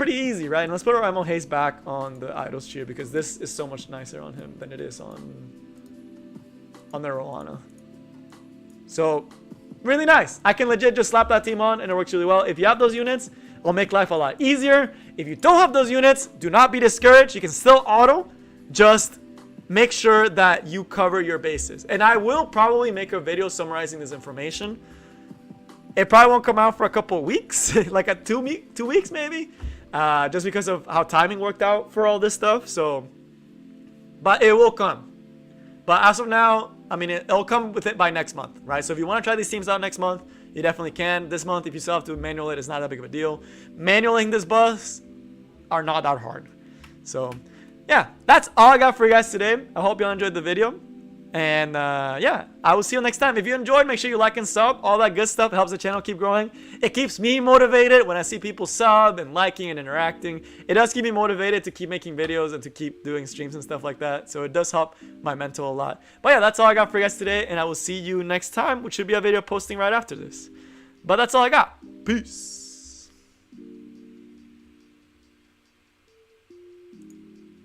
easy, right? And let's put our Ammo Haste back on the Idol Shield because this is so much nicer on him than it is on the Roana. So, really nice. I can legit just slap that team on and it works really well. If you have those units, it'll make life a lot easier. If you don't have those units, do not be discouraged. You can still auto. Just make sure that you cover your bases. And I will probably make a video summarizing this information. It probably won't come out for a couple of weeks, like a 2 weeks maybe, just because of how timing worked out for all this stuff. So, but it will come. But as of now, I mean, it'll come with it by next month, right? So if you want to try these teams out next month, you definitely can. This month, if you still have to manual it, it's not that big of a deal. Manualing this bus are not that hard. So yeah, that's all I got for you guys today. I hope you all enjoyed the video. And yeah, I will see you next time. If you enjoyed, make sure you like and sub. All that good stuff helps the channel keep growing. It keeps me motivated when I see people sub and liking and interacting. It does keep me motivated to keep making videos and to keep doing streams and stuff like that. So it does help my mental a lot. But yeah, that's all I got for you guys today. And I will see you next time, which should be a video posting right after this. But that's all I got. Peace.